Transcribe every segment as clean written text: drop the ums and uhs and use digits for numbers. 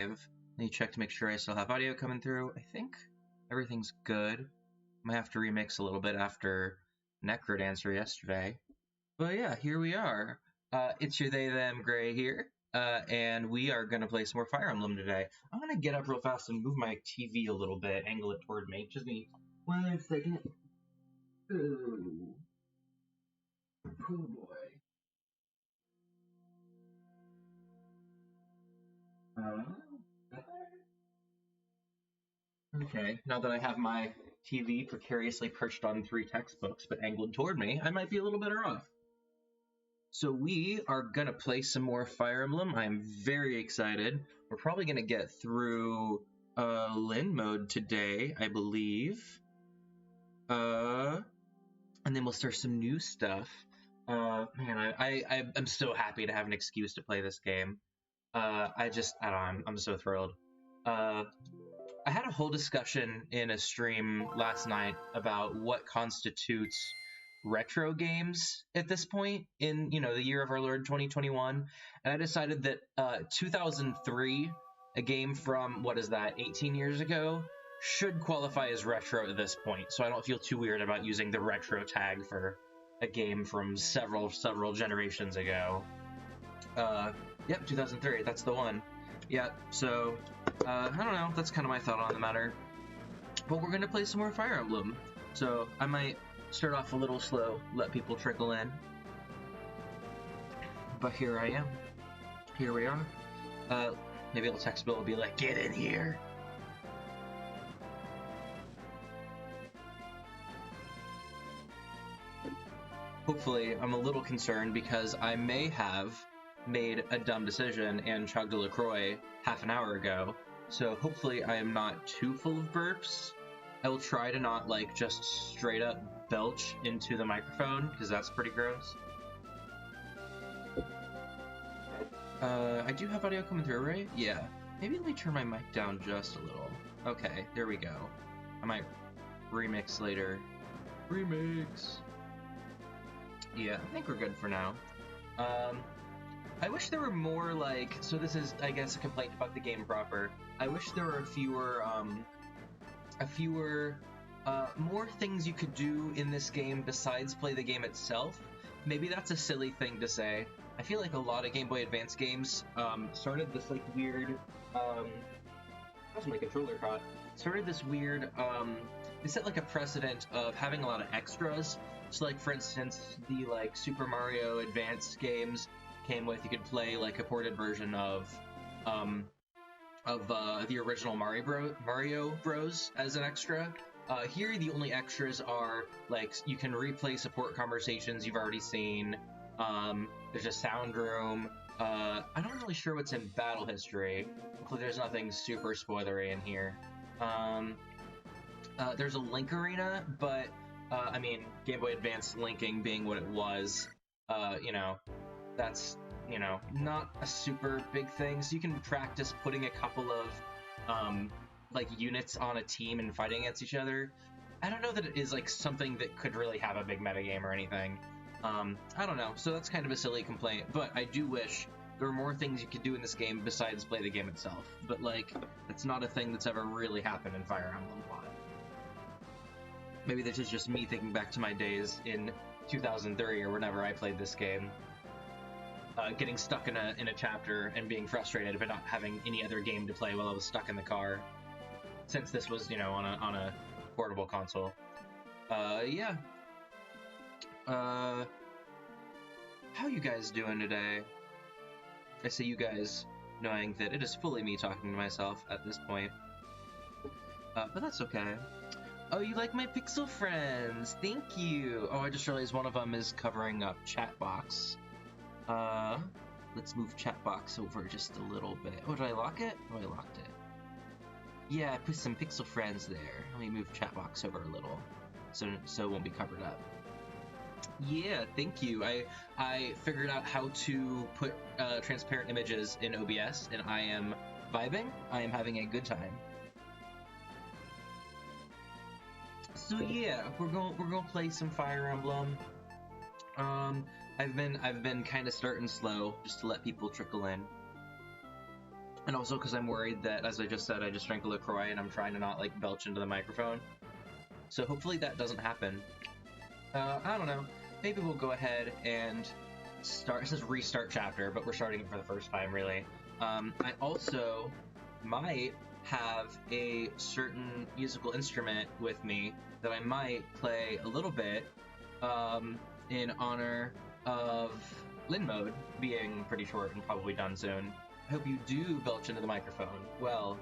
Let me check to make sure I still have audio coming through. I think everything's good. Might have to remix a little bit after Necrodancer yesterday. But yeah, here we are. It's your they, them, gray here. And we are going to play some more Fire Emblem today. I'm going to get up real fast and move my TV a little bit, angle it toward me. Just me 1 second. Ooh. Oh boy. Okay, now that I have my TV precariously perched on 3 textbooks but angled toward me, I might be a little better off. So we are going to play some more Fire Emblem. I'm very excited. We're probably going to get through Lin mode today, I believe. And then we'll start some new stuff. Man, I'm so happy to have an excuse to play this game. I don't know, I'm so thrilled. I had a whole discussion in a stream last night about what constitutes retro games at this point in, the year of our Lord 2021, and I decided that 2003, a game from, 18 years ago, should qualify as retro at this point, so I don't feel too weird about using the retro tag for a game from several generations ago. Yep, 2003, that's the one. Yep, so, I don't know, that's kind of my thought on the matter. But we're gonna play some more Fire Emblem, so I might start off a little slow, let people trickle in. But here I am. Here we are. Maybe a text bill will be like, get in here! Hopefully, I'm a little concerned because I may have made a dumb decision and chugged a LaCroix half an hour ago, so hopefully I am not too full of burps. I will try to not, just straight up belch into the microphone, because that's pretty gross. I do have audio coming through, right? Yeah. Maybe let me turn my mic down just a little. Okay, there we go. I might remix later. Remix! Yeah, I think we're good for now. I wish there were more, so this is, I guess, a complaint about the game proper. I wish there were more things you could do in this game besides play the game itself. Maybe that's a silly thing to say. I feel like a lot of Game Boy Advance games started this, weird, how's my controller caught? Started this weird, they set, a precedent of having a lot of extras. So, for instance, the, Super Mario Advance games came with, you could play, a ported version of the original Mario Bros. As an extra. Here, the only extras are, you can replay support conversations you've already seen, there's a sound room, I'm not really sure what's in battle history. Hopefully there's nothing super spoilery in here. There's a link arena, but, Game Boy Advance linking being what it was, that's, not a super big thing, so you can practice putting a couple of, units on a team and fighting against each other. I don't know that it is, something that could really have a big metagame or anything. I don't know, so that's kind of a silly complaint, but I do wish there were more things you could do in this game besides play the game itself. But, that's not a thing that's ever really happened in Fire Emblem plot. Maybe this is just me thinking back to my days in 2003 or whenever I played this game. Getting stuck in a chapter and being frustrated about not having any other game to play while I was stuck in the car. Since this was, on a portable console. Yeah. How you guys doing today? I say you guys, knowing that it is fully me talking to myself at this point. But that's okay. Oh, you like my pixel friends? Thank you! Oh, I just realized one of them is covering up Chatbox. Let's move Chatbox over just a little bit. Oh, did I lock it? Oh, I locked it. Yeah, I put some pixel friends there. Let me move Chatbox over a little, so it won't be covered up. Yeah, thank you. I figured out how to put transparent images in OBS, and I am vibing. I am having a good time. So yeah, we're gonna play some Fire Emblem. I've been kind of starting slow just to let people trickle in. And also because I'm worried that, as I just said, I just drank a LaCroix and I'm trying to not, like, belch into the microphone. So hopefully that doesn't happen. I don't know. Maybe we'll go ahead and start. It says restart chapter, but we're starting it for the first time, really. I also might have a certain musical instrument with me that I might play a little bit in honor of Lin Mode being pretty short and probably done soon. I hope you do belch into the microphone. Well,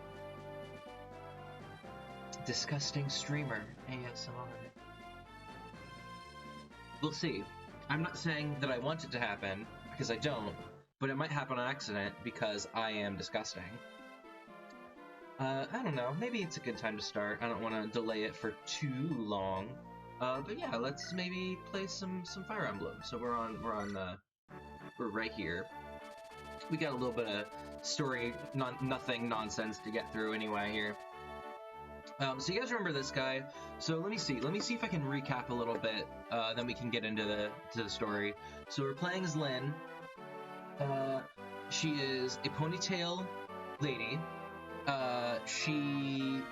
disgusting streamer ASMR. We'll see. I'm not saying that I want it to happen, because I don't, but it might happen on accident because I am disgusting. I don't know, maybe it's a good time to start. I don't want to delay it for too long. But yeah, let's maybe play some Fire Emblem. So we're right here. We got a little bit of story, nothing nonsense to get through anyway here. So you guys remember this guy? So let me see if I can recap a little bit, then we can get into the story. So we're playing as Lyn. She is a ponytail lady. She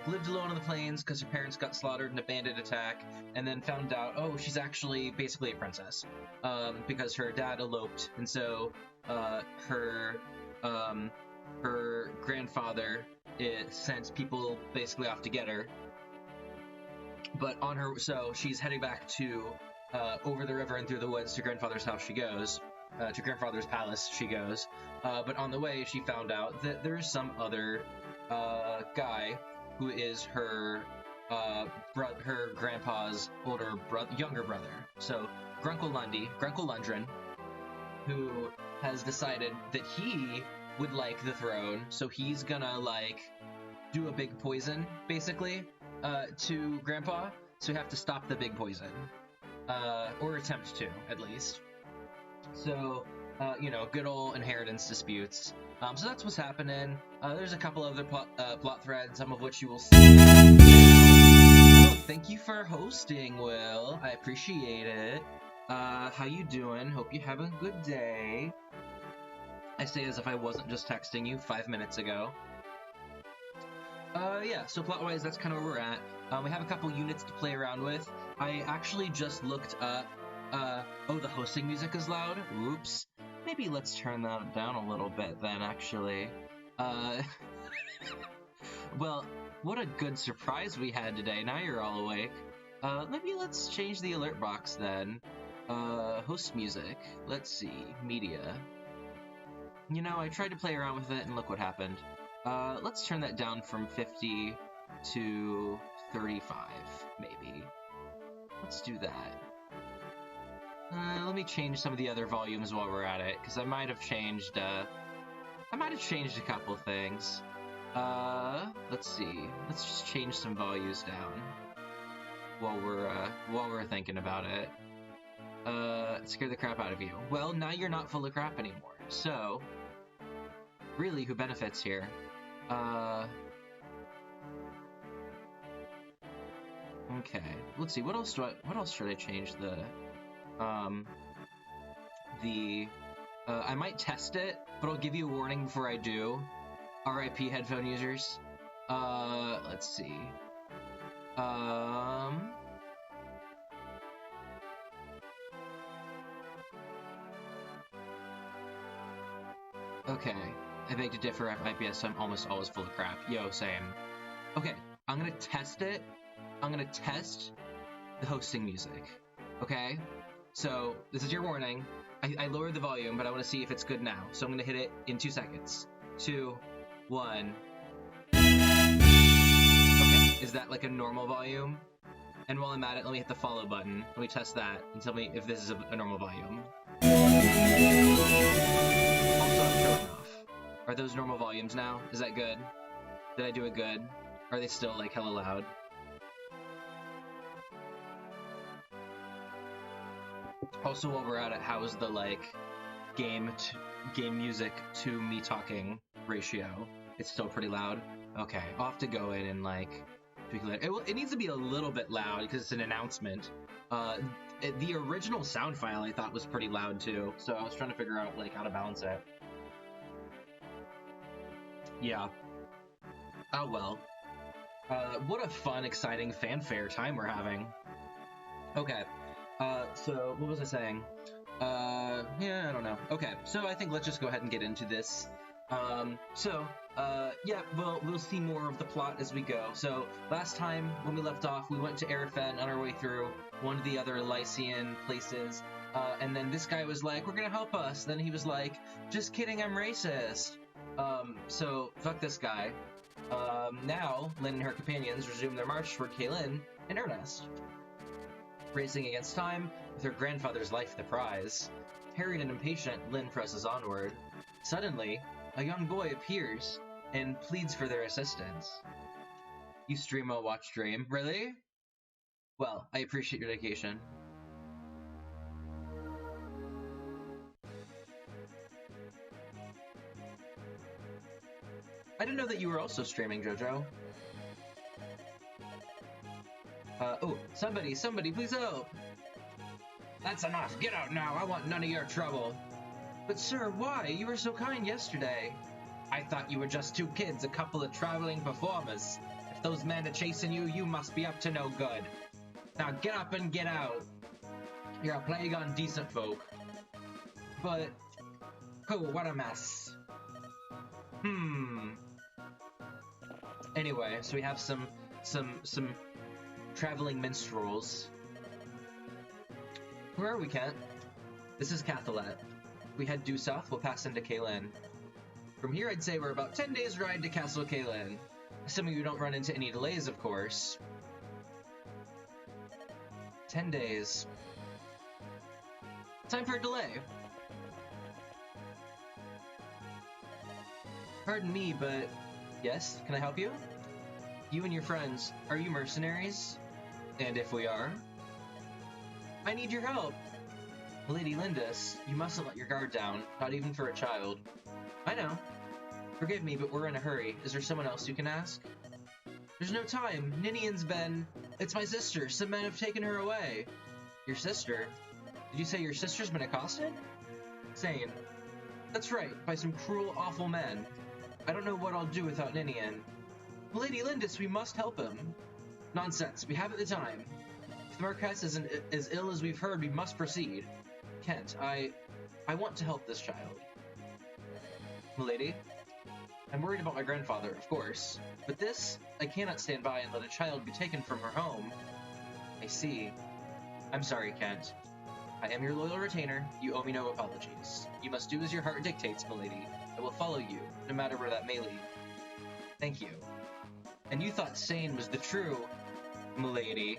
lived alone on the plains because her parents got slaughtered in a bandit attack, and then found out, oh, she's actually basically a princess, because her dad eloped, and so her grandfather sent people basically off to get her. But so she's heading back to over the river and through the woods to grandfather's house. She goes. To grandfather's palace she goes, but on the way she found out that there's some other guy who is her grandpa's younger brother. So Grunkle Lundren, who has decided that he would like the throne, so he's gonna do a big poison basically to Grandpa. So you have to stop the big poison, or attempt to at least. So, good old inheritance disputes. So that's what's happening. There's a couple other plot threads, some of which you will see. Oh, thank you for hosting, Will. I appreciate it. How you doing? Hope you're having a good day. I say as if I wasn't just texting you 5 minutes ago. Yeah, so plot-wise, that's kind of where we're at. We have a couple units to play around with. I actually just looked up oh, the hosting music is loud? Oops. Maybe let's turn that down a little bit then, actually. Well, what a good surprise we had today. Now you're all awake. Maybe let's change the alert box then. Host music. Let's see. Media. I tried to play around with it and look what happened. Let's turn that down from 50 to 35, maybe. Let's do that. Let me change some of the other volumes while we're at it, because I might have changed a couple things. Let's see. Let's just change some volumes down while we're thinking about it. Scare the crap out of you. Well, now you're not full of crap anymore. So, really, who benefits here? Okay. Let's see. What else should I change I might test it, but I'll give you a warning before I do. RIP headphone users. Let's see. Okay. I beg to differ. At IPS, I'm almost always full of crap. Yo, same. Okay. I'm gonna test it. I'm gonna test the hosting music. Okay? So, this is your warning. I lowered the volume, but I want to see if it's good now. So I'm going to hit it in 2 seconds. 2, 1. Okay, is that like a normal volume? And while I'm at it, let me hit the follow button. Let me test that and tell me if this is a normal volume. Also, I'm showing off. Are those normal volumes now? Is that good? Did I do it good? Are they still hella loud? Also, while we're at it, how is the game music to me talking ratio? It's still pretty loud. Okay, I'll have to go in and tweak it. It needs to be a little bit loud because it's an announcement. The original sound file I thought was pretty loud too, so I was trying to figure out how to balance it. Yeah. Oh well. What a fun, exciting fanfare time we're having. Okay. So what was I saying? Yeah, I don't know. Okay, so I think let's just go ahead and get into this. Yeah, we'll see more of the plot as we go. So last time when we left off, we went to Arafen on our way through one of the other Lycian places, and then this guy was like, "We're gonna help us." Then he was like, "Just kidding, I'm racist." So fuck this guy. Now Lynn and her companions resume their march toward Kaylin in earnest. Racing against time, with her grandfather's life the prize, harried and impatient, Lynn presses onward. Suddenly, a young boy appears and pleads for their assistance. You stream while watch stream? Really? Well, I appreciate your dedication. I didn't know that you were also streaming, Jojo. Oh, somebody, please help! That's enough, get out now, I want none of your trouble. But sir, why? You were so kind yesterday. I thought you were just two kids, a couple of traveling performers. If those men are chasing you, you must be up to no good. Now get up and get out. You're a plague on decent folk. But, oh, what a mess. Anyway, so we have some traveling minstrels. Where are we, Kent? This is Cathalet. We head due south, we'll pass into Kaylin. From here, I'd say we're about 10 days ride to Castle Kaylin. Assuming we don't run into any delays, of course. 10 days. Time for a delay. Pardon me, but... Yes, can I help you? You and your friends, are you mercenaries? And if we are? I need your help! Lady Lindis, you mustn't let your guard down, not even for a child. I know. Forgive me, but we're in a hurry. Is there someone else you can ask? There's no time. Ninian's been... It's my sister. Some men have taken her away. Your sister? Did you say your sister's been accosted? Sane. That's right, by some cruel, awful men. I don't know what I'll do without Ninian. Lady Lindis, we must help him. Nonsense, we haven't the time. If the Marquess is as ill as we've heard, we must proceed. Kent, I want to help this child. Milady? I'm worried about my grandfather, of course. But this, I cannot stand by and let a child be taken from her home. I see. I'm sorry, Kent. I am your loyal retainer. You owe me no apologies. You must do as your heart dictates, milady. I will follow you, no matter where that may lead. Thank you. And you thought Sane was the true... milady.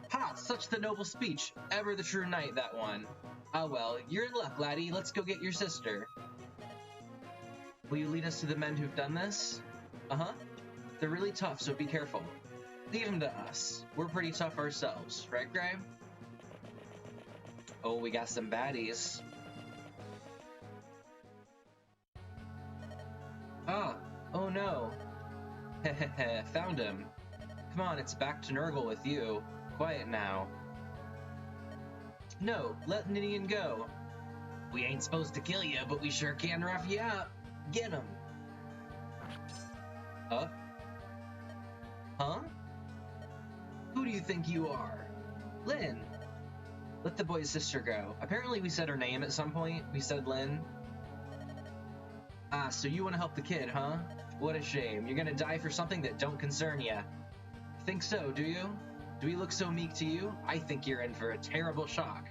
Ha! Such the noble speech. Ever the true knight, that one. Ah well, you're in luck, laddie. Let's go get your sister. Will you lead us to the men who've done this? Uh-huh. They're really tough, so be careful. Leave them to us. We're pretty tough ourselves, right, Gray? Oh, we got some baddies. Ah, oh no. Hehehe, found him. Come on, it's back to Nurgle with you. Quiet now. No, let Ninian go. We ain't supposed to kill you, but we sure can rough you up. Get him. Huh? Huh? Who do you think you are? Lynn. Let the boy's sister go. Apparently we said her name at some point. We said Lynn. Ah, so you want to help the kid, huh? What a shame. You're gonna die for something that don't concern ya. Think so, do you? Do we look so meek to you? I think you're in for a terrible shock.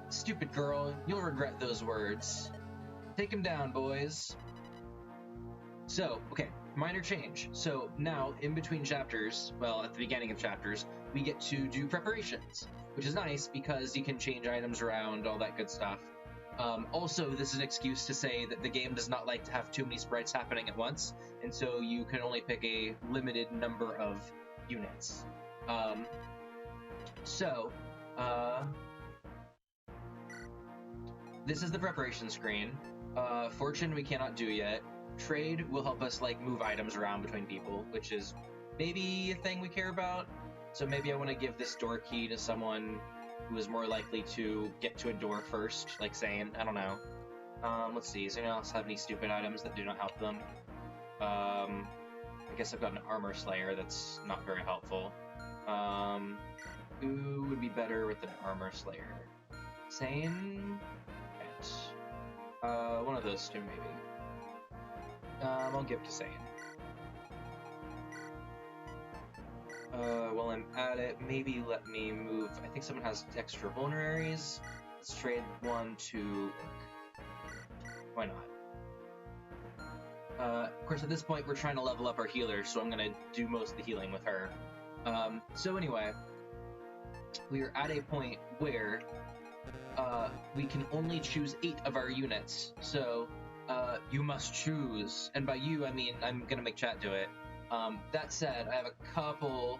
Stupid girl, you'll regret those words. Take him down, boys. So, okay, minor change. So now, in between chapters, well, at the beginning of chapters, we get to do preparations, which is nice because you can change items around, all that good stuff. Also, this is an excuse to say that the game does not like to have too many sprites happening at once, and so you can only pick a limited number of units. This is the preparation screen. Fortune we cannot do yet. Trade will help us like move items around between people, which is maybe a thing we care about. So maybe I want to give this door key to someone who is more likely to get to a door first, like saying, I don't know. Let's see, does anyone else have any stupid items that do not help them? I guess I've got an Armor Slayer that's not very helpful. Who would be better with an Armor Slayer? Sane? One of those two, maybe. I'll give to Sane. While I'm at it, maybe let me move. I think someone has extra vulneraries. Let's trade one to Why not? Of course, at this point, we're trying to level up our healer, so I'm gonna do most of the healing with her. So anyway, we are at a point where we can only choose 8 of our units. So you must choose, and by you, I mean I'm gonna make chat do it. That said, I have a couple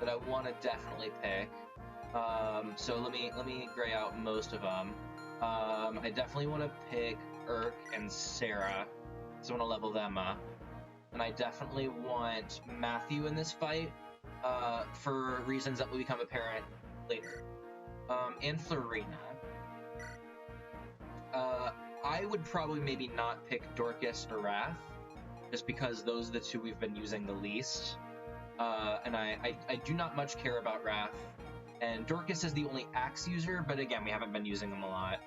that I want to definitely pick. So let me gray out most of them. I definitely want to pick Urk and Sarah, so I want to level them up. And I definitely want Matthew in this fight, for reasons that will become apparent later. And Florina. I would probably maybe not pick Dorcas or Wrath, just because those are the two we've been using the least. And I do not much care about Wrath. And Dorcas is the only axe user, but again, we haven't been using them a lot.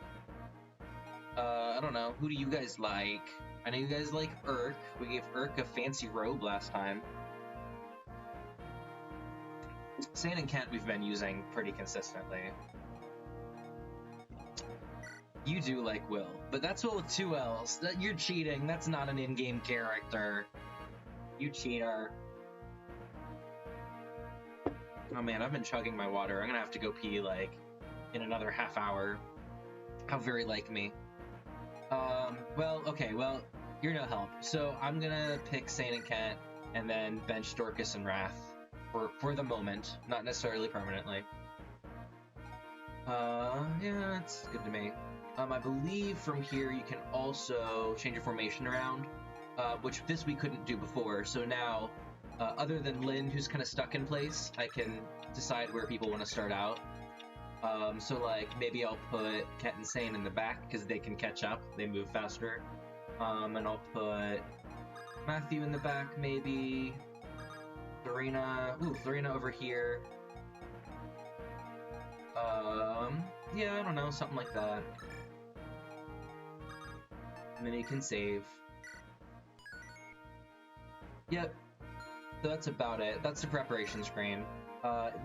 I don't know, who do you guys like? I know you guys like Urk. We gave Urk a fancy robe last time. Sane and Kent we've been using pretty consistently. You do like Will, but that's Will with 2 L's. You're cheating, that's not an in-game character. You cheater. Oh man, I've been chugging my water. I'm gonna have to go pee, like, in another half hour. How very like me. Well, okay, well, you're no help. So I'm gonna pick Sane and Kent, and then bench Dorcas and Wrath. For the moment, not necessarily permanently. Yeah, it's good to me. I believe from here you can also change your formation around, which this we couldn't do before, so now, other than Lynn, who's kind of stuck in place, I can decide where people want to start out. So like, maybe I'll put Kent and Sane in the back, because they can catch up, they move faster. And I'll put Matthew in the back, maybe. Florina over here. Yeah, I don't know, something like that. And then you can save. Yep. So that's about it. That's the preparation screen.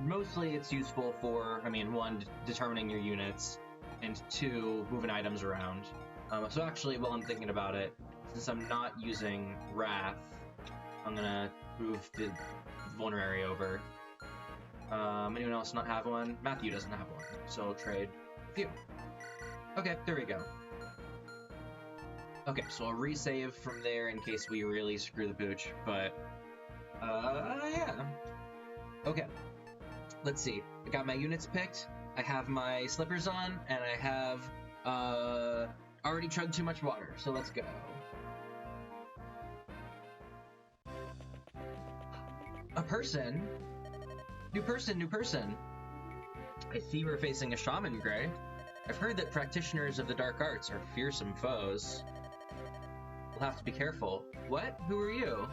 Mostly it's useful for, I mean, 1, determining your units, and 2, moving items around. So actually, while I'm thinking about it, since I'm not using Wrath, I'm gonna move the vulnerary over. Anyone else not have one? Matthew doesn't have one, so I'll trade with you. Okay, there we go. Okay, so I'll resave from there in case we really screw the pooch, but, yeah. Okay, let's see. I got my units picked, I have my slippers on, and I have, already chugged too much water, so let's go. A person? New person, new person. I see we're facing a shaman, Gray. I've heard that practitioners of the dark arts are fearsome foes. We'll have to be careful. What? Who are you?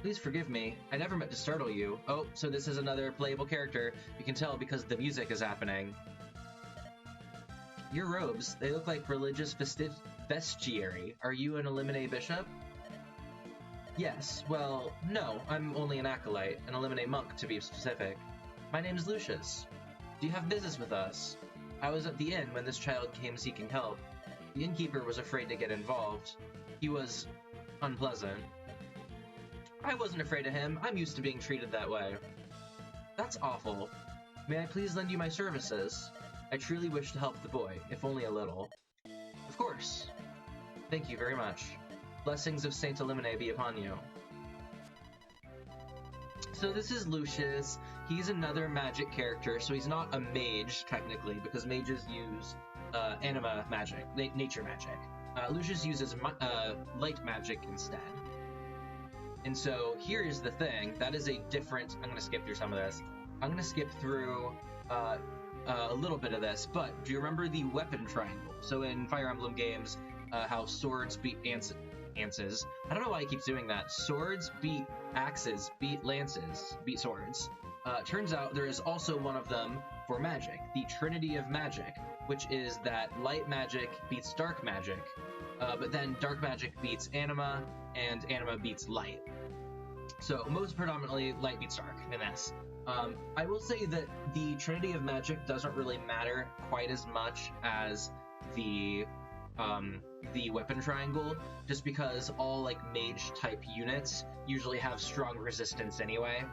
Please forgive me. I never meant to startle you. Oh, so this is another playable character. You can tell because the music is happening. Your robes, they look like religious vestiary. Are you an Illuminae bishop? Yes, well, no, I'm only an acolyte, an Illuminae monk to be specific. My name is Lucius. Do you have business with us? I was at the inn when this child came seeking help. The innkeeper was afraid to get involved. He was unpleasant. I wasn't afraid of him. I'm used to being treated that way. That's awful. May I please lend you my services? I truly wish to help the boy, if only a little. Of course. Thank you very much. Blessings of Saint Illuminae be upon you. So this is Lucius. He's another magic character, so he's not a mage, technically, because mages use anima magic, nature magic. Lucius uses light magic instead. And so here's the thing, that is a different... I'm going to skip through some of this. I'm going to skip through a little bit of this, but do you remember the weapon triangle? So in Fire Emblem games, how swords beat axes. I don't know why I keep doing that. Swords beat axes, beat lances, beat swords. Turns out there is also one of them for magic, the Trinity of Magic, which is that light magic beats dark magic, but then dark magic beats anima, and anima beats light. So most predominantly, light beats dark in this. I will say that the Trinity of Magic doesn't really matter quite as much as the weapon triangle, just because all like mage type units usually have strong resistance anyway.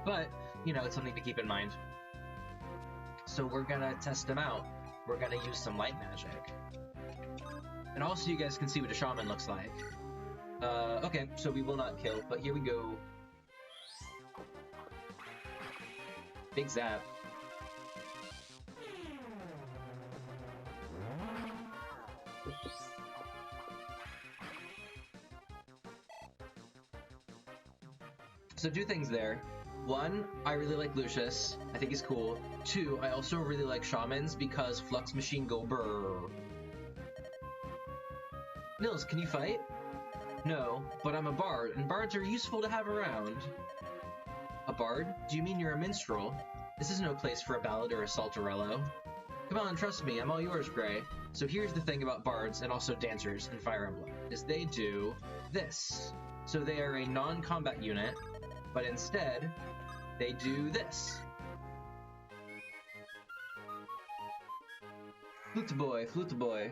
But you know, it's something to keep in mind. So we're gonna test them out. We're gonna use some light magic, and also you guys can see what a shaman looks like. Okay, so we will not kill, but here we go. Big zap. So 2 things there. 1, I really like Lucius. I think he's cool. 2, I also really like shamans because Flux Machine go brrr. Nils, can you fight? No, but I'm a bard, and bards are useful to have around. A bard? Do you mean you're a minstrel? This is no place for a ballad or a saltarello. Come on, trust me, I'm all yours, Gray. So here's the thing about bards and also dancers in Fire Emblem, is they do this. So they are a non-combat unit, but instead, they do this. Flute boy, flute boy.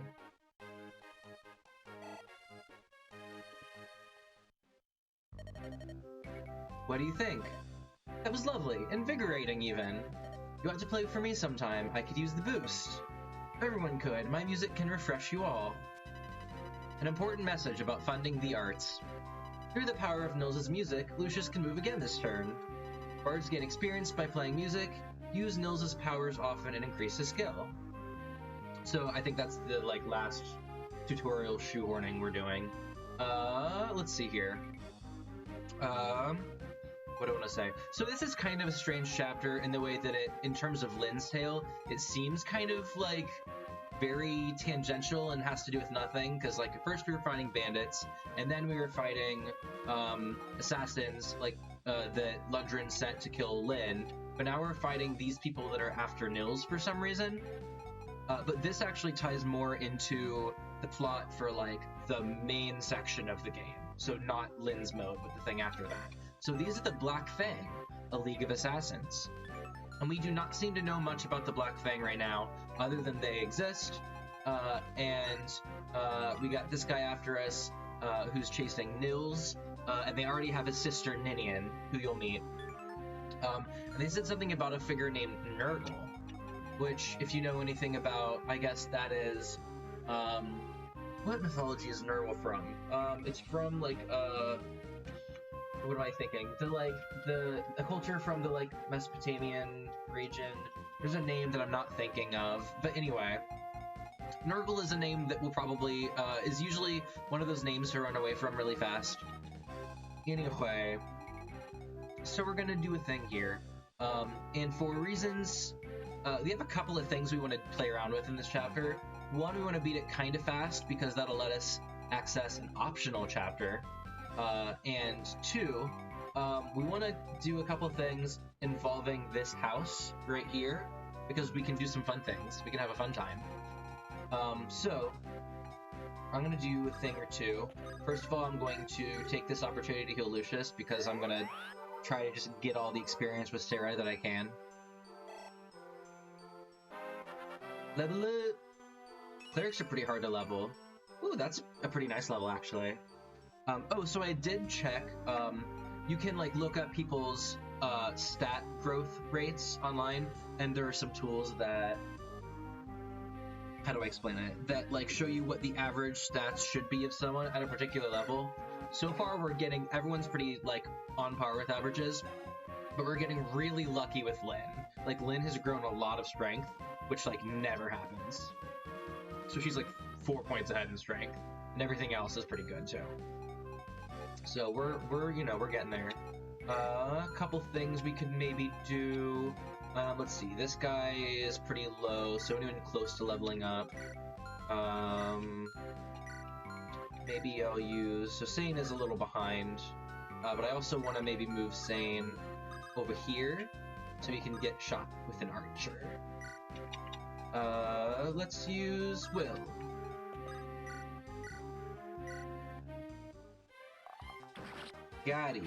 What do you think? That was lovely, invigorating even. You ought to play for me sometime, I could use the boost. Everyone could, my music can refresh you all. An important message about funding the arts. Through the power of Nils' music, Lucius can move again this turn. Bards gain experience by playing music, use Nils' powers often and increase his skill. So I think that's the last tutorial shoehorning we're doing. Let's see here. What do I want to say? So this is kind of a strange chapter in the way that it, in terms of Lynn's tale, it seems kind of very tangential and has to do with nothing, because at first we were fighting bandits, and then we were fighting assassins that Lundgren sent to kill Lynn, but now we're fighting these people that are after Nils for some reason. But this actually ties more into the plot for the main section of the game, so not Lynn's mode, but the thing after that. So these are the Black Fang, a League of Assassins. And we do not seem to know much about the Black Fang right now, other than they exist, and we got this guy after us who's chasing Nils, and they already have his sister Ninian, who you'll meet. And they said something about a figure named Nurgle, which, if you know anything about, I guess that is, what mythology is Nurgle from? It's from, what am I thinking? The culture from the, Mesopotamian region. There's a name that I'm not thinking of, but anyway. Nurgle is a name that will probably, is usually one of those names to run away from really fast. Anyway, so we're gonna do a thing here. And for reasons, we have a couple of things we want to play around with in this chapter. One, we want to beat it kind of fast, because that'll let us access an optional chapter. And 2, we want to do a couple things involving this house right here, because we can do some fun things. We can have a fun time. So, I'm going to do a thing or 2. First of all, I'm going to take this opportunity to heal Lucius, because I'm going to try to just get all the experience with Sarah that I can. Level up! Clerics are pretty hard to level. Ooh, that's a pretty nice level, actually. Oh, so I did check, you can, look up people's, stat growth rates online, and there are some tools that, how do I explain it, that, show you what the average stats should be of someone at a particular level. So far, we're getting, everyone's pretty, on par with averages, but we're getting really lucky with Lynn. Lynn has grown a lot of strength, which, never happens. So she's, 4 points ahead in strength, and everything else is pretty good, too. So we're getting there. A couple things we could maybe do. Let's see, this guy is pretty low, so anyone close to leveling up. Maybe I'll use... So Sane is a little behind, but I also want to maybe move Sane over here, so he can get shot with an archer. Let's use Will. Got it.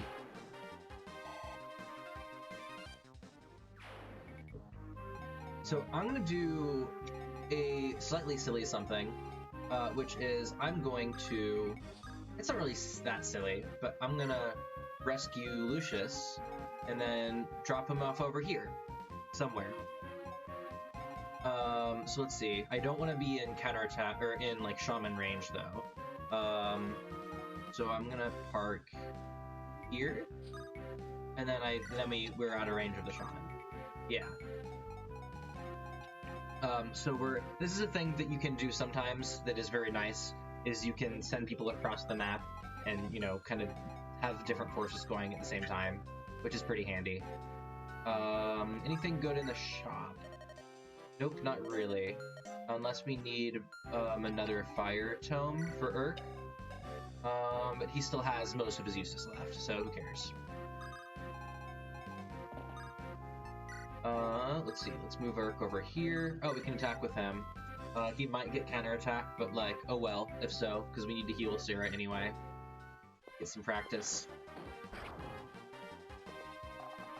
So I'm gonna do a slightly silly something, which is I'm going to... It's not really that silly, but I'm gonna rescue Lucius and then drop him off over here, somewhere. So let's see. I don't want to be in counterattack or in like shaman range though. So I'm gonna park here, and then we're out of range of the shaman. Yeah. So this is a thing that you can do sometimes that is very nice, is you can send people across the map and, you know, kind of have different forces going at the same time, which is pretty handy. Anything good in the shop? Nope, not really. Unless we need another fire tome for Urk. But he still has most of his uses left, so who cares? Let's see, let's move Urk over here. Oh, we can attack with him. He might get counterattack, but like, oh well, if so, because we need to heal Sarah anyway. Get some practice.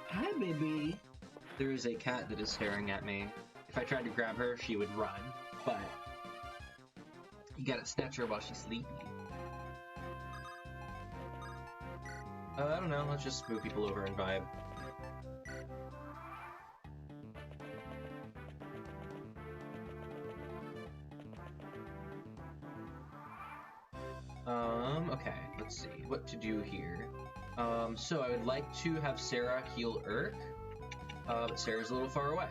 Hi, baby! There is a cat that is staring at me. If I tried to grab her, she would run, but you gotta snatch her while she's sleepy. I don't know, let's just move people over and vibe. Okay, let's see, what to do here. So I would like to have Sarah heal Urk, but Sarah's a little far away.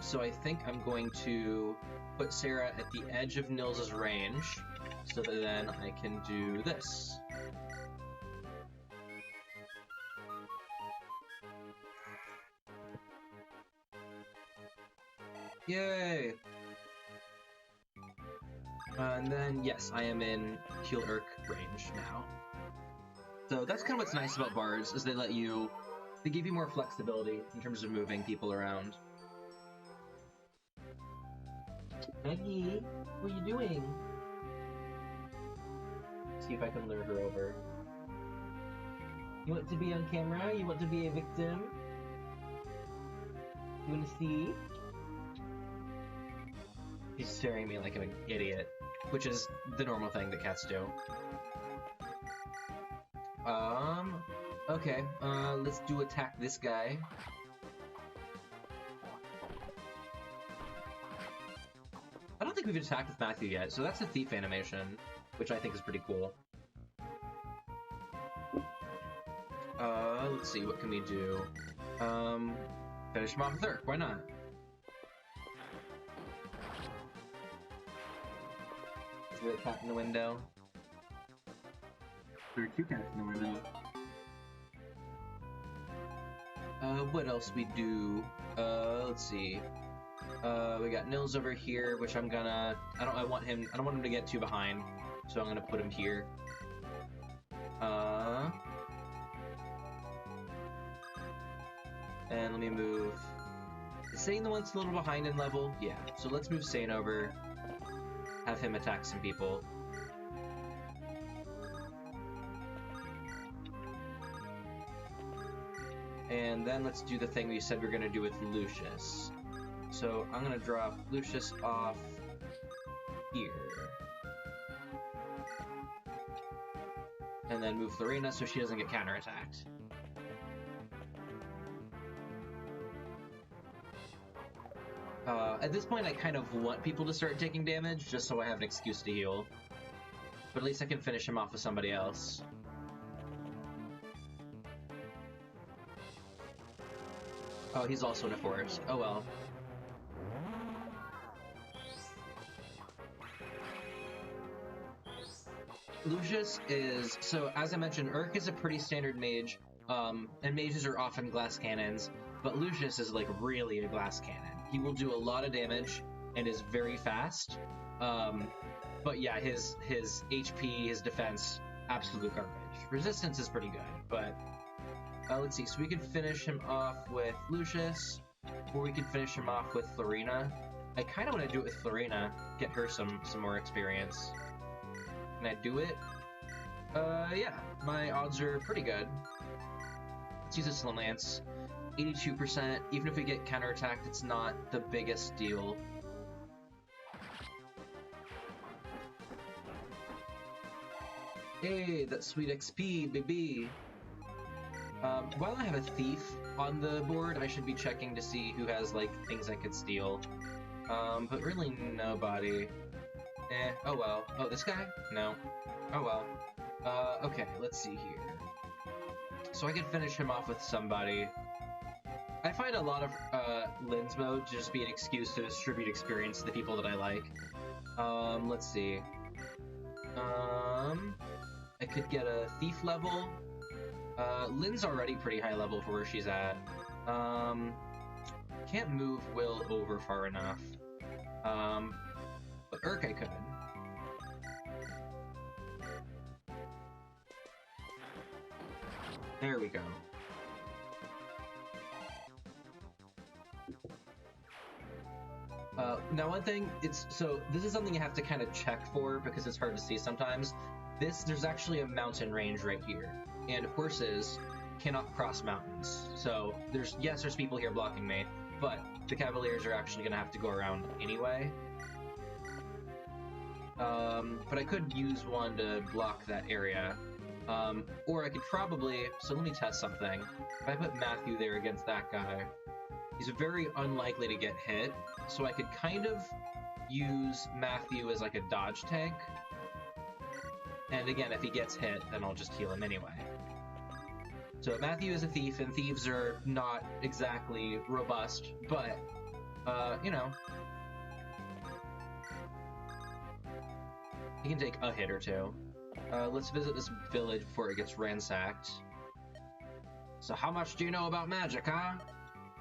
So I think I'm going to put Sarah at the edge of Nils' range, so that then I can do this. Yay! And then, yes, I am in Heal Urk range now. So that's kind of what's nice about bards, is they give you more flexibility in terms of moving people around. Maggie, what are you doing? See if I can lure her over. You want to be on camera? You want to be a victim? You want to see? She's staring at me like I'm an idiot, which is the normal thing that cats do. Okay, let's attack this guy. I don't think we've attacked with Matthew yet, so that's a thief animation, which I think is pretty cool. Let's see, what can we do? Finish him off with Urk, why not? Is there a cat in the window? There are two cats in the window. What else we do? Let's see. We got Nils over here, which I'm gonna... I don't want him to get too behind, so I'm gonna put him here. And let me move... Is Sane the one that's a little behind in level? Yeah, so let's move Sane over. Have him attack some people. And then let's do the thing we said we were gonna do with Lucius. So I'm gonna drop Lucius off here. And then move Lorena so she doesn't get counterattacked. At this point I kind of want people to start taking damage, just so I have an excuse to heal. But at least I can finish him off with somebody else. Oh, he's also in a forest. Oh well. Lucius is... So, as I mentioned, Urk is a pretty standard mage, and mages are often glass cannons. but Lucius is like really a glass cannon. He will do a lot of damage and is very fast. But yeah, his HP, his defense, absolute garbage. Resistance is pretty good, but let's see. So we could finish him off with Lucius, or we could finish him off with Florina. I kind of want to do it with Florina, get her some more experience. Can I do it? Yeah, my odds are pretty good. Let's use a Lance. 82%. Even if we get counterattacked, it's not the biggest deal. Hey, that sweet XP, baby! While I have a thief on the board, I should be checking to see who has, like, things I could steal. But really nobody. Oh well. Oh, this guy? No. Oh well. Okay, let's see here. So I could finish him off with somebody. I find a lot of, lens mode to just be an excuse to distribute experience to the people that I like. Let's see. I could get a thief level. Lynn's already pretty high level for where she's at. Can't move Will over far enough. But Urk I could. There we go. Now one thing, this is something you have to kind of check for because it's hard to see sometimes. There's actually a mountain range right here, and horses cannot cross mountains. So there's people here blocking me, but the Cavaliers are actually gonna have to go around anyway. But I could use one to block that area. Or I could probably, so let me test something. If I put Matthew there against that guy, he's very unlikely to get hit, so I could kind of use Matthew as like a dodge tank. And again, if he gets hit, then I'll just heal him anyway. So Matthew is a thief, and thieves are not exactly robust, but, you know. He can take a hit or two. Let's visit this village before it gets ransacked. So how much do you know about magic, huh?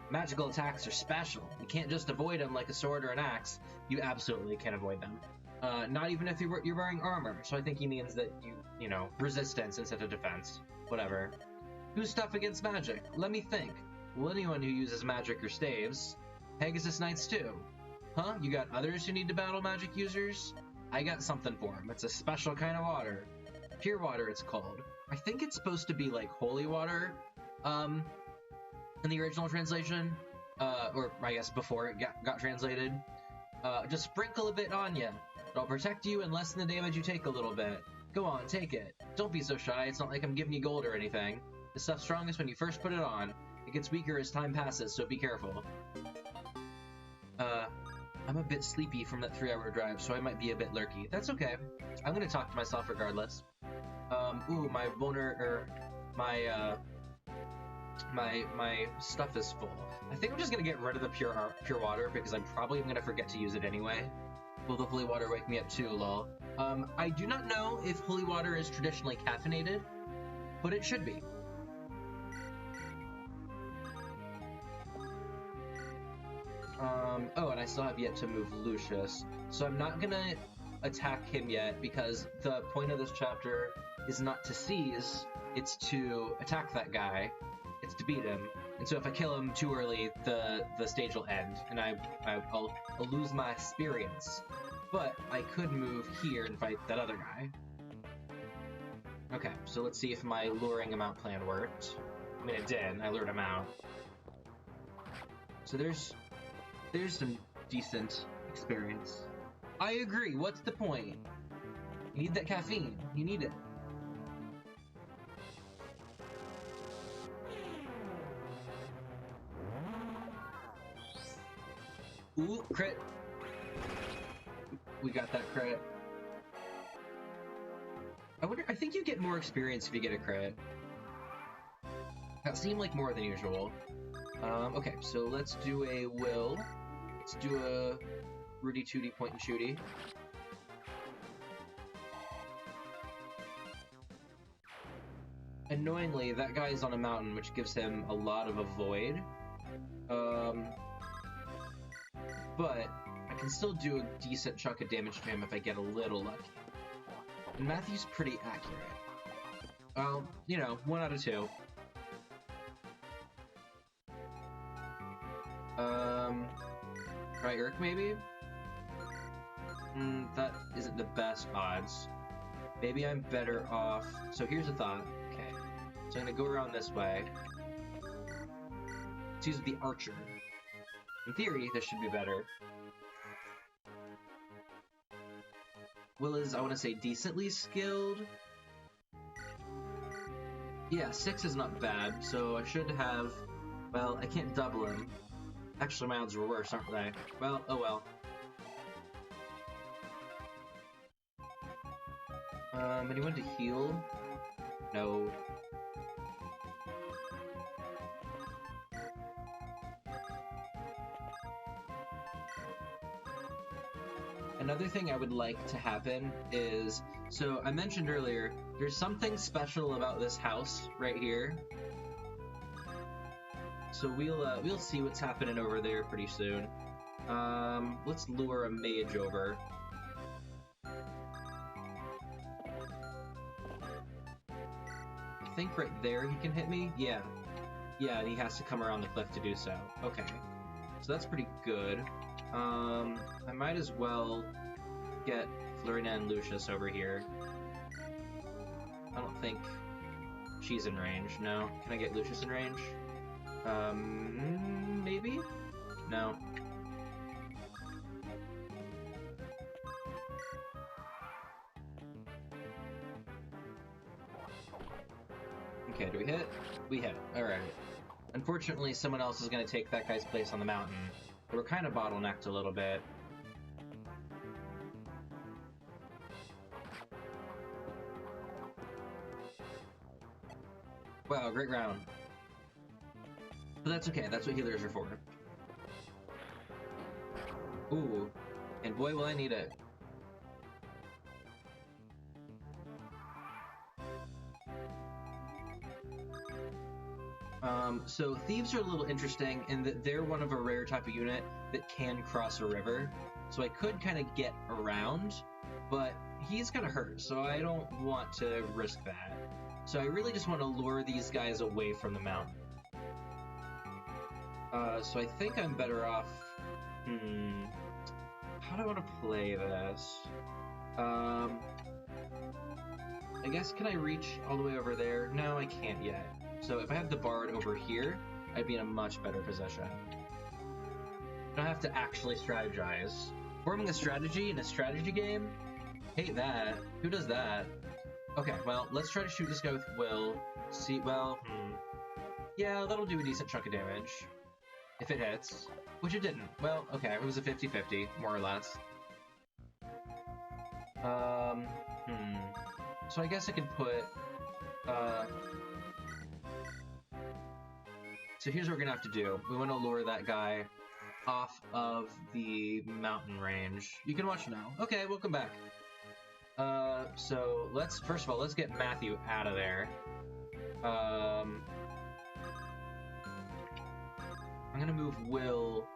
Magical attacks are special. You can't just avoid them like a sword or an axe. You absolutely can avoid them. Not even if you're wearing armor. So I think he means that you know, resistance instead of defense. Whatever. Who's tough against magic? Let me think. Well, anyone who uses magic or staves. Pegasus Knights too. Huh? You got others who need to battle magic users? I got something for them. It's a special kind of water. Pure water, it's called. I think it's supposed to be like holy water, in the original translation, or I guess before it got translated. Just sprinkle a bit on you. It'll protect you and lessen the damage you take a little bit. Go on, take it. Don't be so shy. It's not like I'm giving you gold or anything. The stuff's strongest when you first put it on. It gets weaker as time passes, so be careful. I'm a bit sleepy from that 3-hour drive, so I might be a bit lurky. That's okay. I'm gonna talk to myself regardless. Ooh, my my stuff is full. I think I'm just gonna get rid of the pure water because I'm probably gonna forget to use it anyway. Will the holy water wake me up too, lol? I do not know if holy water is traditionally caffeinated, but it should be. Oh, and I still have yet to move Lucius, so I'm not gonna attack him yet because the point of this chapter is not to seize, it's to attack that guy, it's to beat him, and so if I kill him too early, the stage will end, and I'll lose my experience. But I could move here and fight that other guy. Okay, so let's see if my luring him out plan worked. I mean, it did. I lured him out. So there's some decent experience. I agree. What's the point? You need that caffeine. You need it. Ooh, crit. We got that crit. I think you get more experience if you get a crit. That seemed like more than usual. Okay, so let's do a Will. Let's do a Rudy Tooty point and shooty. Annoyingly, that guy is on a mountain, which gives him a lot of avoid. But I can still do a decent chunk of damage to him if I get a little lucky. And Matthew's pretty accurate. Well, you know, 1 out of 2. Try Urk, maybe? That isn't the best odds. Maybe I'm better off... So here's a thought. Okay. So I'm gonna go around this way. Let's use the Archer. In theory, this should be better. Will is, I want to say, decently skilled. Yeah, 6 is not bad, so I should have... Well, I can't double him. Actually, my odds were worse, aren't they? Well, oh well. Anyone to heal? No. Another thing I would like to happen is, so I mentioned earlier, there's something special about this house right here. So we'll see what's happening over there pretty soon. Let's lure a mage over. I think right there he can hit me? Yeah. Yeah, and he has to come around the cliff to do so. Okay. So that's pretty good. I might as well get Florina and Lucius over here. I don't think she's in range. No. Can I get Lucius in range? Maybe? No. Okay, do we hit? We hit. Alright. Unfortunately, someone else is going to take that guy's place on the mountain. But we're kind of bottlenecked a little bit. Wow, great round. But that's okay, that's what healers are for. Ooh, and boy will I need it. So thieves are a little interesting in that they're one of a rare type of unit that can cross a river. So I could kind of get around, but he's gonna hurt, so I don't want to risk that. So I really just want to lure these guys away from the mountain. So I think I'm better off... How do I want to play this? I guess, can I reach all the way over there? No, I can't yet. So if I have the bard over here, I'd be in a much better position. I don't have to actually strategize. Forming a strategy in a strategy game? Hate that. Who does that? Okay, well, let's try to shoot this guy with Will. See, well, yeah, that'll do a decent chunk of damage. If it hits. Which it didn't. Well, okay, it was a 50-50, more or less. So I guess I could put, So here's what we're gonna have to do. We want to lure that guy off of the mountain range. You can watch now. Okay, welcome back. So let's, first of all, let's get Matthew out of there. I'm gonna move Will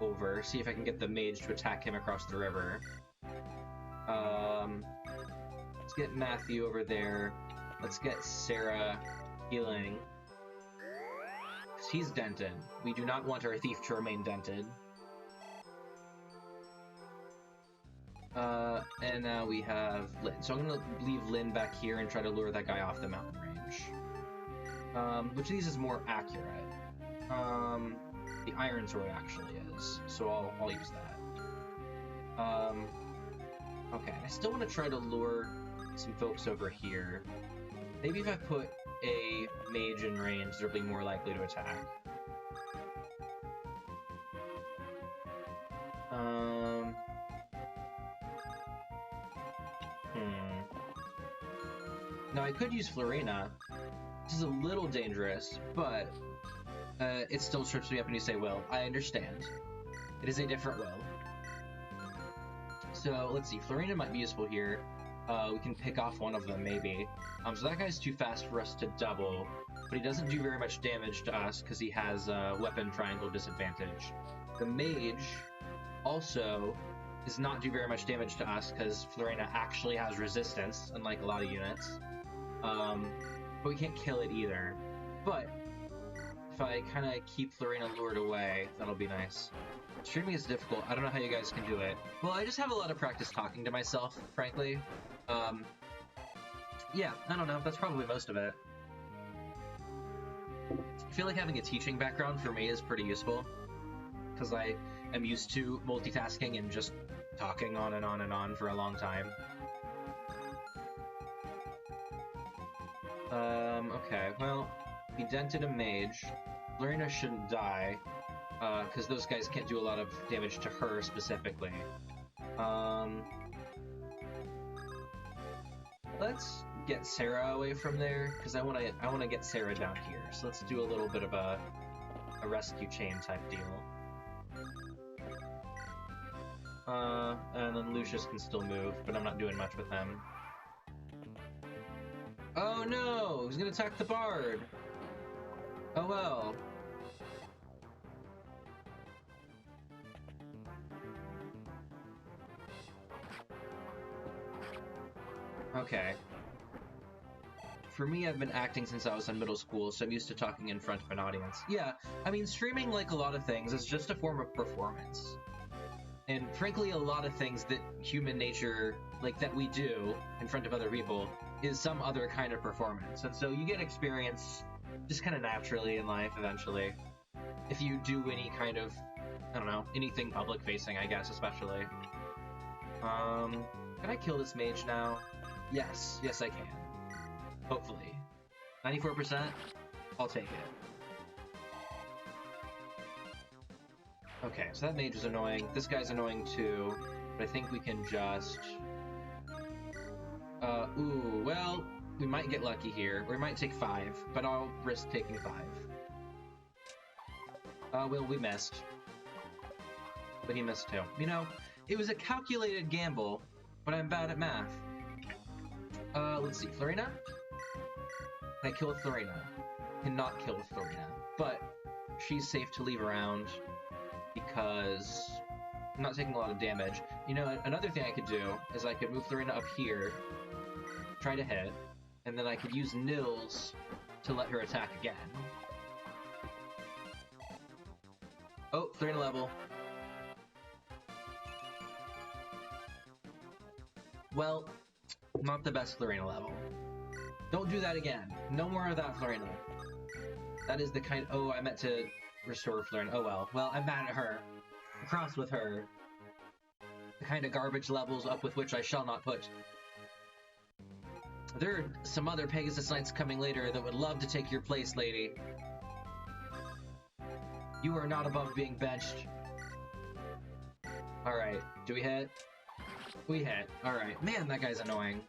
over, see if I can get the mage to attack him across the river. Let's get Matthew over there. Let's get Sarah healing. He's dented. We do not want our thief to remain dented. And now we have Lynn. So I'm gonna leave Lynn back here and try to lure that guy off the mountain range. Which of these is more accurate? The Iron Sword actually is, so I'll use that. Okay, I still want to try to lure some folks over here. Maybe if I put a mage in range, they'll be more likely to attack. Now I could use Florina. This is a little dangerous, but it still trips me up when you say Will. I understand. It is a different Will. So let's see, Florina might be useful here. we can pick off one of them, maybe. So that guy's too fast for us to double, but he doesn't do very much damage to us because he has weapon triangle disadvantage. The mage also does not do very much damage to us because Florina actually has resistance, unlike a lot of units. But we can't kill it either. But if I kind of keep Florina lured away, that'll be nice. Streaming is difficult. I don't know how you guys can do it. Well, I just have a lot of practice talking to myself, frankly. Yeah, I don't know. That's probably most of it. I feel like having a teaching background for me is pretty useful, because I am used to multitasking and just talking on and on and on for a long time. Okay, well, he dented a mage. Florina shouldn't die, because those guys can't do a lot of damage to her specifically. Let's get Sarah away from there, because I want to get Sarah down here. So let's do a little bit of a rescue chain type deal. And then Lucius can still move, but I'm not doing much with him. Oh no! He's gonna attack the bard! Oh well. Okay. For me, I've been acting since I was in middle school, so I'm used to talking in front of an audience. Yeah, I mean, streaming, like a lot of things, is just a form of performance. And frankly, a lot of things that human nature, like that we do in front of other people, is some other kind of performance. And so you get experience just kind of naturally in life eventually. If you do any kind of, I don't know, anything public facing, I guess, especially. Can I kill this mage now? Yes, yes I can. Hopefully. 94%? I'll take it. Okay, so that mage is annoying. This guy's annoying too, but I think we can just... ooh, well, we might get lucky here. Or we might take 5, but I'll risk taking 5. Well, we missed. But he missed too. You know, it was a calculated gamble, but I'm bad at math. Let's see, Florina? Can I kill with Florina? Cannot kill with Florina, but she's safe to leave around because I'm not taking a lot of damage. You know, another thing I could do is I could move Florina up here, try to hit, and then I could use Nils to let her attack again. Oh, Florina level. Well, not the best Florina level. Don't do that again. No more of that, Florina. That is the kind... Oh, I meant to restore Florina. Oh well. Well, I'm mad at her. I'm cross with her. The kind of garbage levels up with which I shall not put. There are some other Pegasus Knights coming later that would love to take your place, lady. You are not above being benched. Alright, do we hit? We hit. Alright. Man, that guy's annoying.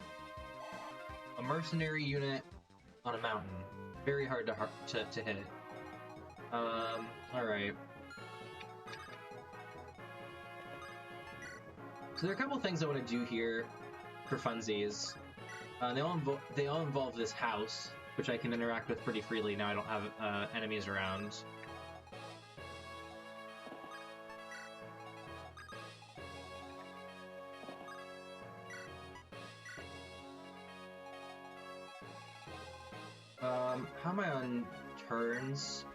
A mercenary unit on a mountain. Very hard to hit. Alright. So there are a couple things I want to do here for funsies. They all involve this house, which I can interact with pretty freely now I don't have enemies around. How am I on turns?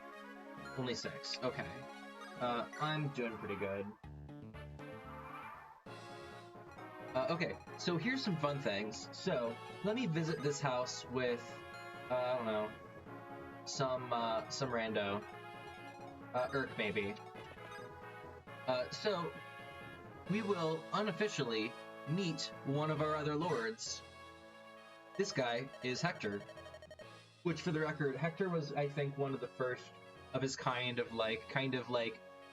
Only 6. Okay. I'm doing pretty good. Okay, so here's some fun things. So, let me visit this house with, I don't know, some rando. Urk, maybe. So, we will unofficially meet one of our other lords. This guy is Hector. Which, for the record, Hector was, I think, one of the first of his kind of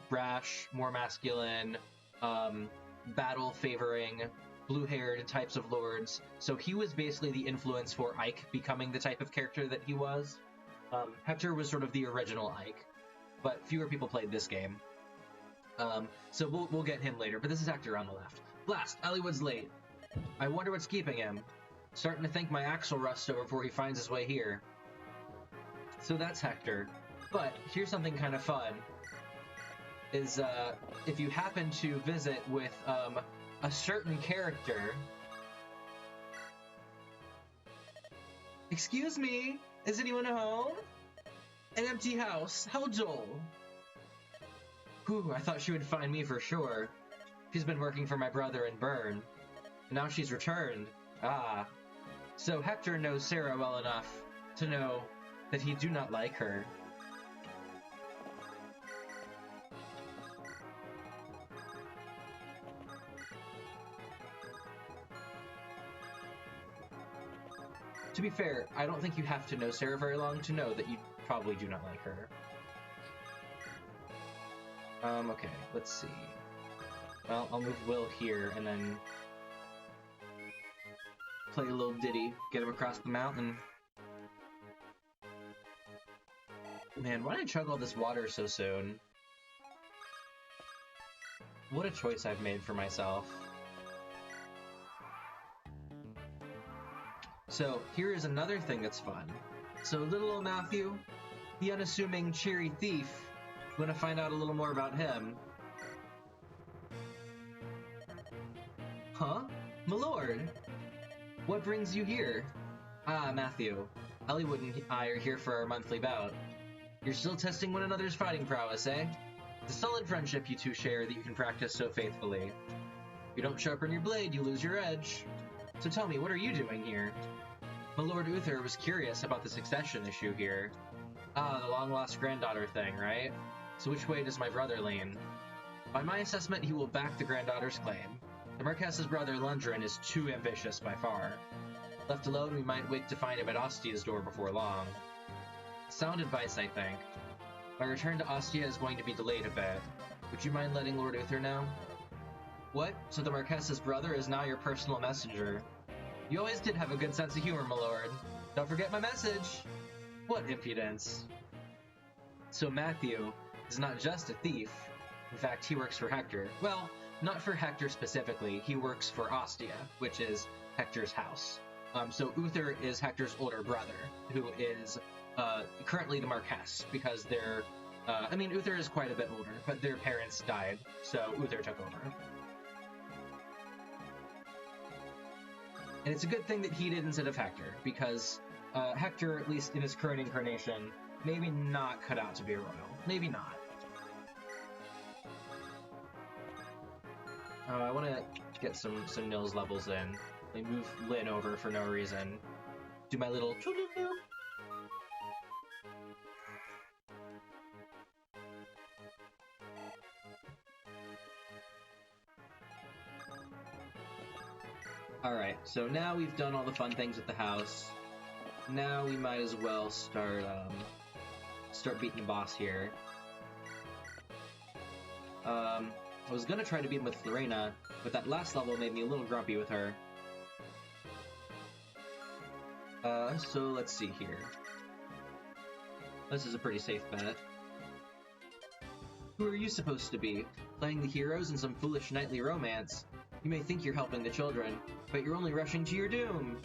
brash, more masculine, battle-favoring, blue-haired types of lords. So he was basically the influence for Ike becoming the type of character that he was. Hector was sort of the original Ike, but fewer people played this game. So we'll get him later, but this is Hector on the left. Blast! Hollywood's late. I wonder what's keeping him. Starting to think my axe will rust over before he finds his way here. So that's Hector. But here's something kind of fun. Is, if you happen to visit with, a certain character... Excuse me? Is anyone home? An empty house. How dull. Whew, I thought she would find me for sure. She's been working for my brother in Bern. And now she's returned. Ah. So Hector knows Sarah well enough to know that he do not like her. To be fair, I don't think you have to know Sarah very long to know that you probably do not like her. Okay, let's see. Well, I'll move Will here and then play a little ditty, get him across the mountain. Man, why did I chug all this water so soon? What a choice I've made for myself. So, here is another thing that's fun. So, little old Matthew, the unassuming, cheery thief, you want to find out a little more about him? Huh? My lord! What brings you here? Ah, Matthew. Elliewood and I are here for our monthly bout. You're still testing one another's fighting prowess, eh? It's a solid friendship you two share that you can practice so faithfully. If you don't sharpen your blade, you lose your edge. So tell me, what are you doing here? My Lord Uther was curious about the succession issue here. Ah, the long-lost granddaughter thing, right? So which way does my brother lean? By my assessment, he will back the granddaughter's claim. The Marquess's brother, Lundgren, is too ambitious by far. Left alone, we might wait to find him at Ostia's door before long. Sound advice, I think. My return to Ostia is going to be delayed a bit. Would you mind letting Lord Uther know? What? So the Marquess's brother is now your personal messenger? You always did have a good sense of humor, my lord. Don't forget my message! What impudence. So Matthew is not just a thief. In fact, he works for Hector. Well, not for Hector specifically. He works for Ostia, which is Hector's house. So Uther is Hector's older brother, who is currently the Marquess, because they're... I mean, Uther is quite a bit older, but their parents died, so Uther took over. And it's a good thing that he did instead of Hector, because Hector, at least in his current incarnation, maybe not cut out to be a royal. Maybe not. I want to get some Nils levels in. Like move Lynn over for no reason. Do my little toodaloo. Alright, so now we've done all the fun things with the house. Now we might as well start beating the boss here. I was gonna try to beat him with Lorena, but that last level made me a little grumpy with her. So let's see here. This is a pretty safe bet. Who are you supposed to be? Playing the heroes in some foolish knightly romance? You may think you're helping the children, but you're only rushing to your doom!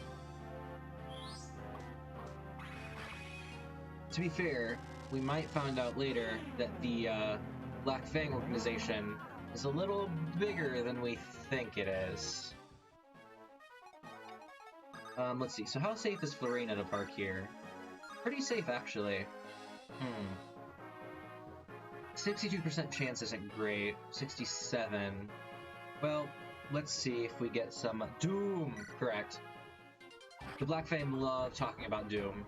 To be fair, we might find out later that the Black Fang organization is a little bigger than we think it is. Let's see, so how safe is Florina to park here? Pretty safe, actually. 62% chance isn't great. 67. Well, let's see if we get some Doom! Correct. The Black Fang love talking about Doom.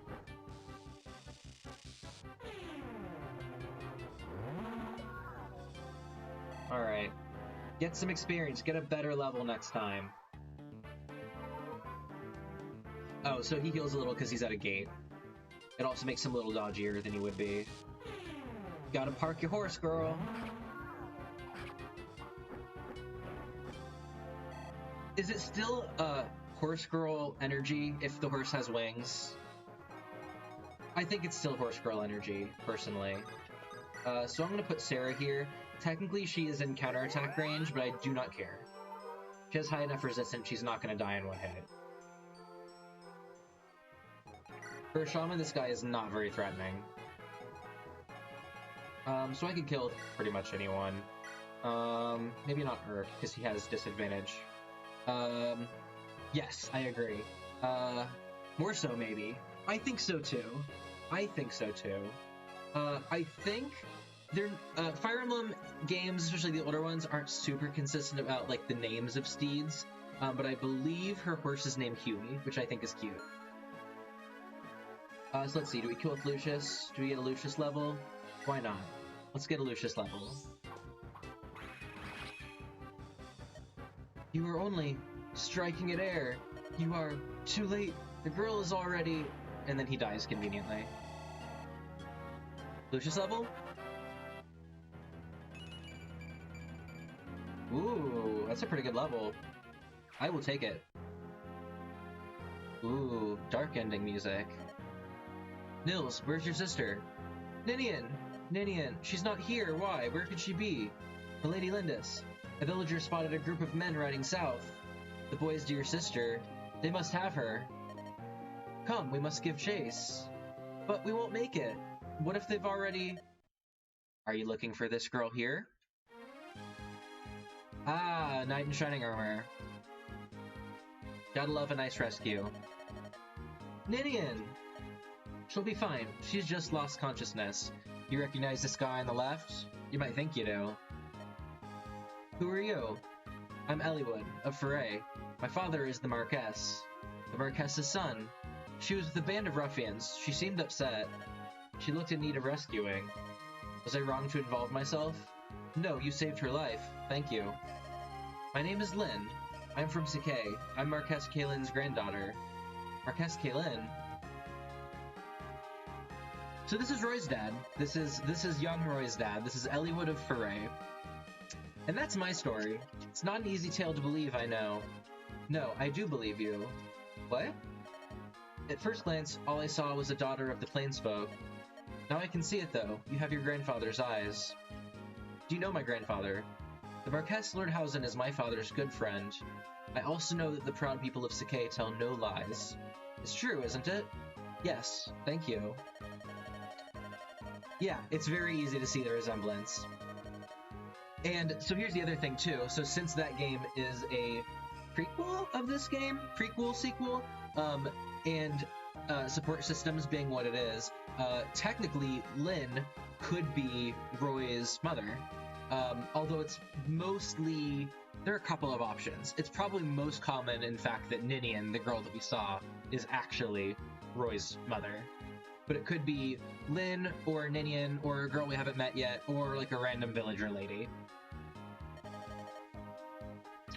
Alright. Get some experience, get a better level next time. Oh, so he heals a little because he's at a gate. It also makes him a little dodgier than he would be. Gotta park your horse, girl! Is it still horse girl energy if the horse has wings? I think it's still horse girl energy, personally. So I'm gonna put Sarah here. Technically she is in counterattack range, but I do not care. She has high enough resistance, she's not going to die in one hit. For a shaman, this guy is not very threatening. So I could kill pretty much anyone. Maybe not Urk, because he has disadvantage. Yes, I agree. More so, maybe. I think so, too. I think Fire Emblem games, especially the older ones, aren't super consistent about, like, the names of steeds, but I believe her horse is named Huey, which I think is cute. So let's see, do we kill with Lucius? Do we get a Lucius level? Why not? Let's get a Lucius level. You are only striking at air. You are too late. The girl is already... And then he dies conveniently. Lucius level? Ooh, that's a pretty good level. I will take it. Ooh, dark ending music. Nils, where's your sister? Ninian! Ninian, she's not here. Why? Where could she be? Milady Lindis. A villager spotted a group of men riding south. The boy's dear sister. They must have her. Come, we must give chase. But we won't make it. What if they've already... Are you looking for this girl here? Ah, knight in shining armor. Gotta love a nice rescue. Ninian! She'll be fine. She's just lost consciousness. You recognize this guy on the left? You might think you do. Who are you? I'm Eliwood, of Foray. My father is the Marquess. The Marquess's son. She was with a band of ruffians. She seemed upset. She looked in need of rescuing. Was I wrong to involve myself? No, you saved her life. Thank you. My name is Lynn. I'm from Sakai. I'm Marquess Kaylin's granddaughter. Marquess Kaylin? So this is Roy's dad. This is young Roy's dad. This is Eliwood of Foray. And that's my story. It's not an easy tale to believe, I know. No, I do believe you. What? At first glance, all I saw was a daughter of the Plainsfolk. Now I can see it, though. You have your grandfather's eyes. Do you know my grandfather? The Marquess Lordhausen is my father's good friend. I also know that the proud people of Sakai tell no lies. It's true, isn't it? Yes, thank you. Yeah, it's very easy to see the resemblance. And so here's the other thing, too. So since that game is a prequel of this game, prequel, sequel, and support systems being what it is, technically Lynn could be Roy's mother. Although it's mostly... There are a couple of options. It's probably most common, in fact, that Ninian, the girl that we saw, is actually Roy's mother. But it could be Lynn, or Ninian, or a girl we haven't met yet, or like a random villager lady.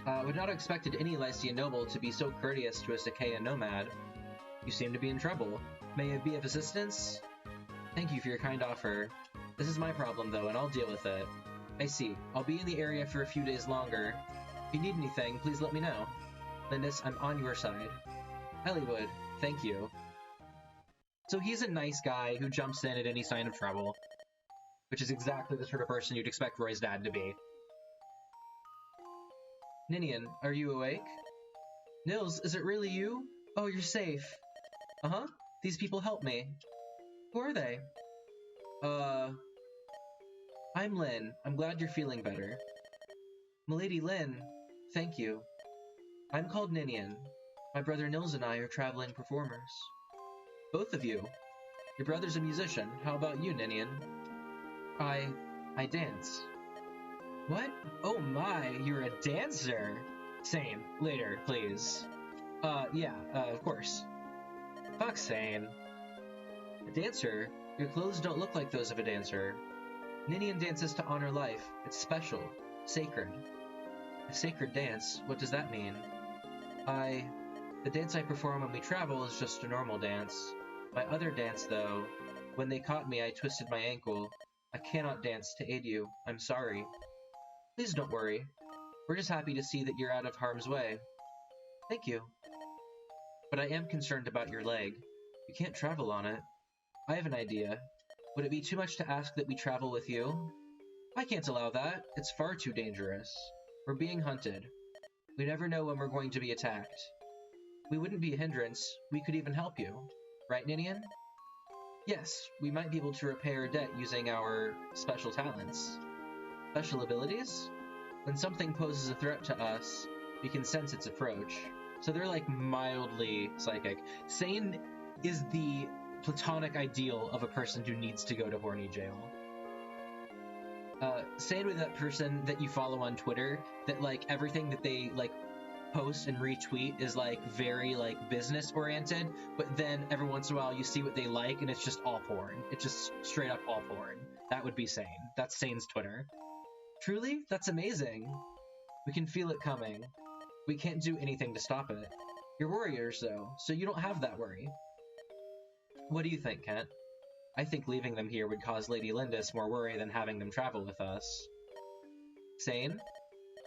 Would not have expected any Lycian noble to be so courteous to a Sakaean nomad. You seem to be in trouble. May I be of assistance? Thank you for your kind offer. This is my problem, though, and I'll deal with it. I see. I'll be in the area for a few days longer. If you need anything, please let me know. Lindis, I'm on your side. Eliwood, thank you. So he's a nice guy who jumps in at any sign of trouble, which is exactly the sort of person you'd expect Roy's dad to be. Ninian, are you awake? Nils, is it really you? Oh, you're safe. Uh-huh. These people helped me. Who are they? I'm Lynn. I'm glad you're feeling better. Milady Lynn, thank you. I'm called Ninian. My brother Nils and I are traveling performers. Both of you. Your brother's a musician. How about you, Ninian? I dance. What? Oh my, you're a dancer! Sane. Later, please. Yeah, of course. Fuck Sane. A dancer? Your clothes don't look like those of a dancer. Ninian dances to honor life. It's special. Sacred. A sacred dance? What does that mean? The dance I perform when we travel is just a normal dance. My other dance, though, when they caught me, I twisted my ankle. I cannot dance to aid you. I'm sorry. Please don't worry. We're just happy to see that you're out of harm's way. Thank you. But I am concerned about your leg. You can't travel on it. I have an idea. Would it be too much to ask that we travel with you? I can't allow that. It's far too dangerous. We're being hunted. We never know when we're going to be attacked. We wouldn't be a hindrance. We could even help you. Right, Ninian? Yes, we might be able to repay our debt using our special talents. Special abilities? When something poses a threat to us, we can sense its approach. So they're like mildly psychic. Sane is the platonic ideal of a person who needs to go to horny jail. Sane with that person that you follow on Twitter, that like everything that they like post and retweet is like very like business oriented, but then every once in a while you see what they like and it's just all porn. It's just straight up all porn. That would be Sane. That's Sane's Twitter. Truly? That's amazing. We can feel it coming. We can't do anything to stop it. You're warriors though, so you don't have that worry. What do you think, Kent? I think leaving them here would cause Lady Lindis more worry than having them travel with us. Sane?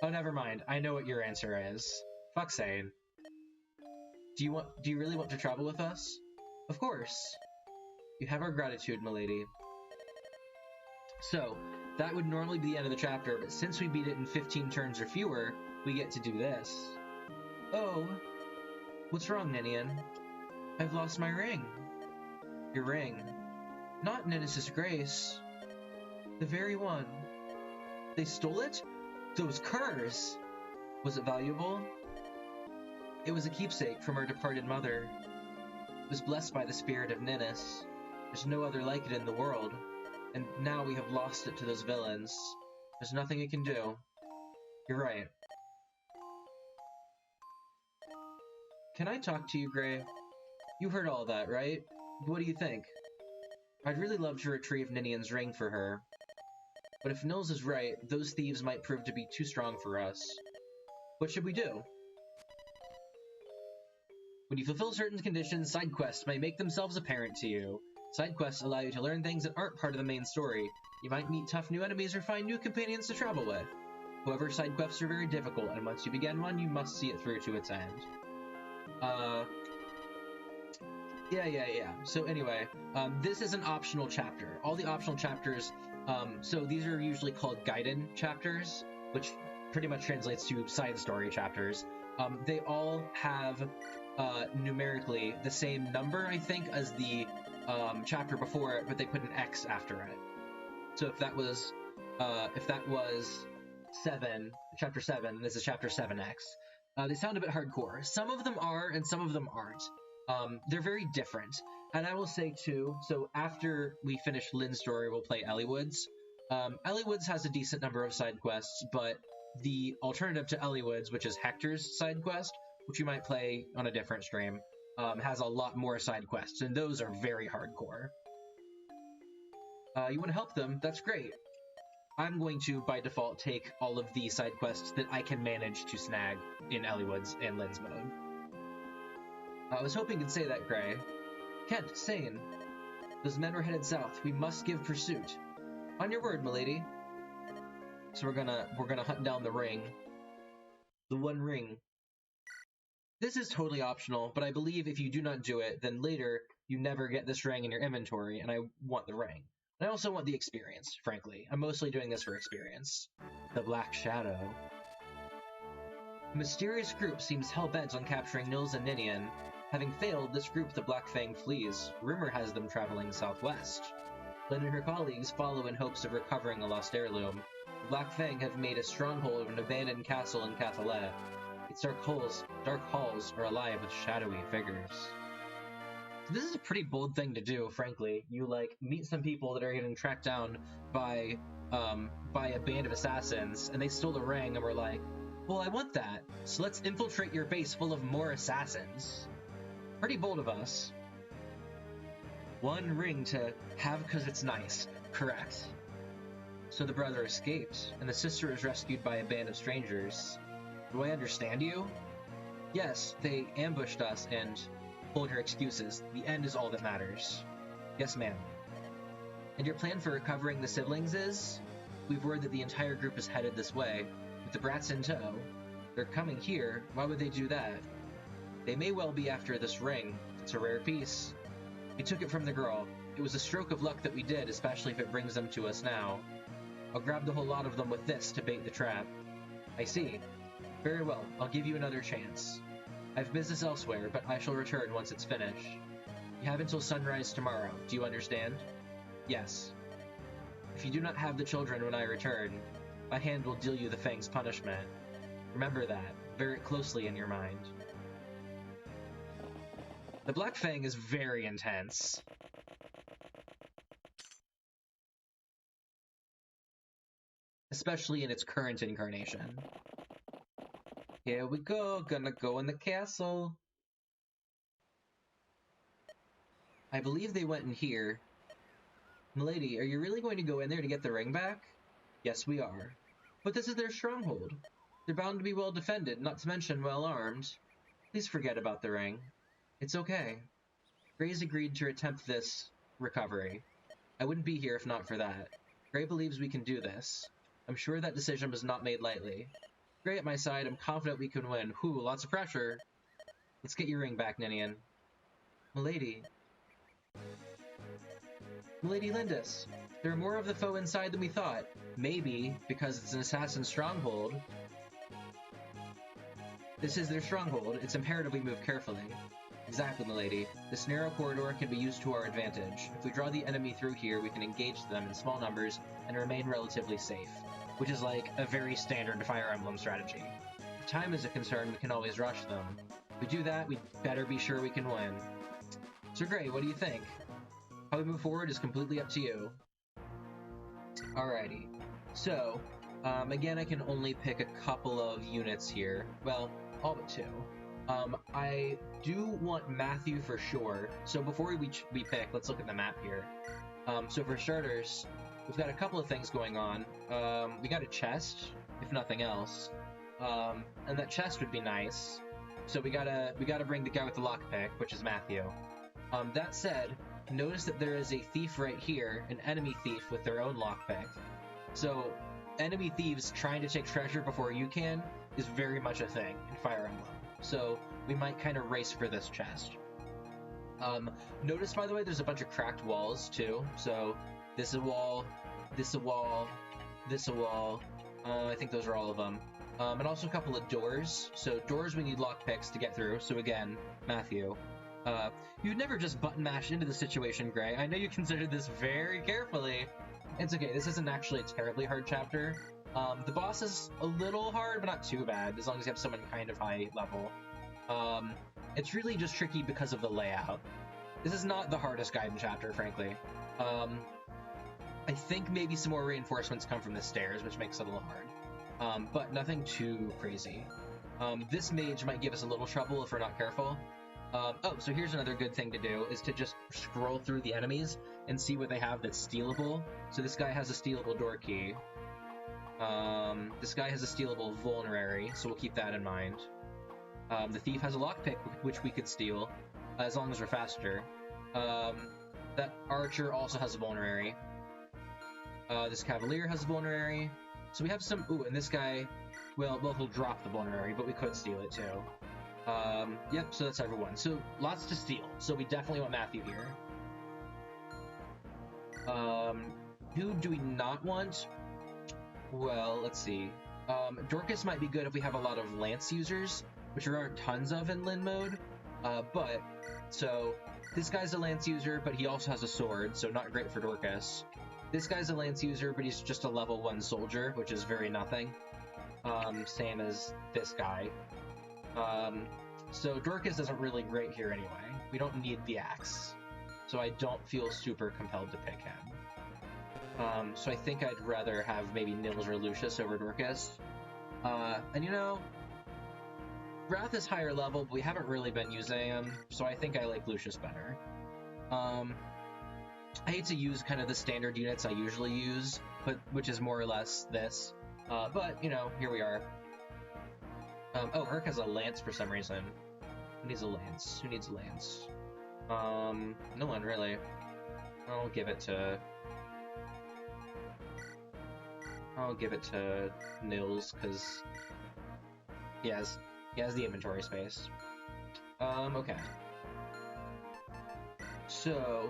Oh, never mind. I know what your answer is. Fuck Sane. Do you really want to travel with us? Of course. You have our gratitude, milady. So, that would normally be the end of the chapter, but since we beat it in 15 turns or fewer, we get to do this. Oh. What's wrong, Ninian? I've lost my ring. Your ring. Not Ninnis' grace. The very one. They stole it? Those curs! Was it valuable? It was a keepsake from our departed mother. It was blessed by the spirit of Ninnis. There's no other like it in the world. And now we have lost it to those villains. There's nothing we can do. You're right. Can I talk to you, Gray? You heard all that, right? What do you think? I'd really love to retrieve Ninian's ring for her. But if Nils is right, those thieves might prove to be too strong for us. What should we do? When you fulfill certain conditions, side quests may make themselves apparent to you. Side quests allow you to learn things that aren't part of the main story. You might meet tough new enemies or find new companions to travel with. However, side quests are very difficult, and once you begin one, you must see it through to its end. Yeah. So anyway, this is an optional chapter. All the optional chapters, so these are usually called guided chapters, which pretty much translates to side story chapters. They all have numerically the same number, I think, as the chapter before it, but they put an X after it. So if that was 7, chapter 7, this is chapter 7X. They sound a bit hardcore. Some of them are, and some of them aren't. They're very different. And I will say, too, so after we finish Lynn's story, we'll play Ellywoods. Ellywoods has a decent number of side quests, but the alternative to Ellywoods, which is Hector's side quest, which you might play on a different stream, has a lot more side quests, and those are very hardcore. You want to help them? That's great. I'm going to, by default, take all of the side quests that I can manage to snag in Ellywoods and Lynn's mode. I was hoping you'd say that, Gray. Kent, Sane. Those men were headed south. We must give pursuit. On your word, milady. So we're gonna hunt down the ring. The one ring. This is totally optional, but I believe if you do not do it, then later you never get this ring in your inventory, and I want the ring. I also want the experience, frankly. I'm mostly doing this for experience. The Black Shadow. A mysterious group seems hell-bent on capturing Nils and Ninian. Having failed, this group, the Black Fang, flees. Rumor has them traveling southwest. Lynn and her colleagues follow in hopes of recovering a lost heirloom. The Black Fang have made a stronghold of an abandoned castle in Cathalet. Its dark halls are alive with shadowy figures. This is a pretty bold thing to do, frankly. You, like, meet some people that are getting tracked down by a band of assassins, and they stole the ring, and we're like, well, I want that, so let's infiltrate your base full of more assassins. Pretty bold of us. One ring to have because it's nice. Correct. So the brother escaped, and the sister is rescued by a band of strangers. Do I understand you? Yes, they ambushed us and hold her excuses. The end is all that matters. Yes, ma'am. And your plan for recovering the siblings is? We've word that the entire group is headed this way, with the brats in tow. They're coming here. Why would they do that? They may well be after this ring. It's a rare piece. We took it from the girl. It was a stroke of luck that we did, especially if it brings them to us now. I'll grab the whole lot of them with this to bait the trap. I see. Very well, I'll give you another chance. I have business elsewhere, but I shall return once it's finished. You have until sunrise tomorrow, do you understand? Yes. If you do not have the children when I return, my hand will deal you the Fang's punishment. Remember that. Bear it closely in your mind. The Black Fang is very intense. Especially in its current incarnation. Here we go, gonna go in the castle. I believe they went in here. Milady, are you really going to go in there to get the ring back? Yes, we are. But this is their stronghold. They're bound to be well defended, not to mention well armed. Please forget about the ring. It's okay. Gray's agreed to attempt this recovery. I wouldn't be here if not for that. Gray believes we can do this. I'm sure that decision was not made lightly. Gray at my side, I'm confident we can win. Whew, lots of pressure. Let's get your ring back, Ninian. Milady. Milady Lindis, there are more of the foe inside than we thought. Maybe, because it's an assassin stronghold. This is their stronghold. It's imperative we move carefully. Exactly, milady. This narrow corridor can be used to our advantage. If we draw the enemy through here, we can engage them in small numbers and remain relatively safe. Which is like a very standard Fire Emblem strategy. If time is a concern, we can always rush them. If we do that, we'd better be sure we can win. Sir Gray, what do you think? How we move forward is completely up to you. Alrighty. So, again, I can only pick a couple of units here. Well, all but two. I do want Matthew for sure. So before we pick, let's look at the map here. So for starters, we've got a couple of things going on. We got a chest, if nothing else. And that chest would be nice. So we gotta bring the guy with the lockpick, which is Matthew. That said, notice that there is a thief right here, an enemy thief with their own lockpick. So, enemy thieves trying to take treasure before you can is very much a thing in Fire Emblem. So, we might kind of race for this chest. Notice, by the way, there's a bunch of cracked walls, too. So, this a wall, this a wall, this a wall. I think those are all of them. And also a couple of doors. So, doors we need lockpicks to get through. So, again, Matthew. You'd never just button mash into the situation, Gray. I know you considered this very carefully. It's okay, this isn't actually a terribly hard chapter. The boss is a little hard, but not too bad, as long as you have someone kind of high level. It's really just tricky because of the layout. This is not the hardest Gaiden chapter, frankly. I think maybe some more reinforcements come from the stairs, which makes it a little hard. But nothing too crazy. This mage might give us a little trouble if we're not careful. Oh, so here's another good thing to do, is to just scroll through the enemies and see what they have that's stealable. So this guy has a stealable door key. This guy has a stealable vulnerary, so we'll keep that in mind. The thief has a lockpick, which we could steal, as long as we're faster. That archer also has a vulnerary. This cavalier has a vulnerary. So we have some... Ooh, and this guy... Well, he'll drop the vulnerary, but we could steal it, too. Yep, so that's everyone. So, lots to steal. So we definitely want Matthew here. Who do we not want? Well, let's see. Dorcas might be good if we have a lot of lance users, which there aren't tons of in Lin mode. So, this guy's a lance user, but he also has a sword, so not great for Dorcas. This guy's a lance user, but he's just a level 1 soldier, which is very nothing. Same as this guy. So Dorcas isn't really great here anyway. We don't need the axe. So I don't feel super compelled to pick him. So I think I'd rather have maybe Nils or Lucius over Dorcas. And you know, Wrath is higher level, but we haven't really been using him, so I think I like Lucius better. I hate to use kind of the standard units I usually use, which is more or less this. But, you know, here we are. Oh, Herc has a lance for some reason. Who needs a lance? Who needs a lance? No one, really. I'll give it to Nils, because he has the inventory space. Okay. So,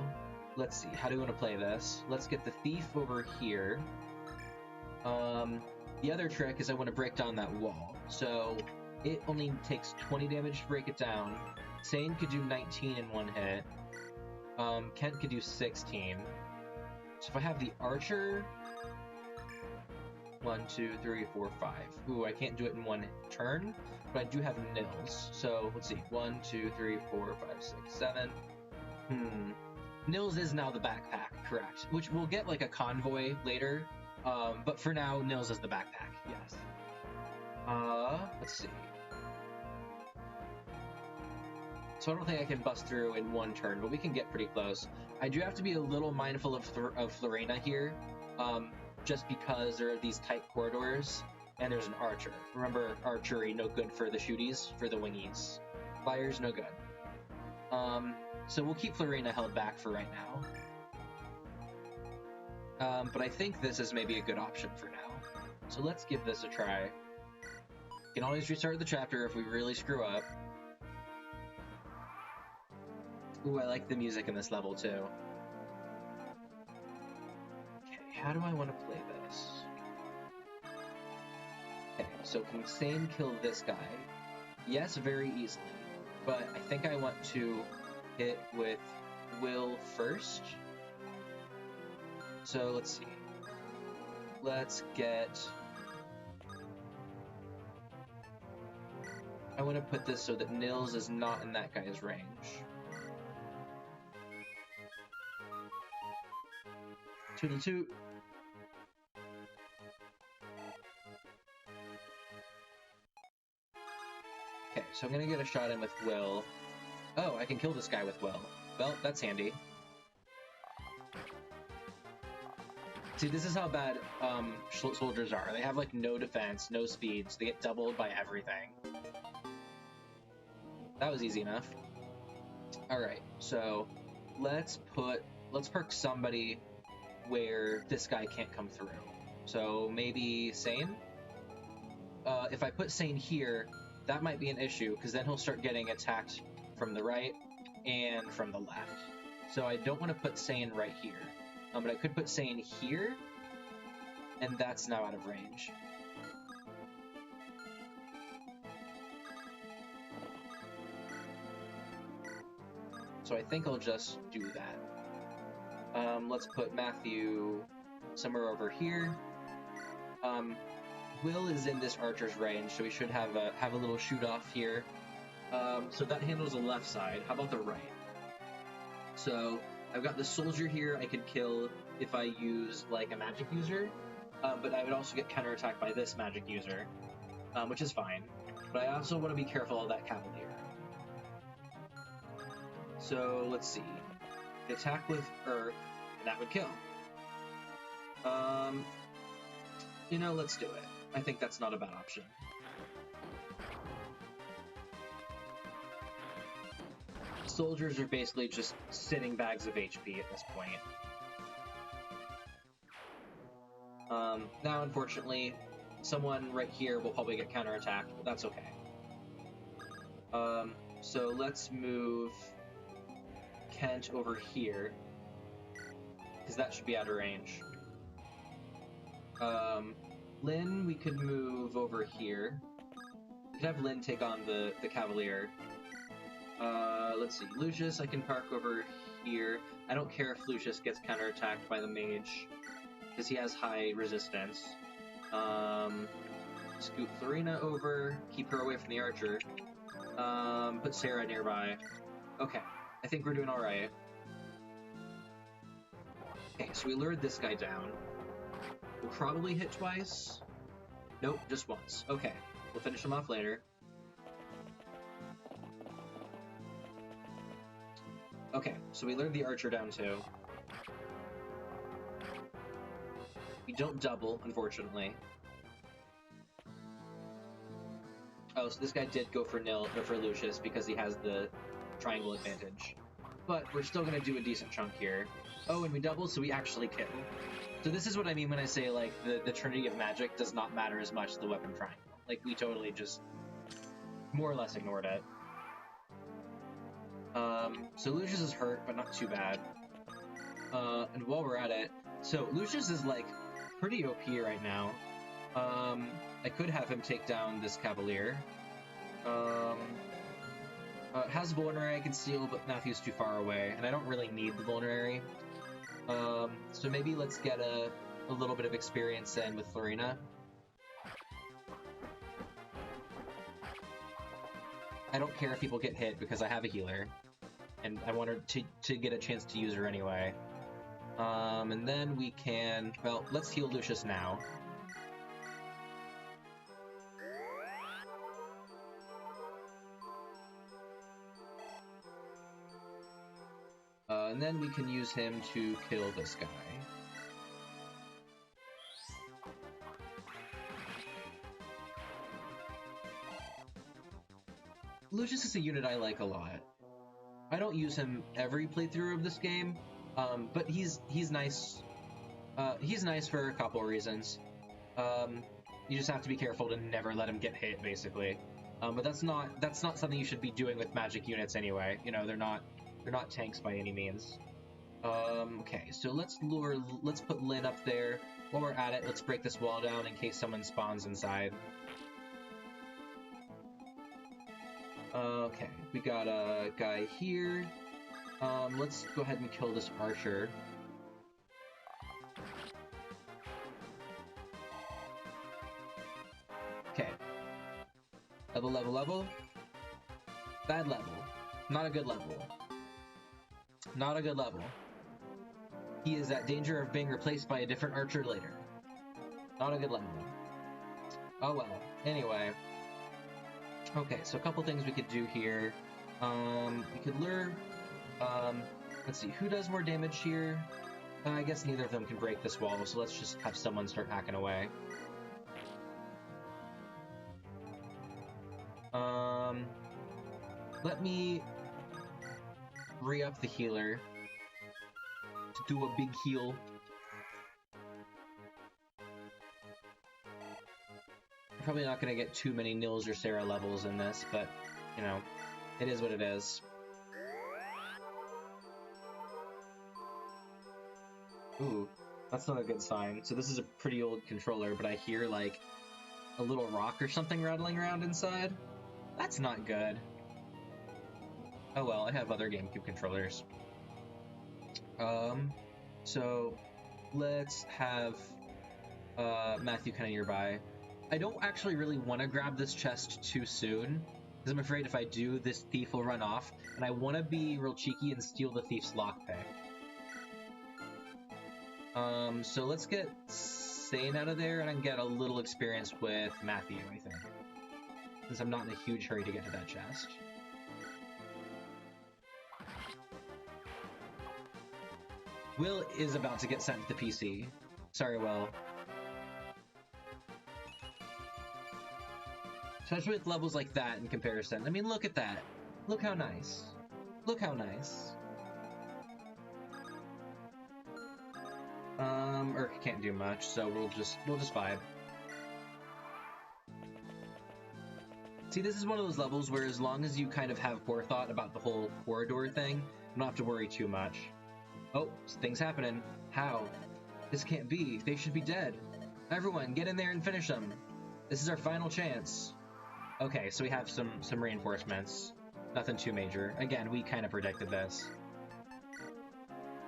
let's see, how do we want to play this? Let's get the thief over here. The other trick is I want to break down that wall. So it only takes 20 damage to break it down. Sane could do 19 in one hit. Kent could do 16. So if I have the archer... 1, 2, 3, 4, 5. Ooh, I can't do it in one turn, but I do have nils. So let's see. 1, 2, 3, 4, 5, 6, 7. Nils is now the backpack, correct. Which we'll get like a convoy later. But for now, Nils is the backpack, yes. Let's see. So I don't think I can bust through in one turn, but we can get pretty close. I do have to be a little mindful of Florena here, just because there are these tight corridors, and there's an archer. Remember, archery, no good for the shooties, for the wingies. Flyers, no good. So we'll keep Florena held back for right now. But I think this is maybe a good option for now. So let's give this a try. We can always restart the chapter if we really screw up. Ooh, I like the music in this level too. Okay, how do I want to play this? Okay, so can Sane kill this guy? Yes, very easily. But I think I want to hit with Will first. So let's see. Let's get... I want to put this so that Nils is not in that guy's range. Toodle toot. Okay, so I'm gonna get a shot in with Will. Oh, I can kill this guy with Will. Well, that's handy. See, this is how bad soldiers are. They have like no defense, no speed, so they get doubled by everything. That was easy enough. Alright, so let's perk somebody where this guy can't come through. So maybe Sane? If I put Sane here, that might be an issue, because then he'll start getting attacked from the right and from the left. So I don't want to put Sane right here. But I could put Sane here, and that's now out of range. So I think I'll just do that. Let's put Matthew somewhere over here. Will is in this archer's range, so we should have a little shoot-off here. So that handles the left side. How about the right? So I've got the soldier here I could kill if I use like a magic user, but I would also get counterattacked by this magic user, which is fine. But I also want to be careful of that cavalier. So let's see. The attack with Urk, and that would kill. You know, let's do it. I think that's not a bad option. Soldiers are basically just sitting bags of HP at this point. Now, unfortunately, someone right here will probably get counterattacked, but that's okay. So let's move Kent over here, because that should be out of range. Lynn, we could move over here. We could have Lynn take on the Cavalier. Let's see, Lucius I can park over here. I don't care if Lucius gets counterattacked by the mage, because he has high resistance. Scoot Florena over, keep her away from the archer. Put Sarah nearby. Okay, I think we're doing alright. Okay, so we lured this guy down. We'll probably hit twice. Nope, just once. Okay, we'll finish him off later. Okay, so we lured the archer down too. We don't double, unfortunately. Oh, so this guy did go for Lucius because he has the triangle advantage. But we're still going to do a decent chunk here. Oh, and we double, so we actually kill. So this is what I mean when I say, like, the Trinity of Magic does not matter as much as the weapon triangle. Like, we totally just more or less ignored it. So Lucius is hurt, but not too bad. And while we're at it, so Lucius is, like, pretty OP right now. I could have him take down this Cavalier. It has Vulnerary I can steal, but Matthew's too far away, and I don't really need the Vulnerary. So maybe let's get a little bit of experience in with Florina. I don't care if people get hit because I have a healer, and I want her to get a chance to use her anyway. And then we can, well, let's heal Lucius now. And then we can use him to kill this guy. Lucius is a unit I like a lot. I don't use him every playthrough of this game, but he's nice. He's nice for a couple reasons. You just have to be careful to never let him get hit, basically. But that's not something you should be doing with magic units anyway. You know, they're not tanks by any means. Okay, so let's put Lynn up there. While we're at it, let's break this wall down in case someone spawns inside. Okay, we got a guy here. Let's go ahead and kill this archer. Okay. Level. Bad level. Not a good level. Not a good level. He is at danger of being replaced by a different archer later. Not a good level. Oh well. Anyway. Okay, so a couple things we could do here. We could lure. Let's see, who does more damage here? I guess neither of them can break this wall, so let's just have someone start hacking away. Let me re-up the healer to do a big heal. Probably not going to get too many Nils or Sarah levels in this, but, you know, it is what it is. Ooh, that's not a good sign. So this is a pretty old controller, but I hear, like, a little rock or something rattling around inside. That's not good. Oh well, I have other GameCube controllers. So let's have Matthew kind of nearby. I don't actually really want to grab this chest too soon, because I'm afraid if I do, this thief will run off, and I want to be real cheeky and steal the thief's lockpick. So let's get Sane out of there, and I can get a little experience with Matthew, I think, since I'm not in a huge hurry to get to that chest. Will is about to get sent to the PC. Sorry, Will. Especially with levels like that in comparison. I mean, look at that. Look how nice. Look how nice. Urk can't do much, so we'll just vibe. See, this is one of those levels where as long as you kind of have forethought about the whole corridor thing, you don't have to worry too much. Oh, things happening. How? This can't be. They should be dead. Everyone, get in there and finish them. This is our final chance. Okay, so we have some reinforcements. Nothing too major. Again, we kind of predicted this.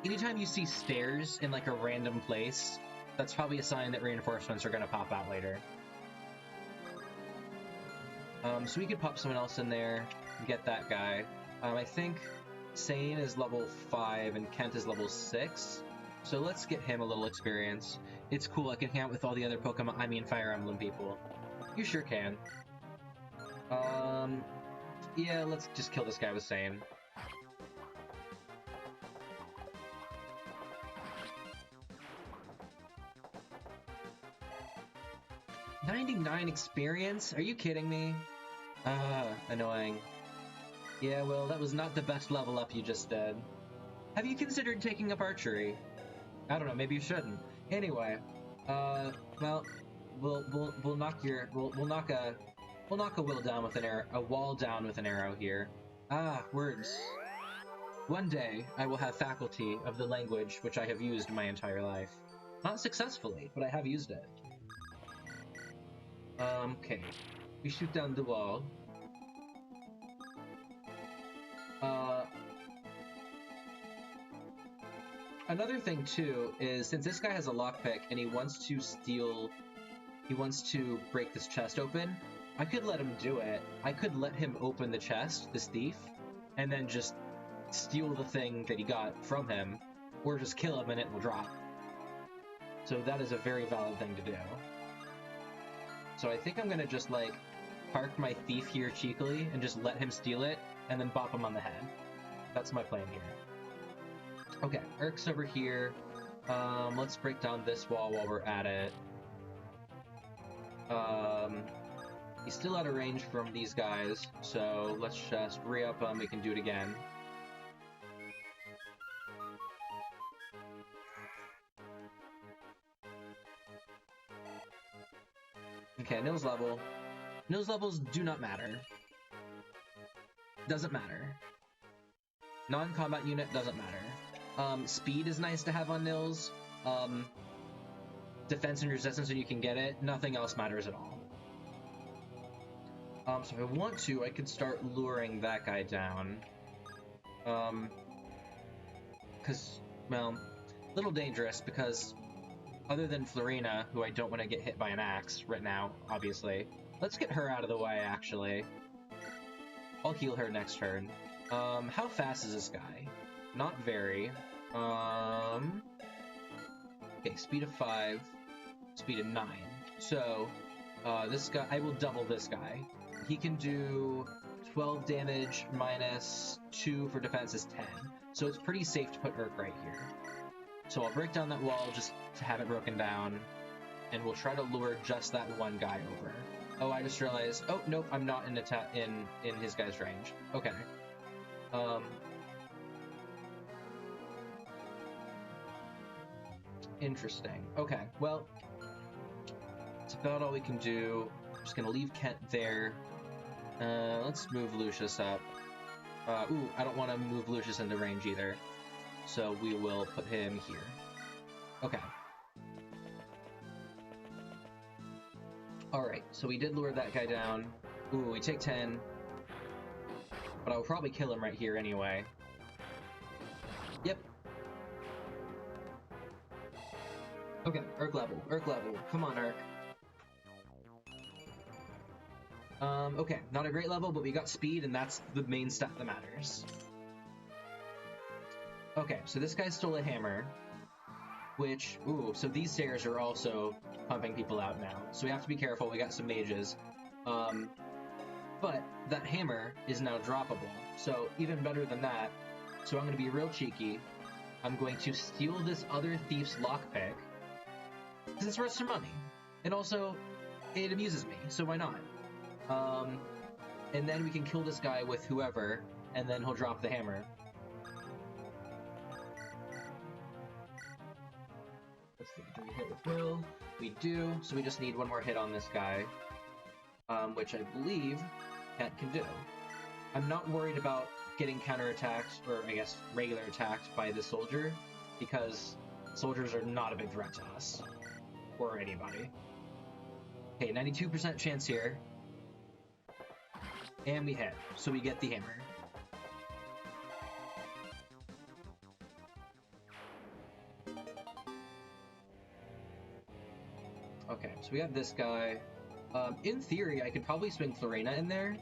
Anytime you see stairs in like a random place, that's probably a sign that reinforcements are going to pop out later. So we could pop someone else in there and get that guy. I think Sane is level 5 and Kent is level 6. So let's get him a little experience. It's cool, I can hang out with all the other Pokemon, I mean Fire Emblem people. You sure can. Yeah, let's just kill this guy with Sane. $99 experience? Are you kidding me? Annoying. Yeah, well, that was not the best level up you just did. Have you considered taking up archery? I don't know, maybe you shouldn't. Anyway, well, we'll knock a will down with an arrow, a wall down with an arrow here. Ah, words. One day, I will have faculty of the language which I have used my entire life. Not successfully, but I have used it. Okay. We shoot down the wall. Another thing, too, is since this guy has a lockpick and he wants to break this chest open, I could let him do it. I could let him open the chest, this thief, and then just steal the thing that he got from him, or just kill him and it will drop. So that is a very valid thing to do. So I think I'm gonna just, like, park my thief here cheekily and just let him steal it, and then bop him on the head. That's my plan here. Okay, Urk's over here. Let's break down this wall while we're at it. He's still out of range from these guys, so let's just re-up him. We can do it again. Okay, Nils level. Nils levels do not matter. Doesn't matter. Non-combat unit doesn't matter. Speed is nice to have on Nils. Defense and resistance when you can get it. Nothing else matters at all. So if I want to, I could start luring that guy down. Because, well, a little dangerous because other than Florina, who I don't want to get hit by an axe right now, obviously. Let's get her out of the way, actually. I'll heal her next turn. How fast is this guy? Not very. Okay, speed of 5, speed of 9. So, this guy, I will double this guy. He can do 12 damage minus 2 for defense is 10. So it's pretty safe to put Urk right here. So I'll break down that wall just to have it broken down, and we'll try to lure just that one guy over. Oh, I just realized, oh, nope, I'm not in his guy's range. Okay. Interesting. Okay, well, it's about all we can do. I'm just gonna leave Kent there. Let's move Lucius up. Ooh, I don't want to move Lucius into range either. So we will put him here. Okay. Alright, so we did lure that guy down. Ooh, we take 10. But I'll probably kill him right here anyway. Yep. Okay, Urk level. Urk level. Come on, Urk. Okay, not a great level, but we got speed, and that's the main stat that matters. Okay, so this guy stole a hammer, which, ooh, so these stairs are also pumping people out now, so we have to be careful. We got some mages. But that hammer is now droppable, so even better than that. So I'm going to be real cheeky. I'm going to steal this other thief's lockpick, because it's worth some money, and also, it amuses me, so why not? And then we can kill this guy with whoever, and then he'll drop the hammer. Let's see, do we hit with Will? We do, so we just need one more hit on this guy, which I believe Cat can do. I'm not worried about getting counterattacked, or I guess regular attacked by the soldier, because soldiers are not a big threat to us, or anybody. Okay, 92% chance here. And we hit, so we get the hammer. Okay, so we got this guy. In theory, I could probably swing Florina in there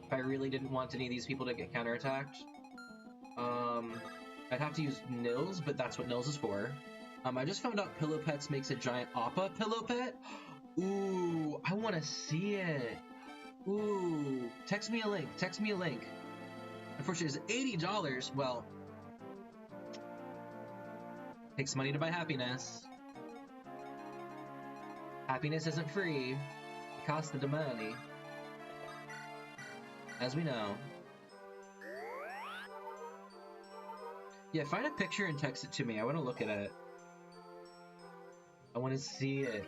if I really didn't want any of these people to get counterattacked. I'd have to use Nils, but that's what Nils is for. I just found out Pillow Pets makes a giant Appa pillow pet. Ooh, I want to see it. Ooh, text me a link. Text me a link. Unfortunately, it's $80. Well, takes money to buy happiness. Happiness isn't free. It costs the money. As we know. Yeah, find a picture and text it to me. I want to look at it. I want to see it.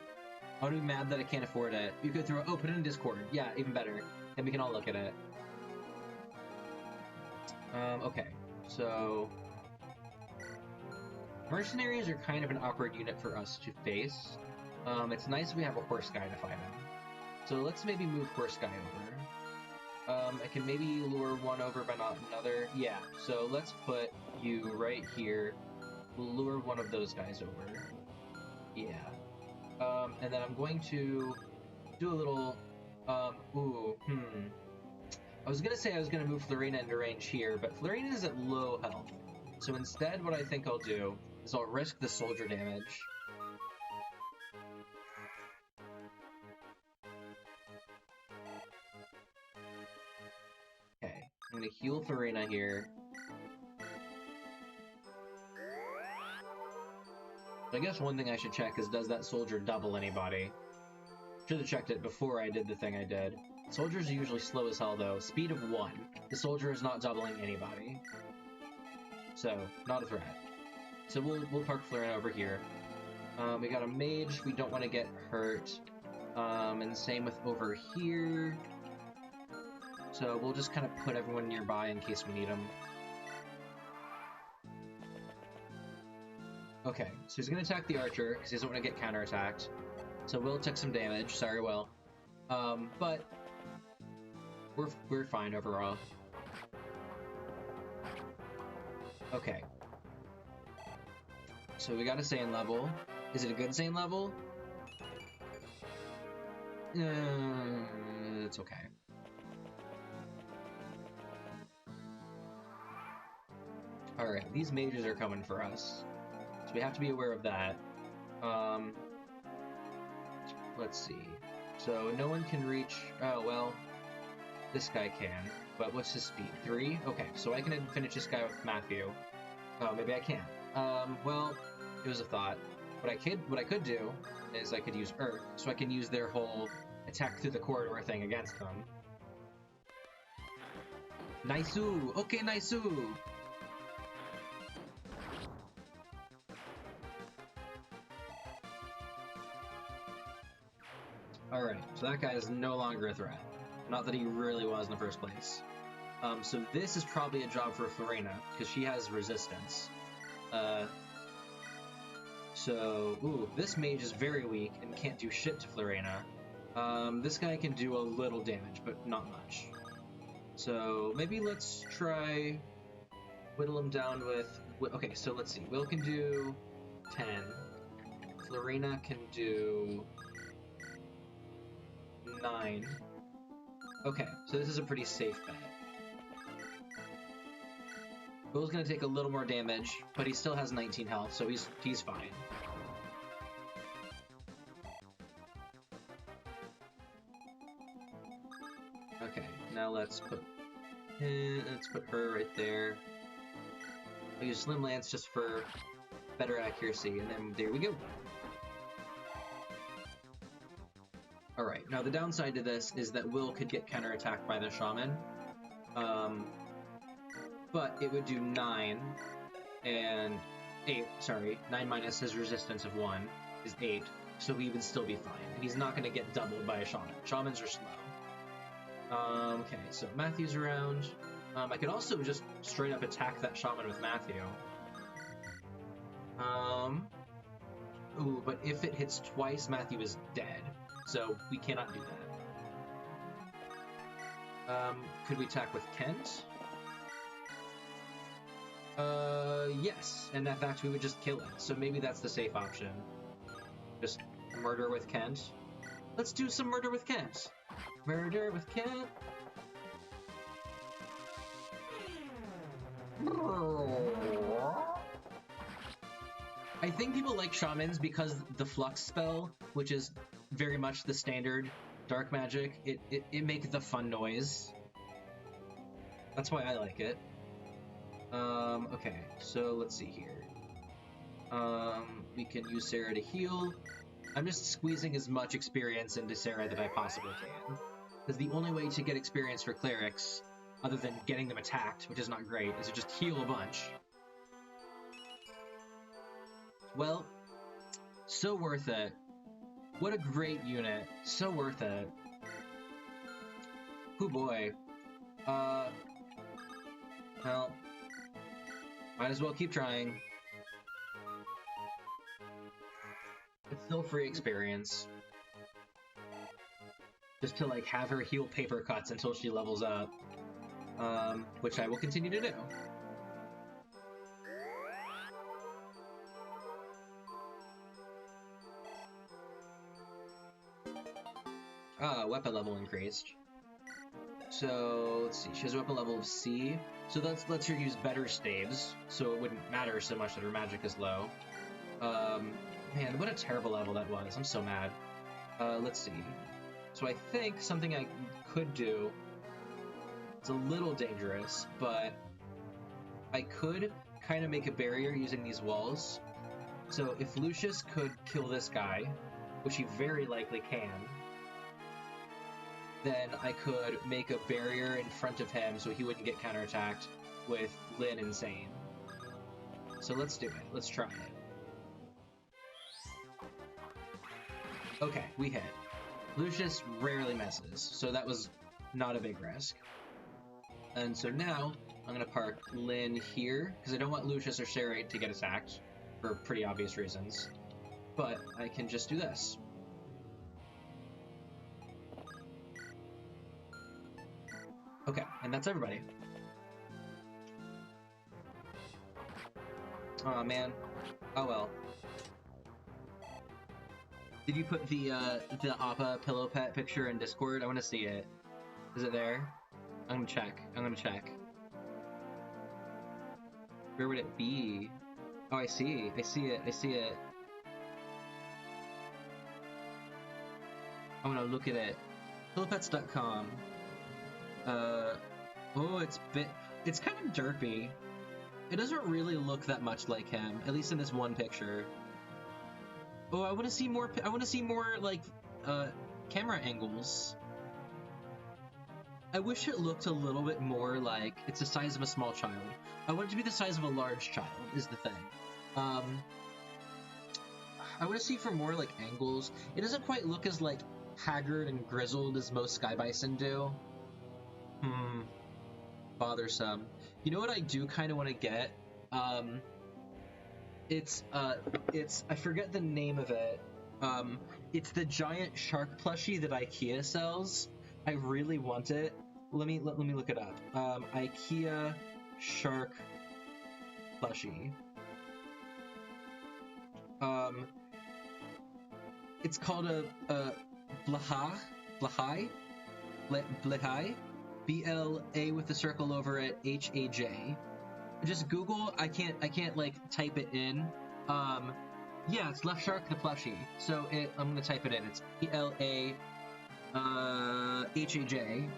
I want to be mad that I can't afford it. You could put it in Discord. Yeah, even better. Then we can all look at it. Okay. So... Mercenaries are kind of an awkward unit for us to face. It's nice we have a horse guy to fight So let's maybe move Horse Guy over. I can maybe lure one over, but not another. Yeah, so let's put you right here. We'll lure one of those guys over. Yeah. And then I'm going to do a little, I was gonna say I was gonna move Florina into range here, but Florina is at low health. So instead, what I think I'll do is I'll risk the soldier damage. Okay, I'm gonna heal Florina here. I guess one thing I should check is, does that soldier double anybody? Should have checked it before I did the thing I did. Soldiers are usually slow as hell though. Speed of 1. The soldier is not doubling anybody. So, not a threat. So we'll park Florina over here. We got a mage, we don't want to get hurt. And same with over here. So we'll just kind of put everyone nearby in case we need them. Okay, so he's going to attack the archer, because he doesn't want to get counterattacked. So Will took some damage, sorry Will. But we're fine overall. Okay. So we got a Saiyan level. Is it a good Saiyan level? It's okay. Alright, these mages are coming for us. So we have to be aware of that. Let's see. So no one can reach... Oh, well, this guy can. But what's his speed? 3? Okay, so I can finish this guy with Matthew. Oh, maybe I can't. Well, it was a thought. What I could do is I could use Earth, so I can use their whole attack through the corridor thing against them. Nice-oo! Okay, nice-oo! Alright, so that guy is no longer a threat. Not that he really was in the first place. So this is probably a job for Florina, because she has resistance. Ooh, this mage is very weak and can't do shit to Florina. This guy can do a little damage, but not much. So maybe let's try whittle him down with... Okay, so let's see. Will can do 10. Florina can do 9. Okay, so this is a pretty safe bet. Will's gonna take a little more damage, but he still has 19 health, so he's fine. Okay, now let's put her right there. I'll use Slim Lance just for better accuracy, and then there we go. Alright, now the downside to this is that Will could get counterattacked by the Shaman. But it would do 9 and 8, sorry, 9 minus his resistance of 1 is 8, so he would still be fine. And he's not going to get doubled by a Shaman. Shamans are slow. Okay, so Matthew's around. I could also just straight up attack that Shaman with Matthew. Ooh, but if it hits twice, Matthew is dead. So we cannot do that. Could we attack with Kent? Yes. And in fact, we would just kill it. So maybe that's the safe option. Just murder with Kent. Let's do some murder with Kent. Murder with Kent. I think people like Shamans because the Flux spell, which is very much the standard dark magic, it makes the fun noise. That's why I like it. Okay, so let's see here. We can use Sarah to heal. I'm just squeezing as much experience into Sarah that I possibly can. Because the only way to get experience for clerics, other than getting them attacked, which is not great, is to just heal a bunch. Well, so worth it. What a great unit. So worth it. Oh boy. Well, might as well keep trying. It's still free experience. just to like have her heal paper cuts until she levels up, which I will continue to do. Weapon level increased. So let's see, she has a weapon level of C, so that lets her use better staves, so it wouldn't matter so much that her magic is low. Man, what a terrible level that was. I'm so mad. Let's see. So I think something I could do, it's a little dangerous, but I could kind of make a barrier using these walls. So if Lucius could kill this guy, which he very likely can, then I could make a barrier in front of him so he wouldn't get counterattacked with Lyn Insane. So let's do it. Let's try it. Okay, we hit. Lucius rarely misses, so that was not a big risk. And so now, I'm going to park Lyn here, because I don't want Lucius or Serate to get attacked, for pretty obvious reasons. But I can just do this. Okay, and that's everybody. Aw, man. Oh well. Did you put the Appa pillow pet picture in Discord? I want to see it. Is it there? I'm gonna check. I'm gonna check. Where would it be? Oh, I see. I see it. I see it. Oh no, look at it. Pillowpets.com. Oh, it's kind of derpy. It doesn't really look that much like him, at least in this one picture. Oh, I want to see more, like, camera angles. I wish it looked a little bit more like it's the size of a small child. I want it to be the size of a large child, is the thing. I want to see for more, like, angles. It doesn't quite look as, like, haggard and grizzled as most Sky Bison do. Bothersome. You know what I do kind of want to get? It's I forget the name of it. It's the giant shark plushie that IKEA sells. I really want it. Let me look it up. IKEA shark plushie. It's called a Blahai. BLA with the circle over it, HAJ. Just Google. I can't like type it in. Yeah, it's Left Shark the plushie. So I'm gonna type it in. It's BLA HAJ.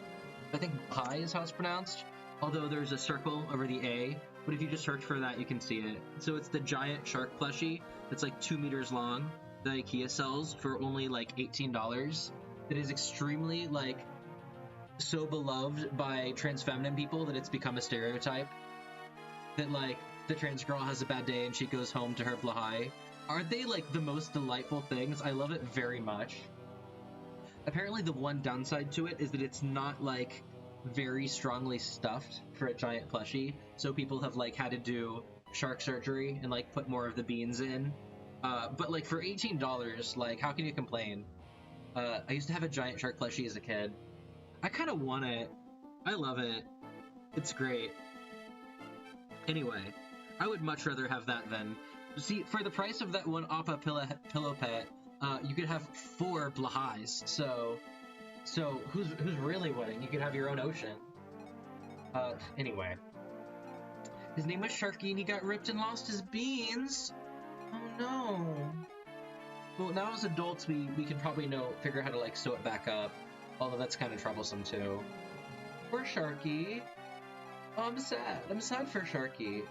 I think Pi is how it's pronounced. Although there's a circle over the A. But if you just search for that, you can see it. So it's the giant shark plushie that's like 2 meters long that IKEA sells for only like $18. It is extremely like so beloved by trans feminine people that it's become a stereotype that like the trans girl has a bad day and she goes home to her Blahai. Aren't they like the most delightful things? I love it very much. Apparently the one downside to it is that it's not like very strongly stuffed for a giant plushie, so people have like had to do shark surgery and like put more of the beans in. But like for $18, like how can you complain? I used to have a giant shark plushie as a kid. I kind of want it. I love it. It's great. Anyway, I would much rather have that than... See, for the price of that one Appa pillow pet, you could have 4 Blahais. So who's really winning? You could have your own ocean. Anyway. His name was Sharky and he got ripped and lost his beans. Oh no. Well, now as adults, we can probably figure out how to like sew it back up. Although that's kind of troublesome too. Poor Sharky. Oh, I'm sad. I'm sad for Sharky.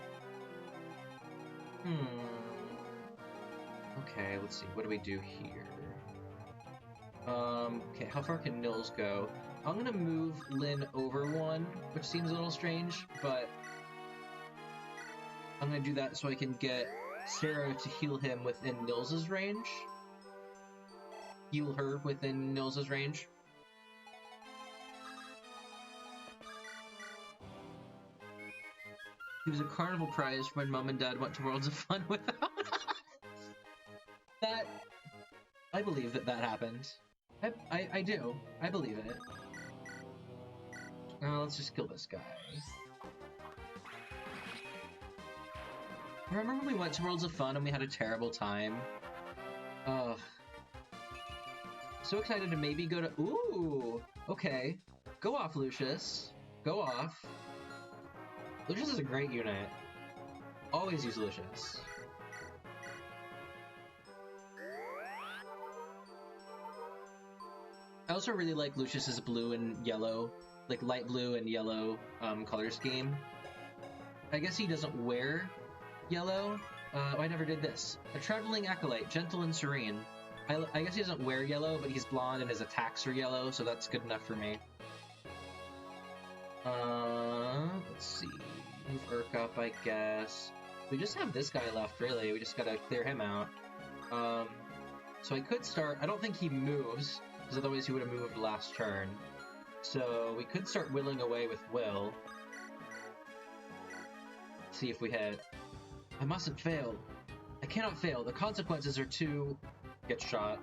Okay, let's see. What do we do here? Okay, how far can Nils go? I'm gonna move Lyn over 1, which seems a little strange, but I'm gonna do that so I can get Sarah to heal him within Nils's range. Heal her within Nils's range. He was a carnival prize when Mom and Dad went to Worlds of Fun without us. I believe that happened. I do. I believe it. Let's just kill this guy. Remember when we went to Worlds of Fun and we had a terrible time? Ugh. So excited to maybe go to... Ooh! Okay. Go off, Lucius. Go off. Lucius is a great unit. Always use Lucius. I also really like Lucius's blue and yellow, like light blue and yellow color scheme. I guess he doesn't wear yellow. I never did this. A traveling acolyte, gentle and serene. I guess he doesn't wear yellow, but he's blonde and his attacks are yellow, so that's good enough for me. Let's see. Move Urk up, I guess. We just have this guy left, really. We just gotta clear him out. So I could start... I don't think he moves, because otherwise he would have moved last turn. So we could start willing away with Will. See if we hit. I mustn't fail. I cannot fail. The consequences are too... Get shot.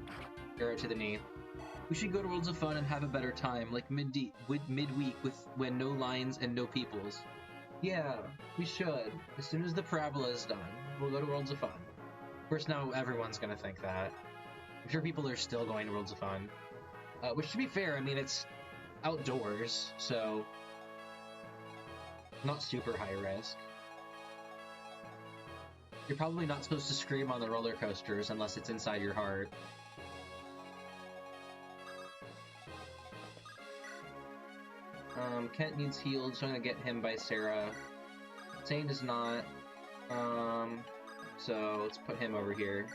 Arrow to the knee. We should go to Worlds of Fun and have a better time, like midweek when no lines and no peoples. Yeah, we should. As soon as the parabola is done, we'll go to Worlds of Fun. Of course, now everyone's gonna think that. I'm sure people are still going to Worlds of Fun. Which, to be fair, I mean, it's outdoors, so... not super high risk. You're probably not supposed to scream on the roller coasters unless it's inside your heart. Kent needs healed, so I'm gonna get him by Sarah. Zane does not. So let's put him over here.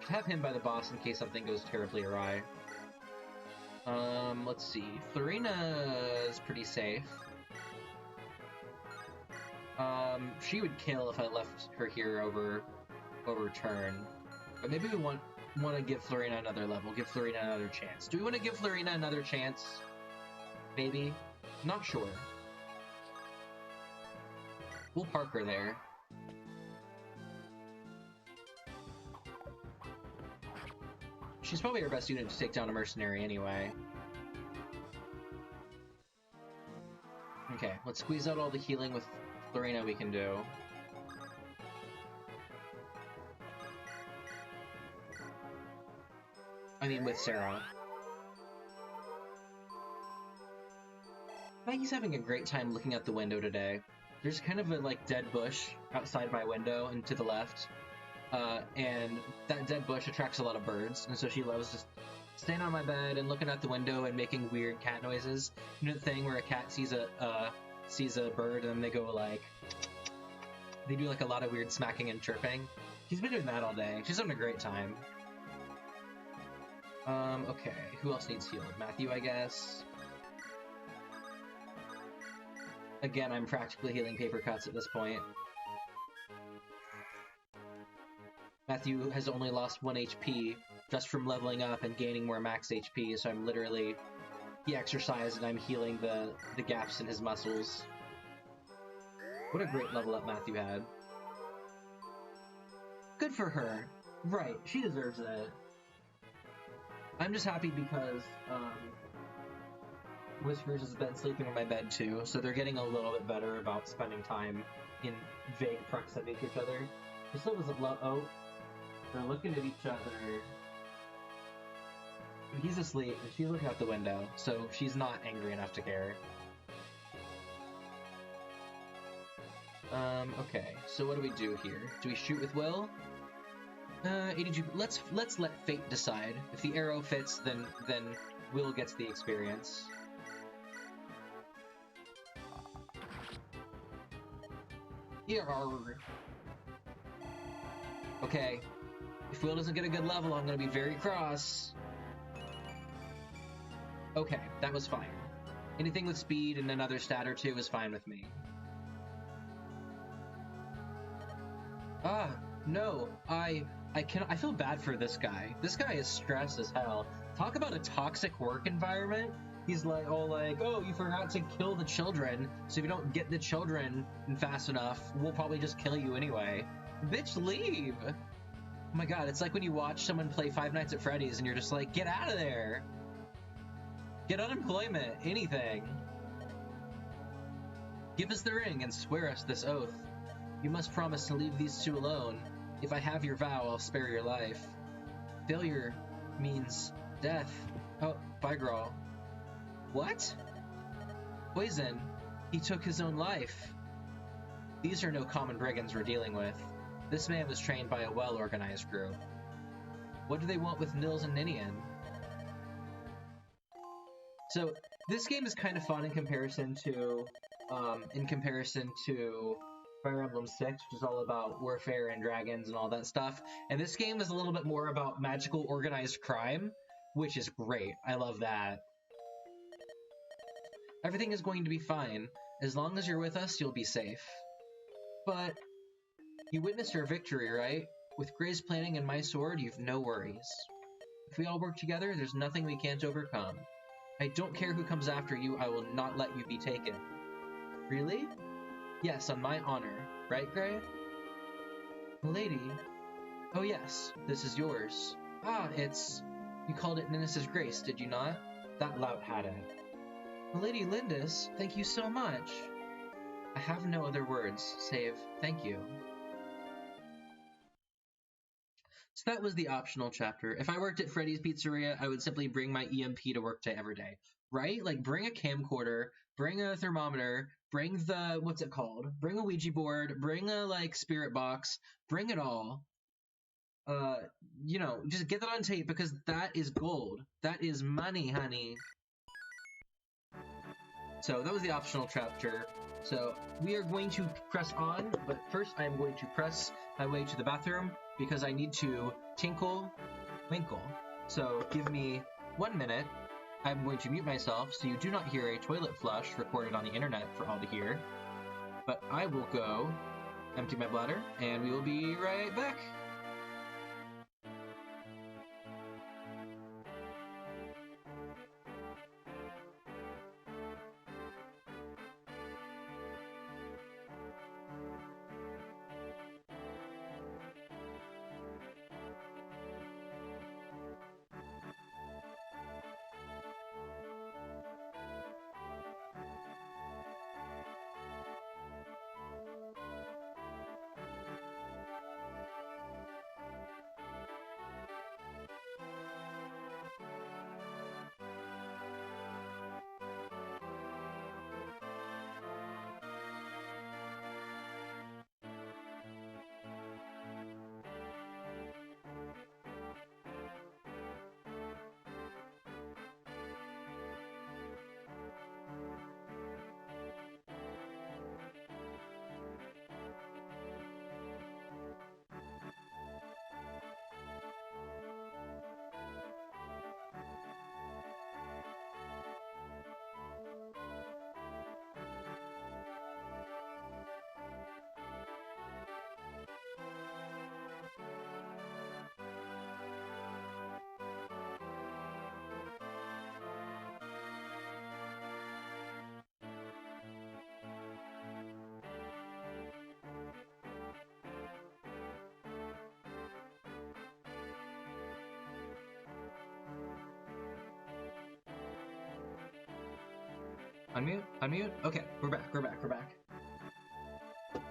Have him by the boss in case something goes terribly awry. Let's see. Florina is pretty safe. She would kill if I left her here over turn. But maybe we want to give Florina another level, give Florina another chance. Do we want to give Florina another chance? Maybe? Not sure. We'll park her there. She's probably our best unit to take down a mercenary anyway. Okay, let's squeeze out all the healing with Florina we can do. I mean, with Sarah. Maggie's having a great time looking out the window today. There's kind of a, like, dead bush outside my window and to the left. And that dead bush attracts a lot of birds, and so she loves just staying on my bed and looking out the window and making weird cat noises. You know the thing where a cat sees a bird and then they go like... They do like a lot of weird smacking and chirping. She's been doing that all day. She's having a great time. Okay. Who else needs healed? Matthew, I guess. Again, I'm practically healing paper cuts at this point. Matthew has only lost 1 HP just from leveling up and gaining more max HP, so I'm literally... He exercised and I'm healing the gaps in his muscles. What a great level up Matthew had. Good for her. Right, she deserves it. I'm just happy because, Whispers has been sleeping in my bed too, so they're getting a little bit better about spending time in vague proximity to each other. She still doesn't love... Oh, they're looking at each other. He's asleep, and she's looking out the window, so she's not angry enough to care. Okay, so what do we do here? Do we shoot with Will? 82. Let's let fate decide. If the arrow fits, then Will gets the experience. Yarr. Okay. If Will doesn't get a good level, I'm gonna be very cross. Okay, that was fine. Anything with speed and another stat or two is fine with me. Ah, no, I feel bad for this guy. This guy is stressed as hell. Talk about a toxic work environment. He's like, oh, you forgot to kill the children, so if you don't get the children fast enough, we'll probably just kill you anyway. Bitch, leave! Oh my god, it's like when you watch someone play Five Nights at Freddy's and you're just like, get out of there! Get unemployment, anything. Give us the ring and swear us this oath. You must promise to leave these two alone. If I have your vow, I'll spare your life. Failure means death. Oh, bye, girl. What? Poison. He took his own life. These are no common brigands we're dealing with. This man was trained by a well-organized group. What do they want with Nils and Ninian? So, this game is kind of fun in comparison to Fire Emblem 6, which is all about warfare and dragons and all that stuff. And this game is a little bit more about magical organized crime, which is great. I love that. Everything is going to be fine. As long as you're with us, you'll be safe. But you witnessed our victory, right? With Gray's planning and my sword, you've no worries. If we all work together, there's nothing we can't overcome. I don't care who comes after you, I will not let you be taken. Really? Yes, on my honor. Right, Gray? Lady. Oh yes, this is yours. Ah, it's... You called it Ninnis' Grace, did you not? That lout had it. Lady Lindis, thank you so much. I have no other words, save thank you. So that was the optional chapter. If I worked at Freddy's Pizzeria, I would simply bring my EMP to work every day, right? Like, bring a camcorder, bring a thermometer, bring the, what's it called? Bring a Ouija board, bring a, like, spirit box, bring it all. You know, just get that on tape because that is gold. That is money, honey. So that was the optional chapter. So we are going to press on, but first I am going to press my way to the bathroom because I need to tinkle, winkle. So give me 1 minute. I'm going to mute myself so you do not hear a toilet flush recorded on the internet for all to hear. But I will go empty my bladder and we will be right back. Unmute? Unmute? Okay, we're back.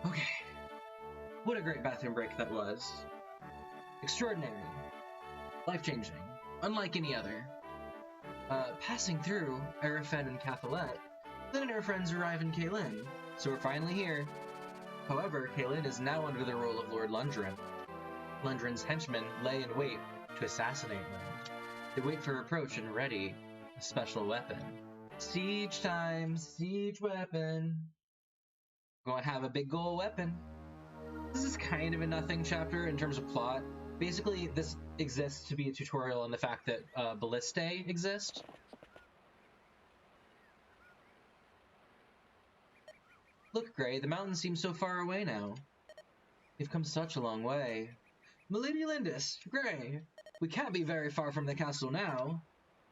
Okay. What a great bathroom break that was. Extraordinary. Life-changing. Unlike any other. Passing through Arafet and Cathalet, Lynn and her friends arrive in Kaylin, so we're finally here. However, Kaylin is now under the rule of Lord Lundgren. Lundgren's henchmen lay in wait to assassinate Lynn. They wait for approach and ready a special weapon. Siege time! Siege weapon! Gonna have a big gold weapon. This is kind of a nothing chapter in terms of plot. Basically, this exists to be a tutorial on the fact that ballistae exist. Look, Gray, the mountains seem so far away now. We've come such a long way. Milady Lindis, Gray, we can't be very far from the castle now.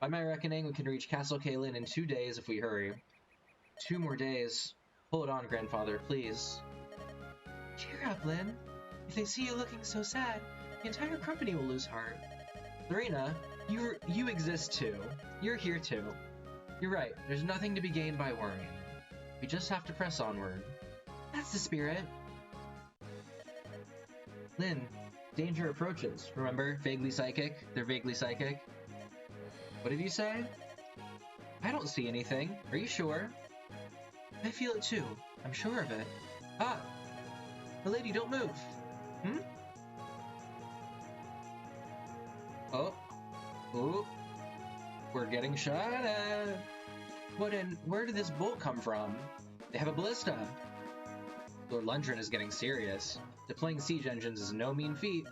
By my reckoning, we can reach Castle Kaylin in 2 days if we hurry. 2 more days. Hold on, grandfather, please. Cheer up, Lynn. If they see you looking so sad, The entire company will lose heart. Lorena, you exist too. You're here too. You're right, there's nothing to be gained by worrying. We just have to press onward. That's the spirit. Lynn, danger approaches. Remember, vaguely psychic? They're vaguely psychic. What did you say? I don't see anything. Are you sure? I feel it too. I'm sure of it. Ah! Milady, don't move! Hmm? Oh. Oh. We're getting shot at! Where did this bolt come from? They have a ballista! Lord Lundgren is getting serious. Deploying siege engines is no mean feat.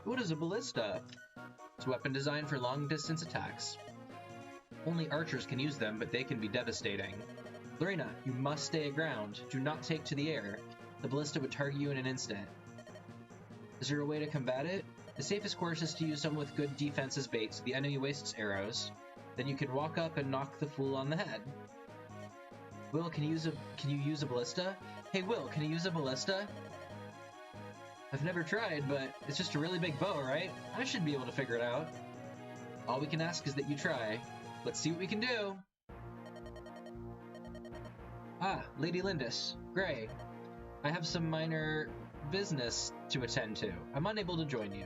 What is a ballista? It's a weapon designed for long-distance attacks. Only archers can use them, but they can be devastating. Lorena, you must stay aground. Do not take to the air. The ballista would target you in an instant. Is there a way to combat it? The safest course is to use someone with good defense as bait so the enemy wastes arrows. Then you can walk up and knock the fool on the head. Will, can you use a ballista? Hey Will, can you use a ballista? I've never tried, but it's just a really big bow, right? I should be able to figure it out. All we can ask is that you try. Let's see what we can do. Ah, Lady Lindis. Gray. I have some minor business to attend to. I'm unable to join you.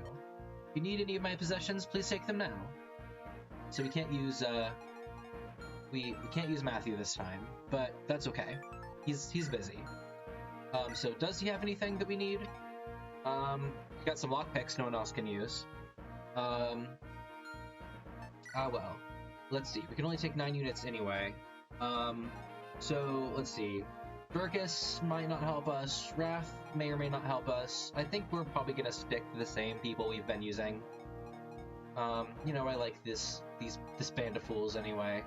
If you need any of my possessions, please take them now. So we can't use, we can't use Matthew this time, but that's okay. He's busy. So does he have anything that we need? He got some lockpicks no one else can use. Ah well. Let's see, we can only take 9 units anyway. So, let's see. Dorcas might not help us. Wrath may or may not help us. I think we're probably gonna stick to the same people we've been using. You know, I like this band of fools anyway.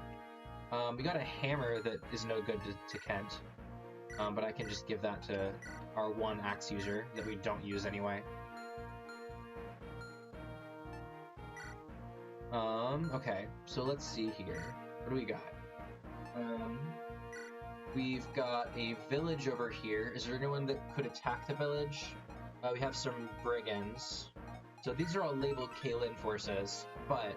We got a hammer that is no good to Kent. But I can just give that to our one axe user that we don't use anyway. Okay, so let's see here. What do we got? We've got a village over here. Is there anyone that could attack the village? We have some brigands. So these are all labeled Kaelin forces, but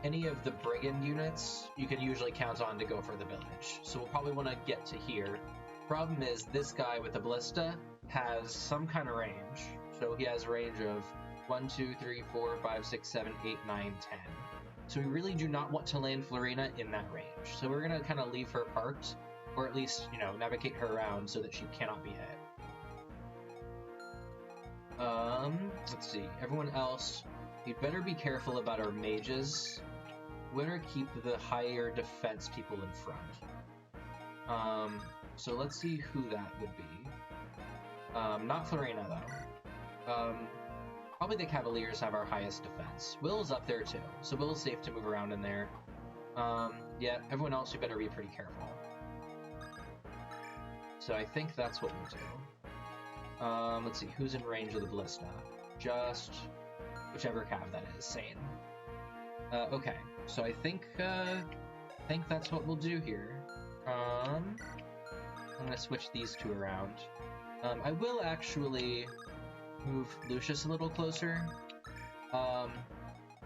any of the brigand units you can usually count on to go for the village. So we'll probably want to get to here. Problem is, this guy with the ballista has some kind of range. So he has a range of 1, 2, 3, 4, 5, 6, 7, 8, 9, 10. So we really do not want to land Florina in that range. So we're going to kind of leave her parked, or at least, you know, navigate her around so that she cannot be hit. Let's see. Everyone else, you'd better be careful about our mages. We better keep the higher defense people in front. So let's see who that would be. Not Florina, though. Probably the Cavaliers have our highest defense. Will's up there, too, so Will's safe to move around in there. Yeah, everyone else, you better be pretty careful. So I think that's what we'll do. Let's see, who's in range of the ballista? Just whichever cav that is, sane. Okay, so I think that's what we'll do here. I'm gonna switch these two around. I will actually move Lucius a little closer.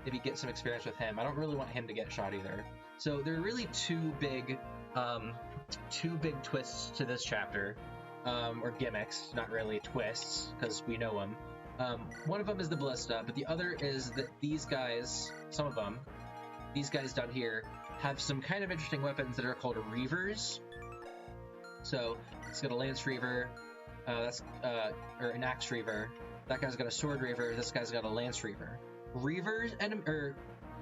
Maybe get some experience with him. I don't really want him to get shot either. So there are really two big twists to this chapter, or gimmicks, not really twists, because we know them. One of them is the ballista, but the other is that these guys, some of them, these guys down here, have some kind of interesting weapons that are called Reavers. So it's got a Lance Reaver, or an Axe Reaver. That guy's got a Sword Reaver. This guy's got a Lance Reaver. Reavers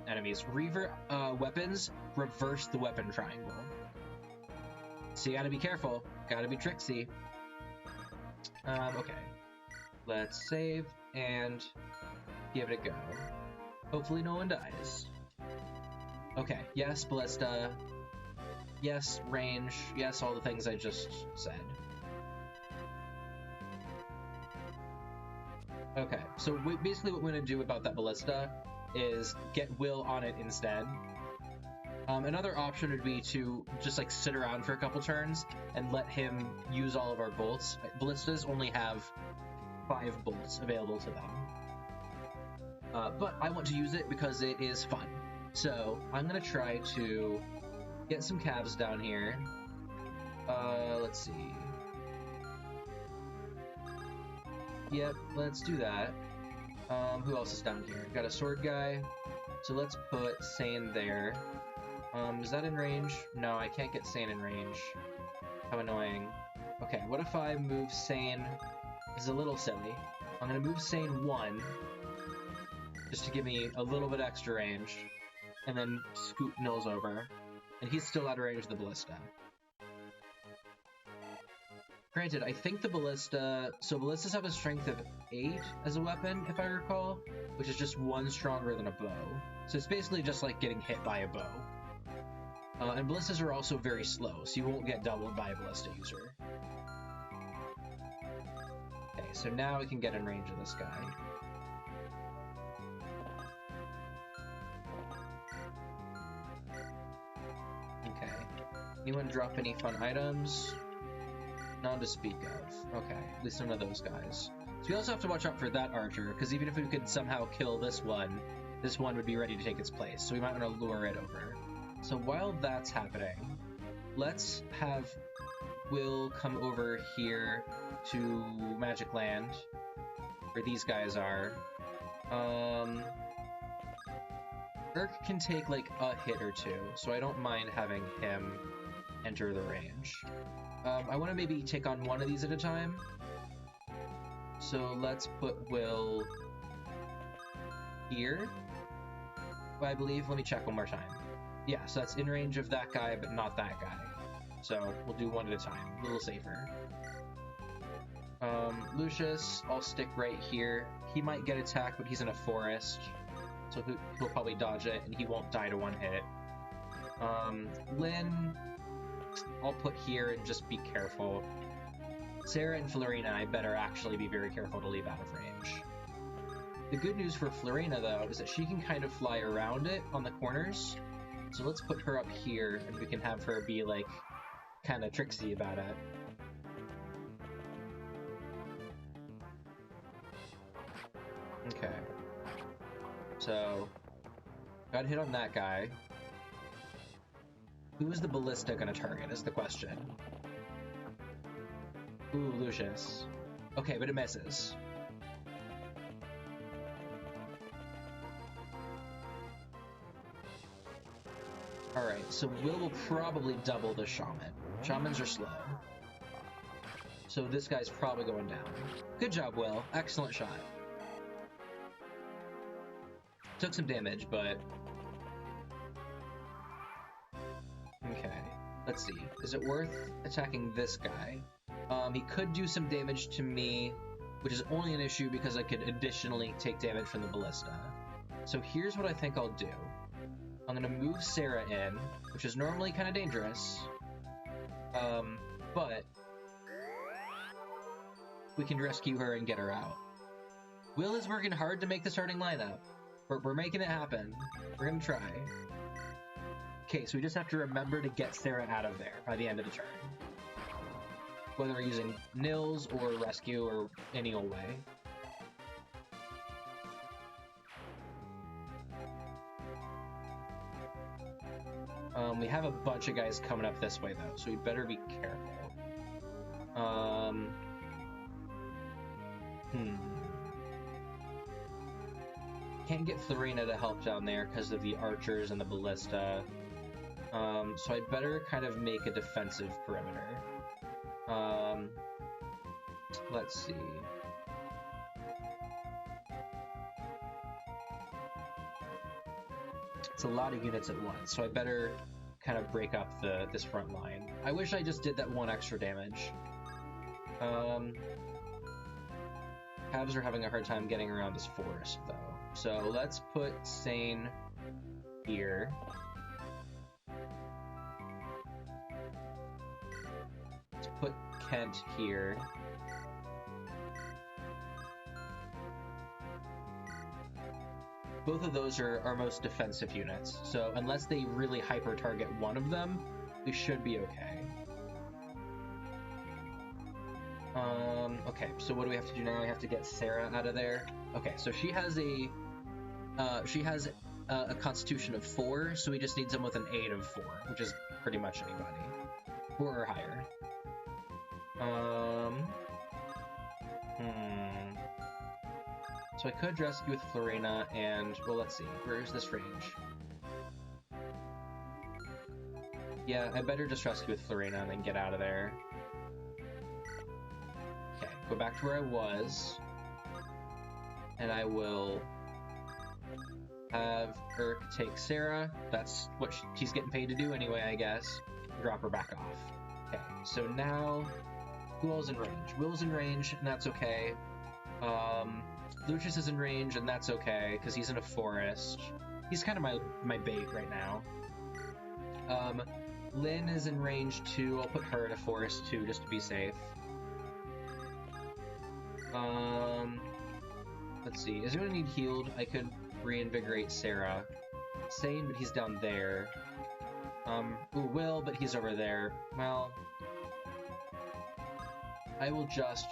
enemies. Reaver weapons reverse the weapon triangle. So you gotta be careful. Gotta be tricksy. Okay. Let's save and give it a go. Hopefully no one dies. Okay. Yes, ballista. Yes, range. Yes, all the things I just said. Okay, so basically what we're going to do about that ballista is get Will on it instead. Another option would be to just like sit around for a couple turns and let him use all of our bolts. Ballistas only have 5 bolts available to them. But I want to use it because it is fun. So I'm going to try to get some calves down here. Let's see. Yep, let's do that. Who else is down here? Got a sword guy. So let's put Sane there. Is that in range? No, I can't get Sane in range. How annoying. Okay, what if I move Sane? This is a little silly. I'm gonna move Sane 1, just to give me a little bit extra range, and then scoot Nils over. And he's still out of range of the ballista. Granted, I think the ballista... So ballistas have a strength of 8 as a weapon, if I recall, which is just 1 stronger than a bow. So it's basically just like getting hit by a bow. And ballistas are also very slow, so you won't get doubled by a ballista user. Okay, so now we can get in range of this guy. Okay. Anyone drop any fun items? None to speak of. Okay, at least none of those guys. So we also have to watch out for that archer, because even if we could somehow kill this one would be ready to take its place, so we might want to lure it over. So while that's happening, let's have Will come over here to Magic Land, where these guys are. Urk can take like a hit or 2, so I don't mind having him enter the range. I want to maybe take on one of these at a time. So let's put Will here, I believe. Let me check one more time. Yeah, so that's in range of that guy, but not that guy. So we'll do one at a time, a little safer. Lucius, I'll stick right here. He might get attacked, but he's in a forest, so he'll probably dodge it, and he won't die to 1 hit. Lynn, I'll put here and just be careful. Sarah and Florina, I better actually be very careful to leave out of range. The good news for Florina, though, is that she can kind of fly around it on the corners. So let's put her up here, and we can have her be, like, kind of tricksy about it. Okay. So, got hit on that guy. Who is the ballista gonna target, is the question. Ooh, Lucius. Okay, but it misses. Alright, so Will probably double the Shaman. Shamans are slow. So this guy's probably going down. Good job, Will. Excellent shot. Took some damage, but... Okay, let's see. Is it worth attacking this guy? He could do some damage to me, which is only an issue because I could additionally take damage from the ballista. So here's what I think I'll do. I'm gonna move Sarah in, which is normally kind of dangerous, but we can rescue her and get her out. Will is working hard to make the starting lineup. We're making it happen. We're gonna try. Okay, so we just have to remember to get Sarah out of there by the end of the turn. Whether we're using Nils or rescue or any old way. We have a bunch of guys coming up this way, though, so we better be careful. Can't get Florina to help down there because of the archers and the ballista. So I better kind of make a defensive perimeter. Let's see. It's a lot of units at once, so I better kind of break up this front line. I wish I just did that 1 extra damage. Calves are having a hard time getting around this forest, though. So let's put Sane here. Let's put Kent here. Both of those are our most defensive units, so unless they really hyper-target one of them, we should be okay. Okay, so what do we have to do now? We have to get Sarah out of there. Okay, so she has a constitution of 4, so we just need someone with an 8 of 4, which is pretty much anybody. 4 or higher. So I could rescue with Florina and, well, let's see. Where's this range? Yeah, I better just rescue with Florina and then get out of there. Okay, go back to where I was. And I will have Urk take Sarah. That's what she's getting paid to do anyway, I guess. Drop her back off. Okay, so now, who else in range? Will's in range, and that's okay. Lucius is in range, and that's okay, because he's in a forest. He's kind of my bait right now. Lynn is in range too. I'll put her in a forest too, just to be safe. Let's see. Is anyone need healed? I could reinvigorate Sarah. Sane, but he's down there. Will, but he's over there. Well, I will just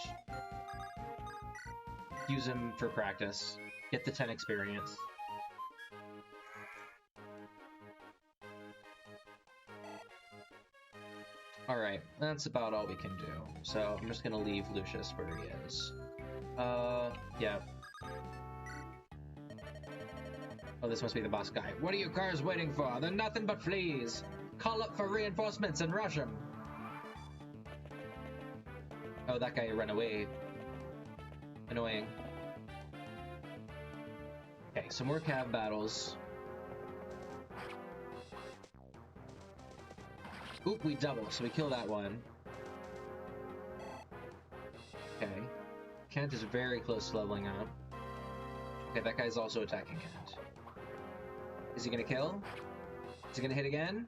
use him for practice. Get the 10 experience. Alright, that's about all we can do. So I'm just gonna leave Lucius where he is. Yeah. Oh, this must be the boss guy. What are you cars waiting for? They're nothing but fleas! Call up for reinforcements and rush them! Oh, that guy ran away. Annoying. Okay, some more cav battles. Oop, we double, so we kill that one. Okay. Kent is very close to leveling up. Okay, that guy's also attacking Kent. Is he gonna kill? Is he gonna hit again?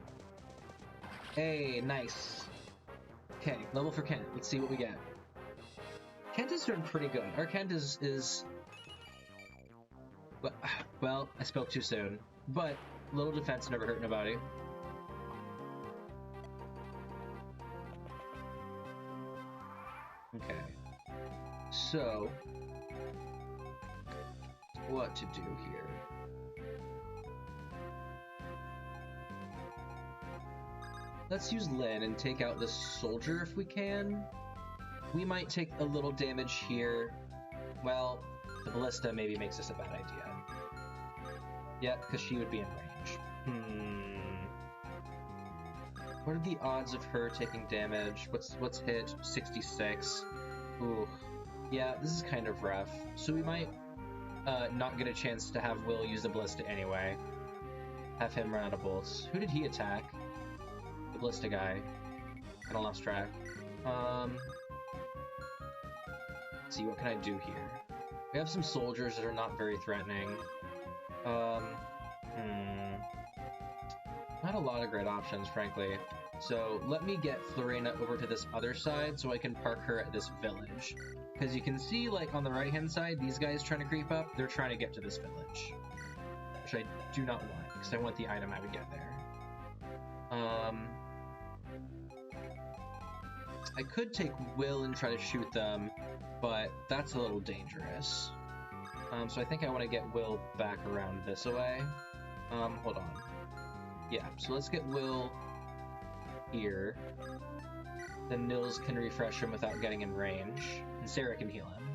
Hey, nice. Okay, level for Kent. Let's see what we get. Kent is doing pretty good. Our Kent is... Well, I spoke too soon. But, little defense never hurt nobody. Okay. So... what to do here? Let's use Lynn and take out this soldier if we can. We might take a little damage here. Well, the ballista maybe makes this a bad idea. Yeah, because she would be in range. What are the odds of her taking damage? What's hit? 66. Ooh. Yeah, this is kind of rough. So we might not get a chance to have Will use the ballista anyway. Have him run out of bolts. Who did he attack? The ballista guy. Kinda lost track. Let's see, what can I do here? We have some soldiers that are not very threatening. Not a lot of great options, frankly. So let me get Florina over to this other side so I can park her at this village. Because you can see, like, on the right-hand side, these guys trying to creep up, they're trying to get to this village. Which I do not want, because I want the item I would get there. I could take Will and try to shoot them, but that's a little dangerous. So I think I want to get Will back around this way. Hold on. Yeah, so let's get Will here. Then Nils can refresh him without getting in range, and Sarah can heal him.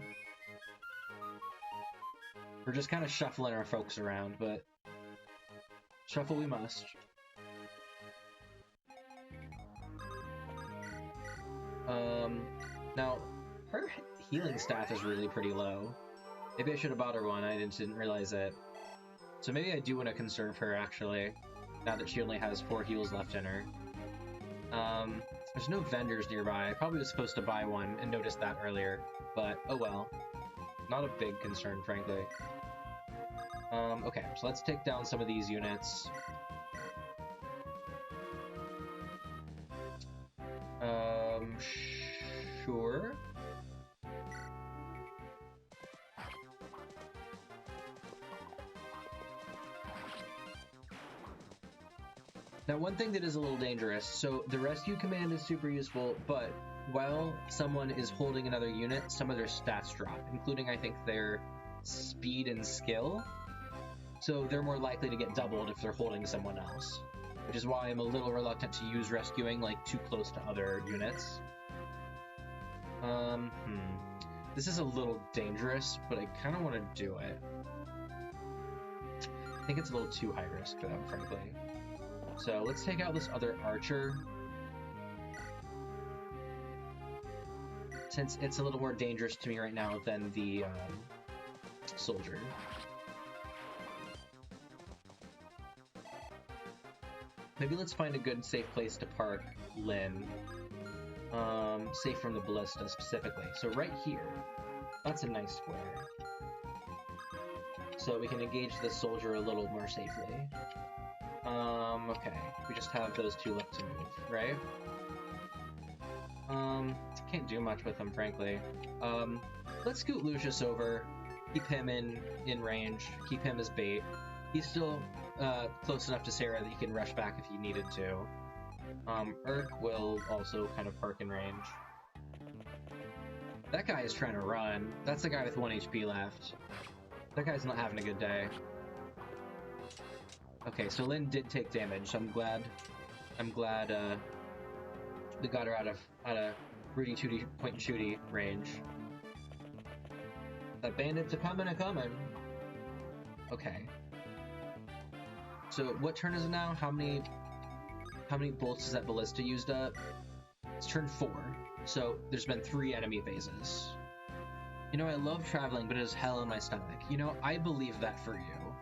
We're just kind of shuffling our folks around, but shuffle we must. Now, her healing stat is really pretty low. Maybe I should have bought her one, I didn't realize it. So maybe I do want to conserve her, actually, now that she only has 4 heals left in her. There's no vendors nearby. I probably was supposed to buy one and noticed that earlier, but oh well. Not a big concern, frankly. Okay, so let's take down some of these units. Sure. Now, one thing that is a little dangerous, so the rescue command is super useful, but while someone is holding another unit, some of their stats drop, including, I think, their speed and skill. So they're more likely to get doubled if they're holding someone else, which is why I'm a little reluctant to use rescuing, like, too close to other units. This is a little dangerous, but I kind of want to do it. I think it's a little too high risk for them, frankly. So let's take out this other archer, since it's a little more dangerous to me right now than the soldier. Maybe let's find a good safe place to park Lynn. Safe from the ballista specifically. So right here, that's a nice square. So we can engage the soldier a little more safely. Okay. We just have those two left to move, right? Can't do much with them, frankly. Let's scoot Lucius over, keep him in range, keep him as bait. He's still close enough to Sarah that he can rush back if he needed to. Urk will also kind of park in range. That guy is trying to run. That's the guy with 1 HP left. That guy's not having a good day. Okay, so Lynn did take damage, so I'm glad we got her out of Rudy Tooty point and shooty range. That bandit's a coming. Okay. So what turn is it now? How many bolts has that ballista used up? It's turn 4. So there's been 3 enemy phases. You know, I love traveling, but it is hell in my stomach. You know, I believe that for you.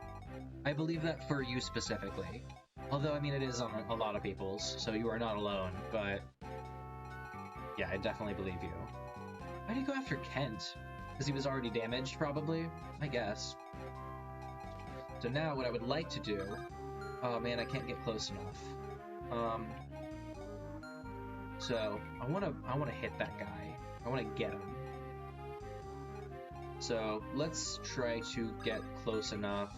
I believe that for you specifically. Although, I mean, it is on a lot of people's, so you are not alone, but yeah, I definitely believe you. Why did you go after Kent? Because he was already damaged, probably? I guess. So now what I would like to do... Oh man, I can't get close enough. So I wanna hit that guy. I wanna get him. So let's try to get close enough.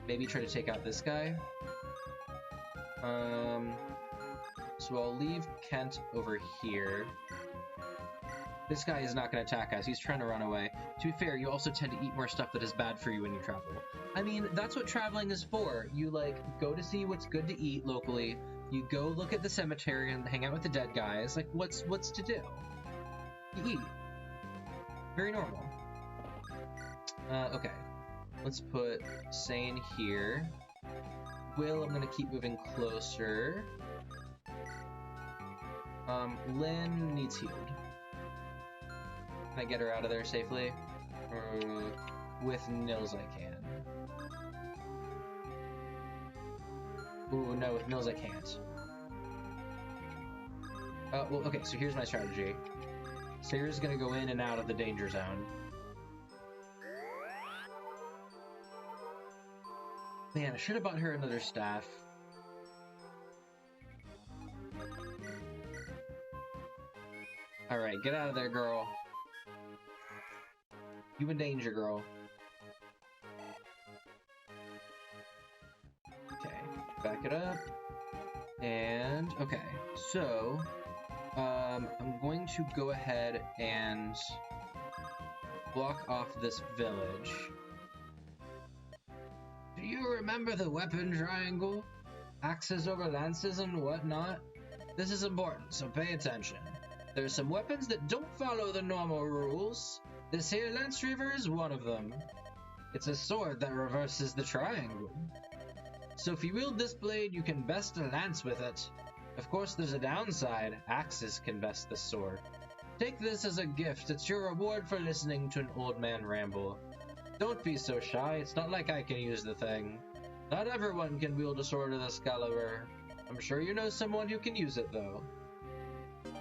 Maybe try to take out this guy. So I'll leave Kent over here. This guy is not going to attack us. He's trying to run away. To be fair, you also tend to eat more stuff that is bad for you when you travel. I mean, that's what traveling is for. You, like, go to see what's good to eat locally. You go look at the cemetery and hang out with the dead guys. Like, what's to do? You eat. Very normal. Okay. Let's put Sane here. Will, I'm going to keep moving closer. Lynn needs healed. Can I get her out of there safely? With Nils I can. Ooh, no, with Nils I can't. Well, okay, so here's my strategy. Sarah's gonna go in and out of the danger zone. Man, I should have bought her another staff. Alright, get out of there, girl. You in danger, girl. Okay, back it up. And, okay, so, I'm going to go ahead and block off this village. Do you remember the weapon triangle? Axes over lances and whatnot? This is important, so pay attention. There's some weapons that don't follow the normal rules. This here Lance Reaver is one of them. It's a sword that reverses the triangle. So if you wield this blade, you can best a lance with it. Of course, there's a downside. Axes can best this sword. Take this as a gift. It's your reward for listening to an old man ramble. Don't be so shy. It's not like I can use the thing. Not everyone can wield a sword of this caliber. I'm sure you know someone who can use it, though.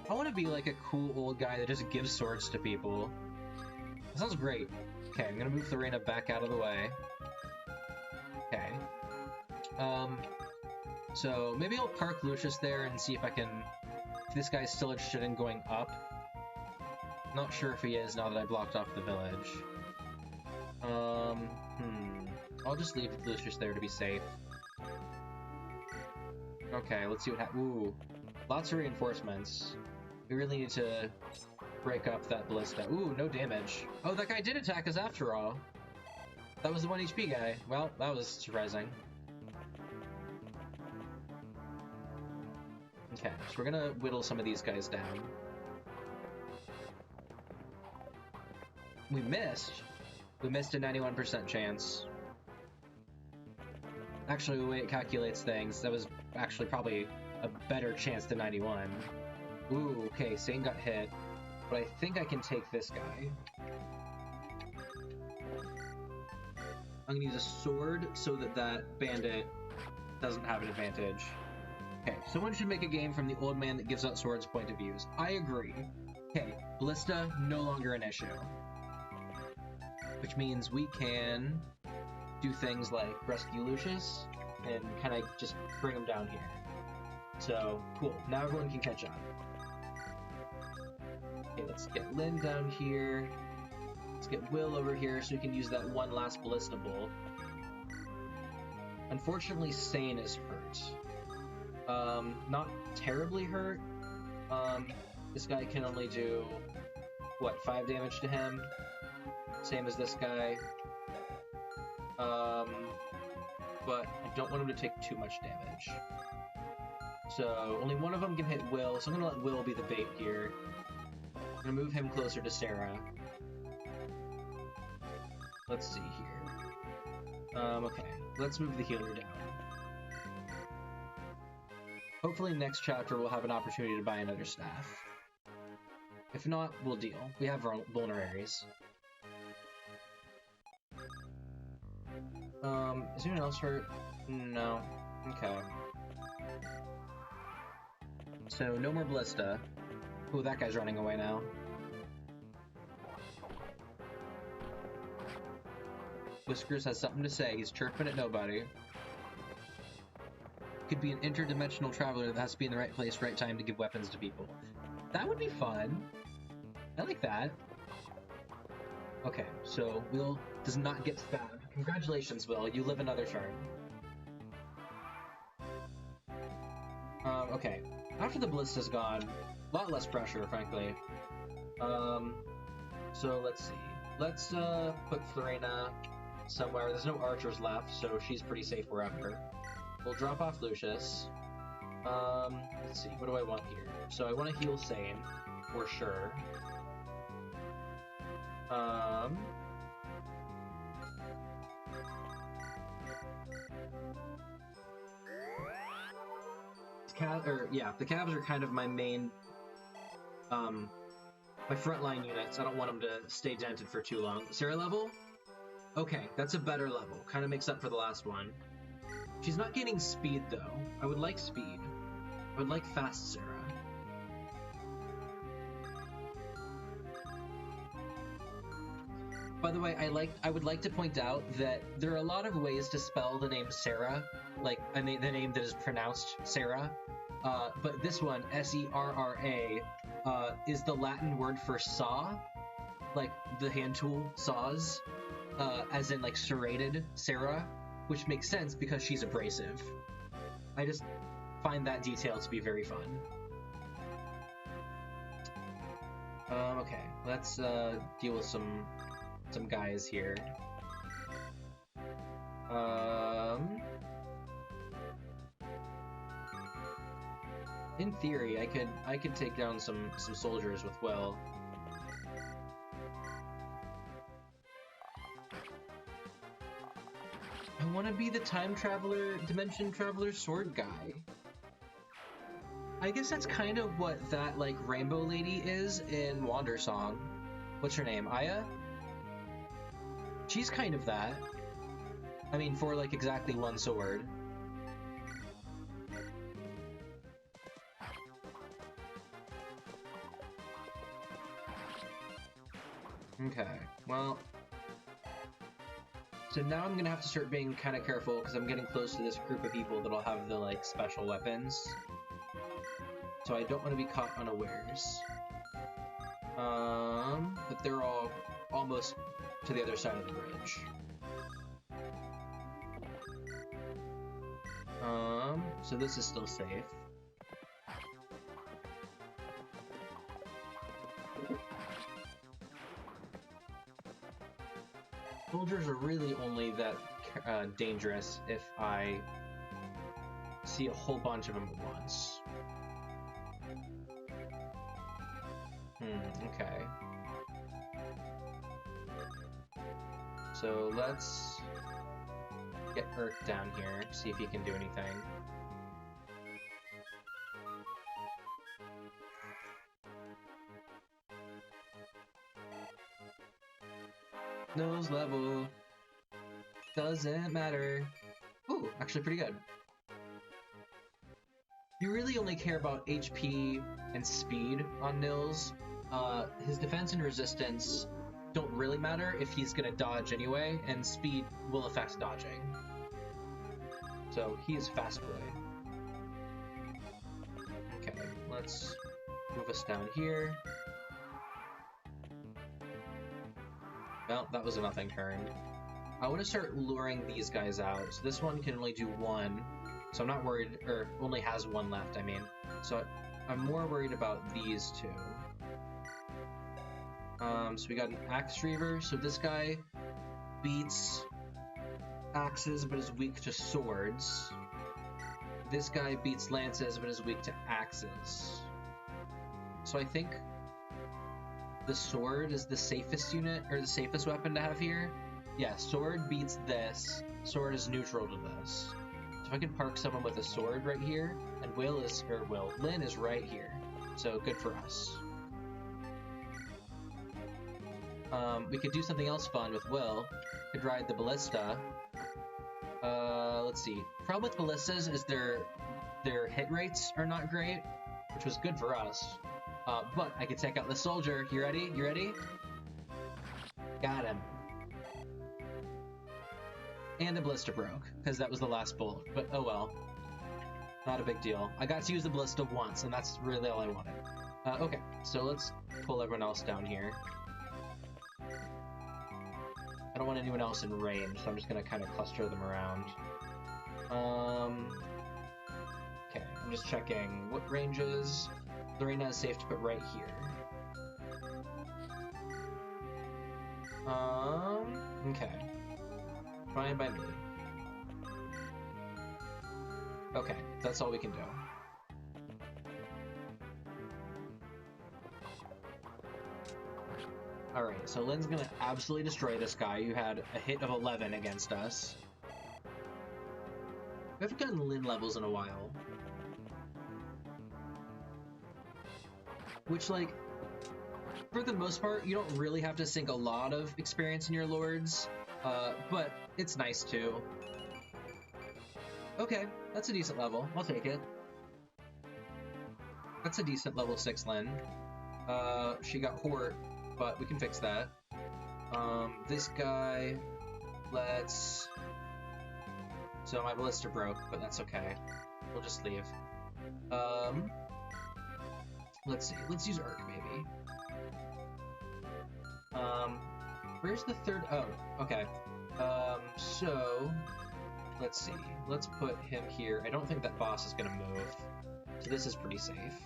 I want to be like a cool old guy that just gives swords to people. That sounds great. Okay, I'm gonna move Lorena back out of the way. Okay. So maybe I'll park Lucius there and see if I can... If this guy's still interested in going up. Not sure if he is now that I blocked off the village. I'll just leave Lucius there to be safe. Okay, let's see what happens. Ooh, lots of reinforcements. We really need to break up that ballista. Ooh, no damage. Oh, that guy did attack us after all. That was the 1 HP guy. Well, that was surprising. Okay, so we're gonna whittle some of these guys down. We missed. We missed a 91% chance. Actually, the way it calculates things, that was actually probably a better chance than 91. Ooh, okay, Sane got hit. But I think I can take this guy. I'm gonna use a sword so that that bandit doesn't have an advantage. Okay, someone should make a game from the old man that gives out swords point of views. I agree. Okay, ballista, no longer an issue. Which means we can do things like rescue Lucius and kind of just bring him down here. So, cool. Now everyone can catch up. Okay, let's get Lynn down here. Let's get Will over here so we can use that one last ballista bolt. Unfortunately, Sane is hurt. Not terribly hurt. This guy can only do, what, 5 damage to him? Same as this guy. But I don't want him to take too much damage. So, only one of them can hit Will, so I'm gonna let Will be the bait here. I'm gonna move him closer to Sarah. Let's see here. Okay. Let's move the healer down. Hopefully next chapter we'll have an opportunity to buy another staff. If not, we'll deal. We have vulneraries. Is anyone else hurt? No. Okay. So, no more ballista. Ooh, that guy's running away now. Whiskers has something to say. He's chirping at nobody. Could be an interdimensional traveler that has to be in the right place, right time to give weapons to people. That would be fun. I like that. Okay, so Will does not get stabbed. Congratulations, Will. You live another turn. Okay. After the ballista's gone, a lot less pressure, frankly. So let's see. Let's put Florina somewhere. There's no archers left, so she's pretty safe wherever. We'll drop off Lucius. Let's see. What do I want here? So I want to heal Sane, for sure. The Cavs are kind of my main, my frontline units. I don't want them to stay dented for too long. Sarah level? Okay, that's a better level. Kind of makes up for the last one. She's not gaining speed, though. I would like speed. I would like fast Sarah. By the way, I would like to point out that there are a lot of ways to spell the name Sarah, like the name that is pronounced Sarah. But this one, S-E-R-R-A, is the Latin word for saw, like the hand tool saws, as in like serrated Sarah, which makes sense because she's abrasive. I just find that detail to be very fun. Okay, let's deal with some guys here. In theory, I could take down some soldiers with Will. I want to be the time traveler, dimension traveler sword guy. I guess that's kind of what that like rainbow lady is in Wander Song. What's her name? Aya? She's kind of that. I mean, for like exactly one sword. Okay, well... So now I'm gonna have to start being kind of careful because I'm getting close to this group of people that'll have the, like, special weapons. So I don't want to be caught unawares. But they're all almost to the other side of the bridge. So this is still safe. Soldiers are really only that dangerous if I see a whole bunch of them at once. Okay. So let's get Urk down here, see if he can do anything. Nose level doesn't matter. Ooh, actually pretty good. You really only care about HP and speed on Nils. His defense and resistance don't really matter if he's gonna dodge anyway, and speed will affect dodging. So he is fast boy. Okay, let's move us down here. Well, that was a nothing turn. I want to start luring these guys out. So this one can only do one, so I'm not worried, or only has one left, I mean. So I'm more worried about these two. So we got an Axe Reaver, so this guy beats axes but is weak to swords. This guy beats lances but is weak to axes. So I think the sword is the safest unit, or the safest weapon to have here. Yeah, sword beats this. Sword is neutral to this. So I can park someone with a sword right here, and Lyn is right here. So good for us. We could do something else fun with Will. Could ride the ballista. Let's see. Problem with ballistas is their hit rates are not great, which was good for us. But I could take out the soldier. You ready? You ready? Got him. And the ballista broke, because that was the last bolt. But oh well. Not a big deal. I got to use the ballista once, and that's really all I wanted. Okay, so let's pull everyone else down here. I don't want anyone else in range, so I'm just going to kind of cluster them around. Okay, I'm just checking what ranges. Lorena is safe to put right here. Okay. Fine by me. Okay, that's all we can do. Alright, so Lyn's gonna absolutely destroy this guy who had a hit of 11 against us. We haven't gotten Lyn levels in a while. Which, like, for the most part, you don't really have to sink a lot of experience in your lords, but it's nice too. Okay, that's a decent level. I'll take it. That's a decent level 6 Lyn. She got Hort, but we can fix that. This guy, let's... So my ballista broke, but that's okay. We'll just leave. Let's see. Let's use Urk, maybe. Where's the third? Oh, okay. So let's see. Let's put him here. I don't think that boss is gonna move, so this is pretty safe.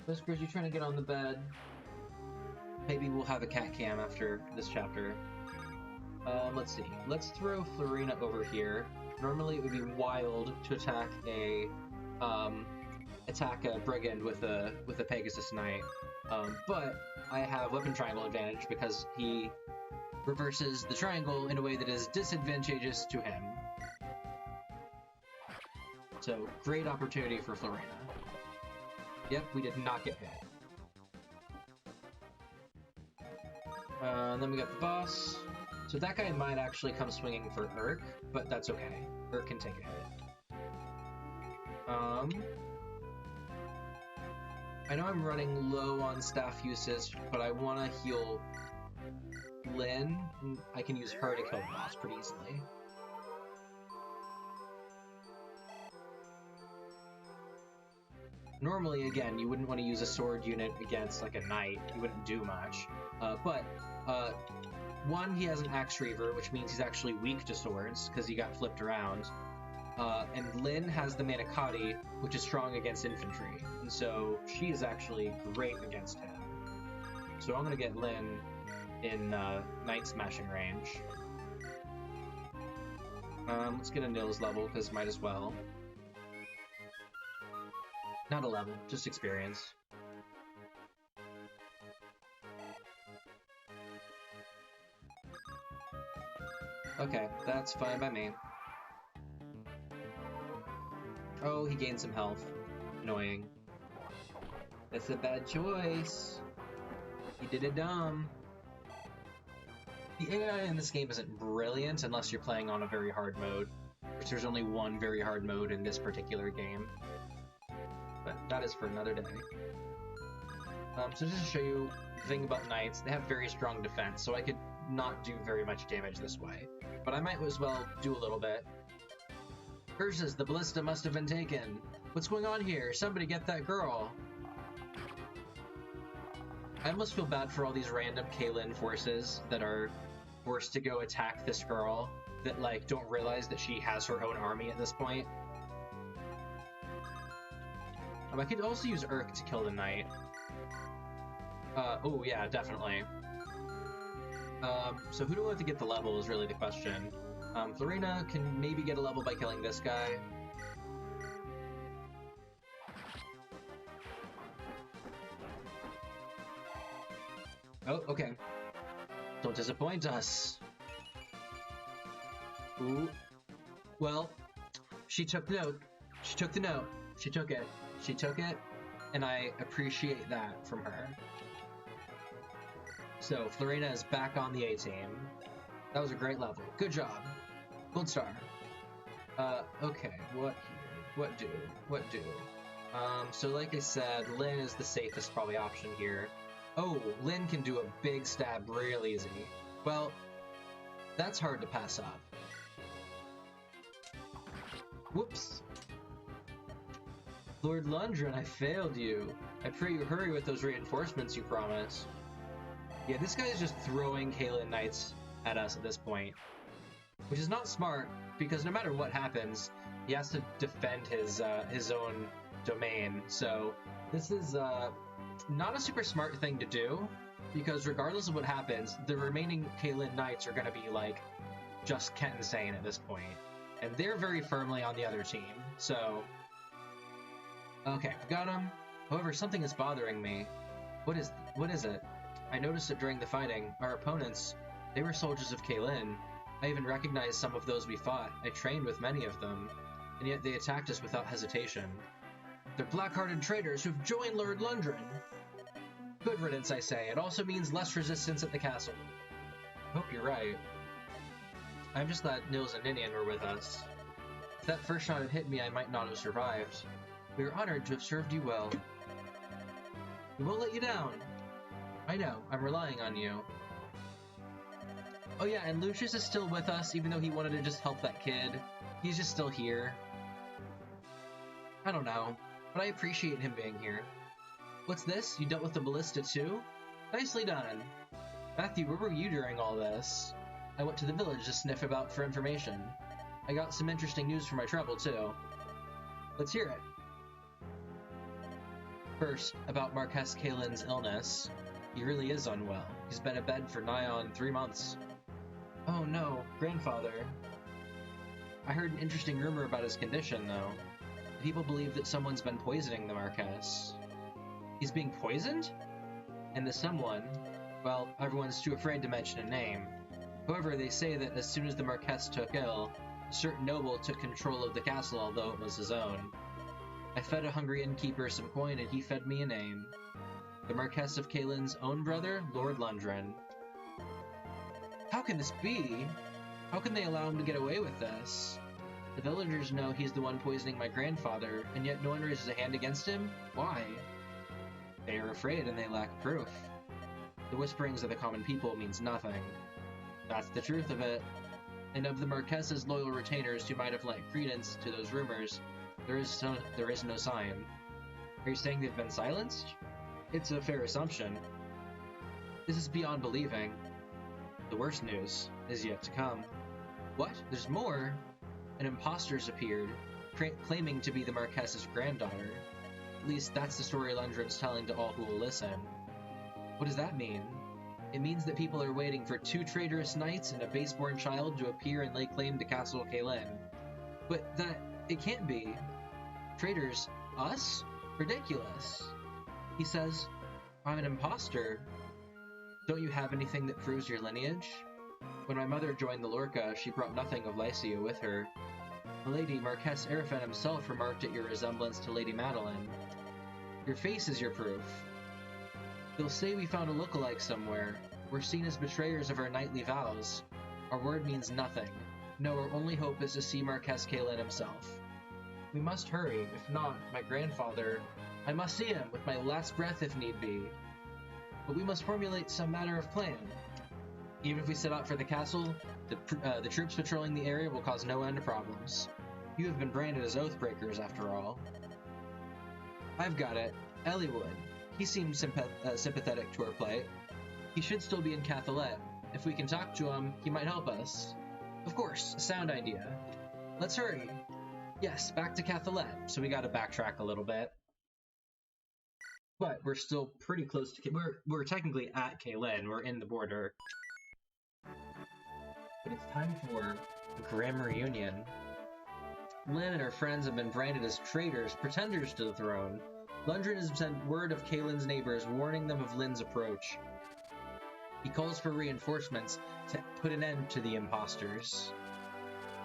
Whiskers, you trying to get on the bed? Maybe we'll have a cat cam after this chapter. Let's see. Let's throw Florina over here. Normally it would be wild to attack a brigand with a Pegasus Knight, but I have weapon triangle advantage because he reverses the triangle in a way that is disadvantageous to him. So great opportunity for Florina. Yep, we did not get hit. Then we got the boss. So that guy might actually come swinging for Urk, but that's okay. Urk can take a hit. I know I'm running low on staff usage, but I want to heal Lyn. I can use her to kill the boss pretty easily. Normally, again, you wouldn't want to use a sword unit against, like, a knight. You wouldn't do much. One, he has an Axe Reaver, which means he's actually weak to swords, because he got flipped around. And Lynn has the Manicotti, which is strong against infantry, and so she is actually great against him. So I'm gonna get Lynn in Night Smashing range. Let's get a Nils level, because might as well. Not a level, just experience. Okay, that's fine by me. Oh, he gained some health. Annoying. That's a bad choice. He did it dumb. The AI in this game isn't brilliant unless you're playing on a very hard mode, which there's only one very hard mode in this particular game. But that is for another day. So just to show you the thing about knights, they have very strong defense, so I could not do very much damage this way. But I might as well do a little bit. Curses, the ballista must have been taken. What's going on here? Somebody get that girl. I almost feel bad for all these random Kaylin forces that are forced to go attack this girl that, like, don't realize that she has her own army at this point. I could also use Urk to kill the knight. Oh yeah, definitely. So who do I want to get the level is really the question. Florina can maybe get a level by killing this guy. Oh, okay. Don't disappoint us. Ooh. Well, she took note. She took the note. She took it. She took it, and I appreciate that from her. So, Florina is back on the A-team. That was a great level. Good job. Gold star. Okay, what here? What do? What do? So like I said, Lynn is the safest probably option here. Oh, Lynn can do a big stab real easy. Well, that's hard to pass up. Whoops. Lord Lundgren, I failed you. I pray you hurry with those reinforcements you promised. Yeah, this guy is just throwing Kaylin Knights at us at this point. Which is not smart, because no matter what happens, he has to defend his own domain. So this is not a super smart thing to do, because regardless of what happens, the remaining Kaylin Knights are going to be, like, just Kent insane at this point. And they're very firmly on the other team, so... Okay, got him. However, something is bothering me. What is it? I noticed it during the fighting. Our opponents, they were soldiers of Kaylin. I even recognized some of those we fought. I trained with many of them, and yet they attacked us without hesitation. They're black-hearted traitors who've joined Lord Lundgren. Good riddance, I say. It also means less resistance at the castle. I hope you're right. I'm just glad Nils and Ninian were with us. If that first shot had hit me, I might not have survived. We are honored to have served you well. We won't let you down. I know. I'm relying on you. Oh yeah, and Lucius is still with us, even though he wanted to just help that kid. He's just still here. I don't know, but I appreciate him being here. What's this? You dealt with the ballista too? Nicely done. Matthew, where were you during all this? I went to the village to sniff about for information. I got some interesting news from my travel too. Let's hear it. First, about Marquess Kaylin's illness. He really is unwell. He's been in bed for nigh on 3 months. Oh no, grandfather. I heard an interesting rumor about his condition, though. People believe that someone's been poisoning the Marquess. He's being poisoned? And the someone, well, everyone's too afraid to mention a name. However, they say that as soon as the Marquess took ill, a certain noble took control of the castle, although it was his own. I fed a hungry innkeeper some coin, and he fed me a name. The Marquess of Kaylin's own brother, Lord Lundgren. How can this be? How can they allow him to get away with this? The villagers know he's the one poisoning my grandfather, and yet no one raises a hand against him? Why? They are afraid and they lack proof. The whisperings of the common people means nothing. That's the truth of it. And of the Marquess's loyal retainers who might have lent credence to those rumors, there is no sign. Are you saying they've been silenced? It's a fair assumption. This is beyond believing. The worst news is yet to come. What? There's more? An imposter's appeared, claiming to be the Marquess's granddaughter. At least that's the story Lundgren's telling to all who will listen. What does that mean? It means that people are waiting for 2 traitorous knights and a baseborn child to appear and lay claim to Castle Caelin. But it can't be. Traitors? Us? Ridiculous. He says, I'm an imposter. Don't you have anything that proves your lineage? When my mother joined the Lorca, she brought nothing of Lycia with her. The Lady Marquess Arafan himself remarked at your resemblance to Lady Madeline. Your face is your proof. They'll say we found a look-alike somewhere. We're seen as betrayers of our knightly vows. Our word means nothing. No, our only hope is to see Marquess Caelin himself. We must hurry. If not, my grandfather... I must see him, with my last breath if need be. But we must formulate some manner of plan. Even if we set out for the castle, the troops patrolling the area will cause no end of problems. You have been branded as Oathbreakers, after all. I've got it. Eliwood. He seemed sympathetic to our plight. He should still be in Cathalet. If we can talk to him, he might help us. Of course, a sound idea. Let's hurry. Yes, back to Cathalet, so we gotta backtrack a little bit. But we're still pretty close to... We're technically at Caelin. We're in the border. But it's time for a grim reunion. Lynn and her friends have been branded as traitors, pretenders to the throne. Lundgren has sent word of Caelin's neighbors, warning them of Lynn's approach. He calls for reinforcements to put an end to the imposters.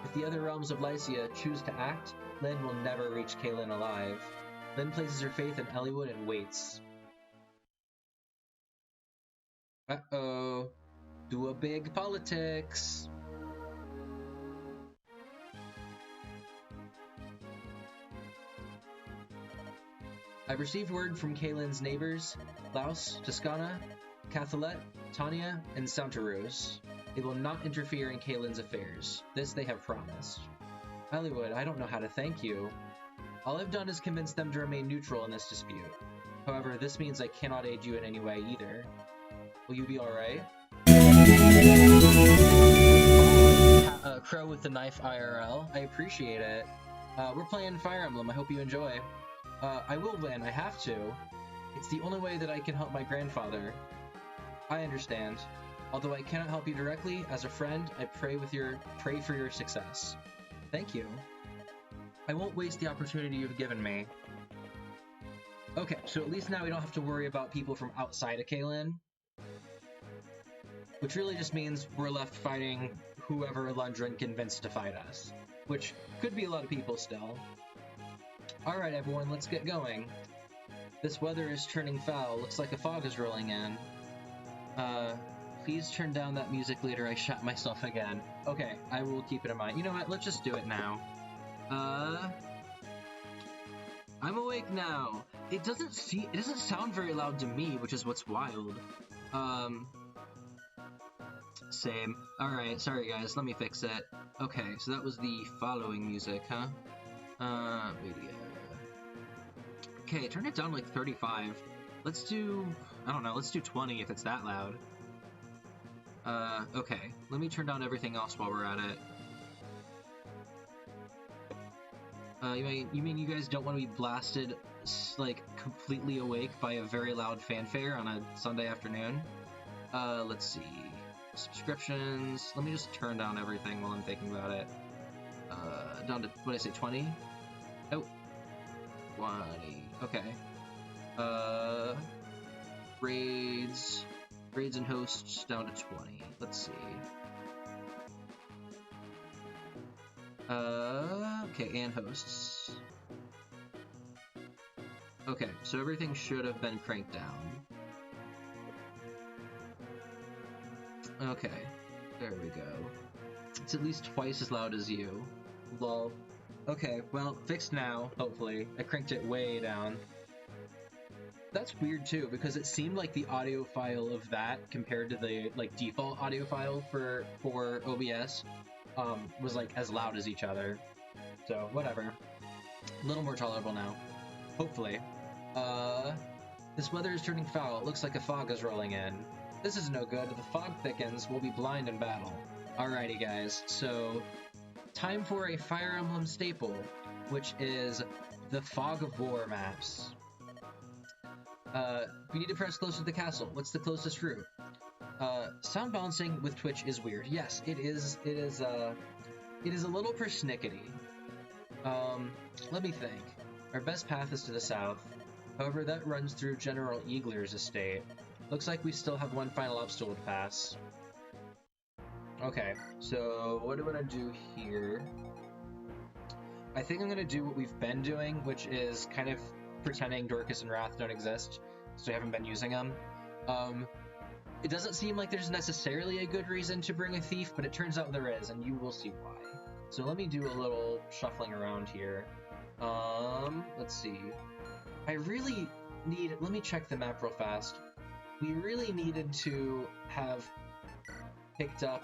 If the other realms of Lycia choose to act, Lynn will never reach Caelin alive. Lynn places her faith in Eliwood and waits. Uh-oh. Do a big politics. I've received word from Caelin's neighbors, Laos, Toscana, Cathalet, Tanya, and Santarose. They will not interfere in Caelin's affairs. This they have promised. Eliwood, I don't know how to thank you. All I've done is convince them to remain neutral in this dispute. However, this means I cannot aid you in any way either. Will you be alright? Crow with the knife IRL. I appreciate it. We're playing Fire Emblem. I hope you enjoy. I will win. I have to. It's the only way that I can help my grandfather. I understand. Although I cannot help you directly, as a friend, I pray for your success. Thank you. I won't waste the opportunity you've given me. Okay, so at least now we don't have to worry about people from outside of Caelin. Which really just means we're left fighting whoever Lundgren convinced to fight us. Which could be a lot of people still. Alright everyone, let's get going. This weather is turning foul. Looks like a fog is rolling in. Please turn down that music later. I shot myself again. Okay, I will keep it in mind. You know what? Let's just do it now. I'm awake now. It doesn't sound very loud to me, which is what's wild. Same. Alright, sorry guys, let me fix it. Okay, so that was the following music, huh? Media. Okay, turn it down like 35. Let's do, I don't know, let's do 20 if it's that loud. Okay, let me turn down everything else while we're at it. You mean you guys don't want to be blasted, like, completely awake by a very loud fanfare on a Sunday afternoon? Let's see. Subscriptions. Let me just turn down everything while I'm thinking about it. Down to, what did I say, 20? Oh. 20. Okay. Raids and hosts down to 20. Let's see. Okay, and hosts. Okay, so everything should have been cranked down. Okay, there we go. It's at least twice as loud as you. Lol. Okay, well, fixed now, hopefully. I cranked it way down. That's weird too, because it seemed like the audio file of that compared to the like default audio file for OBS was like as loud as each other. So whatever. A little more tolerable now. Hopefully. This weather is turning foul. It looks like a fog is rolling in. This is no good. If the fog thickens, we'll be blind in battle. Alrighty guys, so time for a Fire Emblem staple, which is the Fog of War maps. We need to press closer to the castle. What's the closest route? Sound balancing with Twitch is weird. Yes, it is a little persnickety. Let me think. Our best path is to the south. However, that runs through General Eagler's estate. Looks like we still have one final obstacle to pass. Okay, so what do I want to do here? I think I'm going to do what we've been doing, which is kind of pretending Dorcas and Wrath don't exist, so we haven't been using them. It doesn't seem like there's necessarily a good reason to bring a thief, but it turns out there is, and you will see why. So let me do a little shuffling around here. Let's see. I really need... Let me check the map real fast. We really needed to have picked up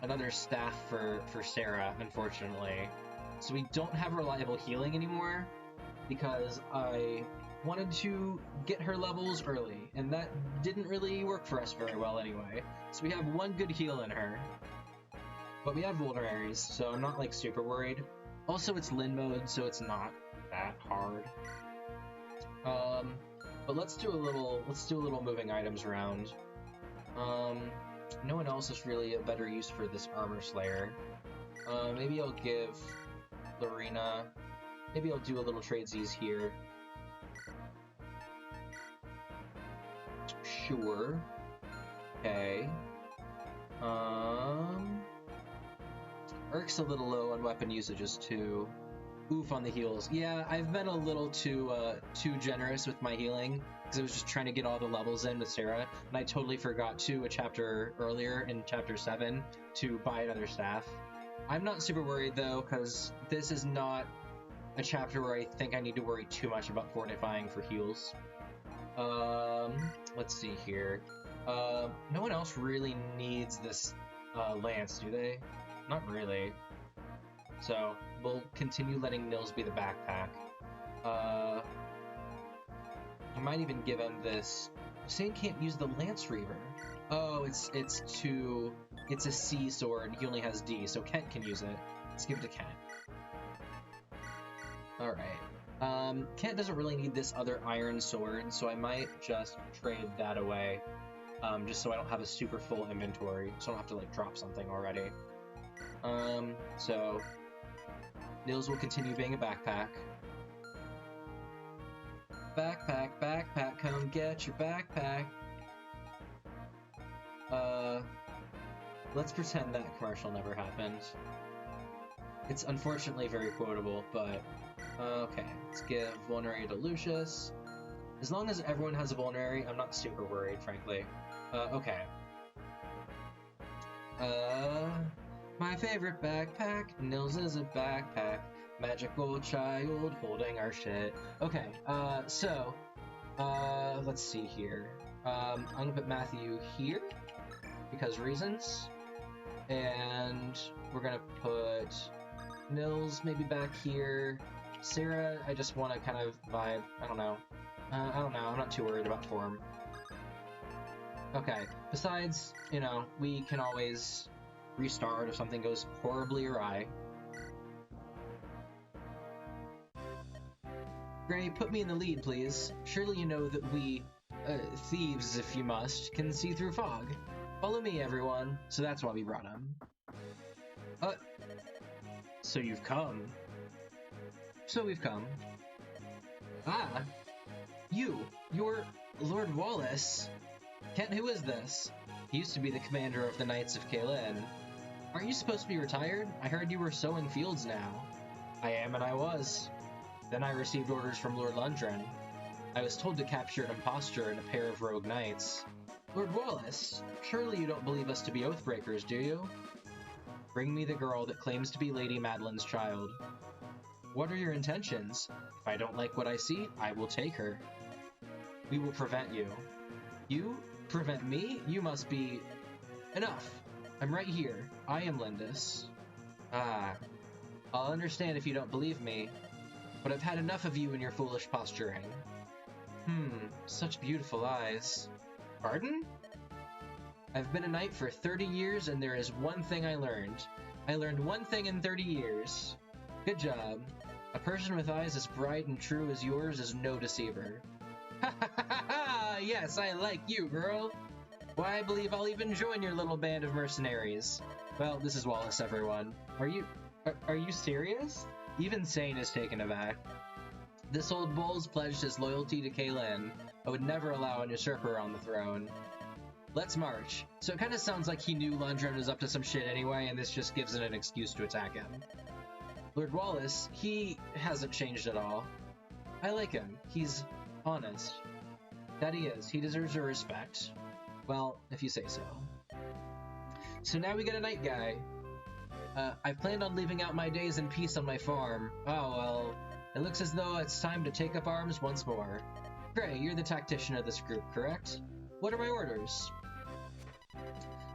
another staff for Sarah, unfortunately. So we don't have reliable healing anymore, because I wanted to get her levels early, and that didn't really work for us very well anyway. So we have one good heal in her. But we have Vulneraries, so I'm not like super worried. Also, it's Lin mode, so it's not that hard. But let's do a little moving items around. No one else is really a better use for this Armor Slayer. Maybe I'll give Lorena. Maybe I'll do a little tradesies here. Sure. Okay. Eric's a little low on weapon usages too. Oof on the heals. Yeah, I've been a little too generous with my healing, because I was just trying to get all the levels in with Sarah, and I totally forgot to a chapter earlier in chapter 7 to buy another staff. I'm not super worried though, because this is not a chapter where I think I need to worry too much about fortifying for heals. Let's see here. No one else really needs this lance, do they? Not really. So, we'll continue letting Nils be the backpack. I might even give him this... Sane can't use the Lance Reaver. Oh, it's a C sword, he only has D, so Kent can use it. Let's give it to Kent. Alright. Kent doesn't really need this other iron sword, so I might just trade that away. Just so I don't have a super full inventory, so I don't have to like drop something already. So Nils will continue being a backpack. Backpack, backpack, come get your backpack. Let's pretend that commercial never happened. It's unfortunately very quotable, but okay, let's give Vulnerary to Lucius. As long as everyone has a Vulnerary, I'm not super worried, frankly. Okay. My favorite backpack, Nils is a backpack, magical child holding our shit. Okay, let's see here. I'm gonna put Matthew here, because reasons, and we're gonna put Nils maybe back here. Sarah, I just want to kind of vibe, I don't know, I'm not too worried about form. Okay, besides, you know, we can always restart if something goes horribly awry. Gray, put me in the lead, please. Surely you know that we, thieves if you must, can see through fog. Follow me, everyone. So that's why we brought him. So you've come. So we've come. Ah! You're Lord Wallace. Kent, who is this? He used to be the commander of the Knights of Kaelin. Aren't you supposed to be retired? I heard you were sowing fields now. I am and I was. Then I received orders from Lord Lundgren. I was told to capture an impostor and a pair of rogue knights. Lord Wallace, surely you don't believe us to be oathbreakers, do you? Bring me the girl that claims to be Lady Madeline's child. What are your intentions? If I don't like what I see, I will take her. We will prevent you. You? Prevent me? You must be... Enough! I'm right here. I am Lindis. Ah. I'll understand if you don't believe me, but I've had enough of you and your foolish posturing. Such beautiful eyes. Pardon? I've been a knight for 30 years, and there is one thing I learned. I learned one thing in 30 years. Good job. A person with eyes as bright and true as yours is no deceiver. Ha ha ha ha ha! Yes, I like you, girl! Why, I believe I'll even join your little band of mercenaries. Well, this is Wallace, everyone. Are you serious? Even Sane is taken aback. This old bull's pledged his loyalty to Kaylin. I would never allow an usurper on the throne. Let's march. So it kind of sounds like he knew Lundgren was up to some shit anyway, and this just gives it an excuse to attack him. Lord Wallace, he hasn't changed at all. I like him. He's honest. That he is. He deserves our respect. Well, if you say so. So now we get a night guy. I've planned on leaving out my days in peace on my farm. Oh, well, it looks as though it's time to take up arms once more. Gray, you're the tactician of this group, correct? What are my orders?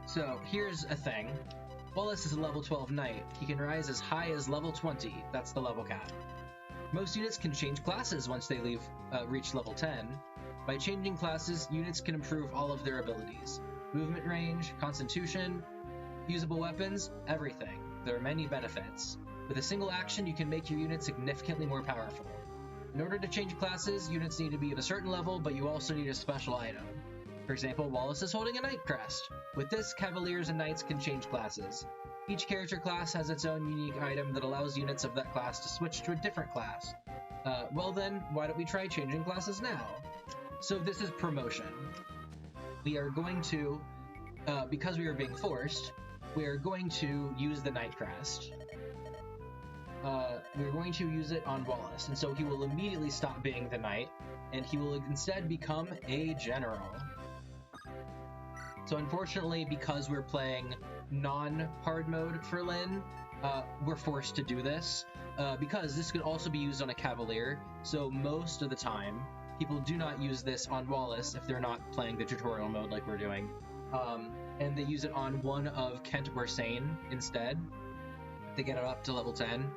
So, here's a thing. Wallace is a level 12 knight. He can rise as high as level 20. That's the level cap. Most units can change classes once they reach level 10. By changing classes, units can improve all of their abilities. Movement range, constitution, usable weapons, everything. There are many benefits. With a single action, you can make your unit significantly more powerful. In order to change classes, units need to be of a certain level, but you also need a special item. For example, Wallace is holding a Knight Crest. With this, Cavaliers and Knights can change classes. Each character class has its own unique item that allows units of that class to switch to a different class. Well then, why don't we try changing classes now? So this is promotion. We are going to, because we are being forced, we are going to use the Knight Crest. We're going to use it on Wallace, and so he will immediately stop being the Knight, and he will instead become a General. So unfortunately, because we're playing non-hard mode for Lyn, we're forced to do this, because this could also be used on a Cavalier, so most of the time, people do not use this on Wallace if they're not playing the tutorial mode like we're doing, and they use it on one of Kent or Sane instead. They get it up to level 10,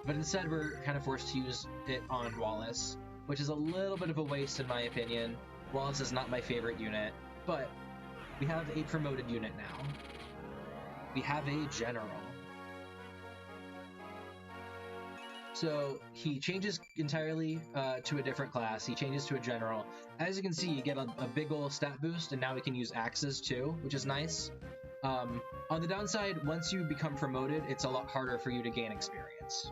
but instead we're kind of forced to use it on Wallace, which is a little bit of a waste in my opinion. Wallace is not my favorite unit, but we have a promoted unit now. We have a General. So he changes entirely to a different class. He changes to a General. As you can see, you get a big ol' stat boost, and now we can use axes too, which is nice. On the downside, once you become promoted, it's a lot harder for you to gain experience.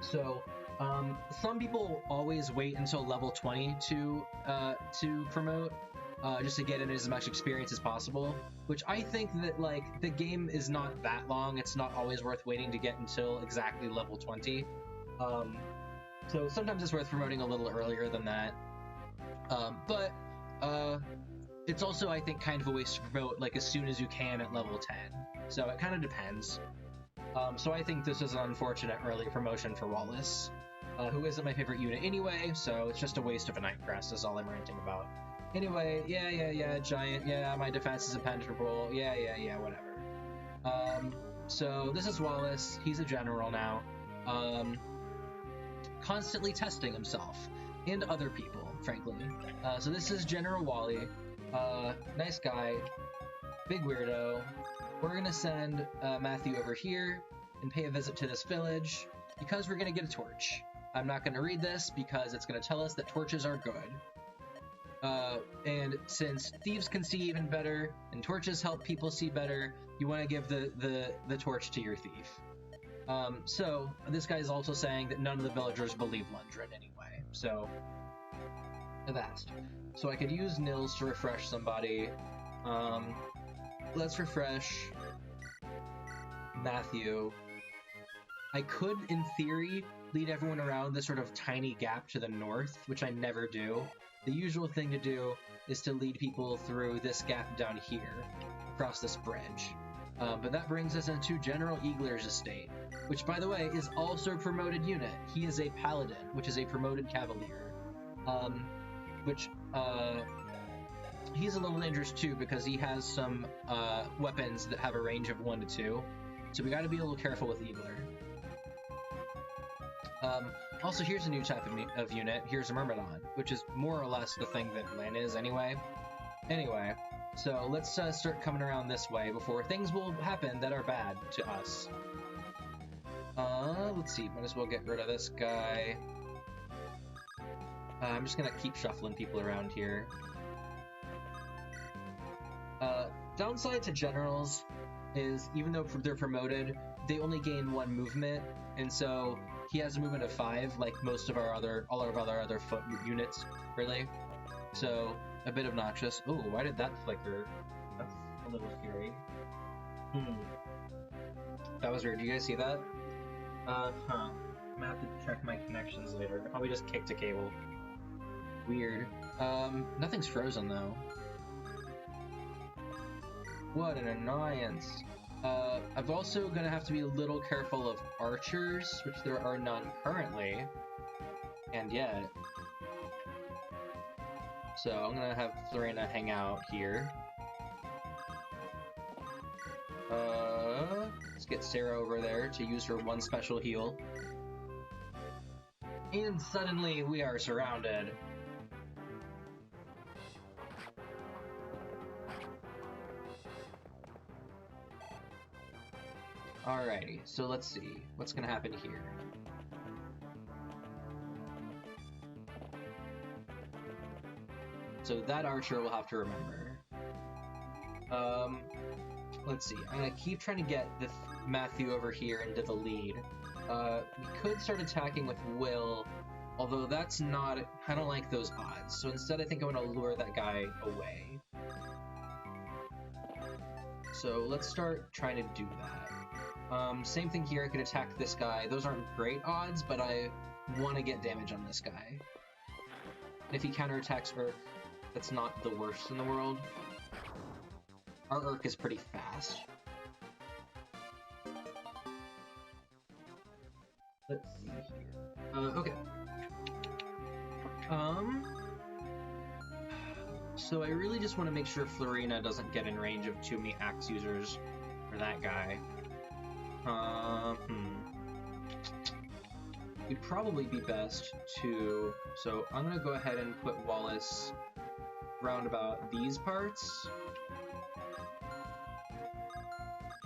So some people always wait until level 20 to promote, just to get in as much experience as possible, which I think that, like, the game is not that long. It's not always worth waiting to get until exactly level 20. So sometimes it's worth promoting a little earlier than that. But it's also, I think, kind of a waste to promote, like, as soon as you can at level 10. So it kind of depends. So I think this is an unfortunate early promotion for Wallace, who isn't my favorite unit anyway, so it's just a waste of a Knight Crest is all I'm ranting about. Anyway, yeah, giant, yeah, my defense is impenetrable, yeah, whatever. So this is Wallace, he's a General now, constantly testing himself, and other people, frankly. So this is General Wally, nice guy, big weirdo. We're gonna send Matthew over here and pay a visit to this village, because we're gonna get a torch. I'm not gonna read this, because it's gonna tell us that torches are good. And since thieves can see even better, and torches help people see better, you want to give the torch to your thief. So, this guy is also saying that none of the villagers believe Lundgren anyway, so, avast. So I could use Nils to refresh somebody. Let's refresh Matthew. I could, in theory, lead everyone around this sort of tiny gap to the north, which I never do. The usual thing to do is to lead people through this gap down here, across this bridge. But that brings us into General Eagler's estate, which, by the way, is also a promoted unit. He is a Paladin, which is a promoted Cavalier. He's a little dangerous too, because he has some weapons that have a range of 1 to 2, so we gotta be a little careful with Eagler. Also, here's a new type of unit. Here's a Myrmidon, which is more or less the thing that Lyn is anyway. Anyway, so let's start coming around this way before things will happen that are bad to us. Let's see, might as well get rid of this guy. I'm just gonna keep shuffling people around here. Downside to generals is, even though they're promoted, they only gain 1 movement, and so he has a movement of 5, like most of our all of our other foot units, really. So, a bit obnoxious. Oh, why did that flicker? That's a little scary. That was weird. Do you guys see that? I'm gonna have to check my connections later. I probably just kicked a cable. Weird. Nothing's frozen, though. What an annoyance. I'm also gonna have to be a little careful of archers, which there are none currently. And yet. So I'm gonna have Florina hang out here. Let's get Sarah over there to use her 1 special heal. And suddenly we are surrounded. Alrighty, so let's see. What's gonna happen here? So that archer will have to remember. Let's see. I'm gonna keep trying to get this Matthew over here into the lead. We could start attacking with Will, although that's not... I don't like those odds. So instead I think I'm gonna lure that guy away. So let's start trying to do that. Same thing here, I could attack this guy. Those aren't great odds, but I want to get damage on this guy. And if he counterattacks Urk, that's not the worst in the world. Our Urk is pretty fast. Let's see here. Okay. So I really just want to make sure Florina doesn't get in range of too many axe users for that guy. It'd probably be best to... So I'm gonna go ahead and put Wallace round about these parts,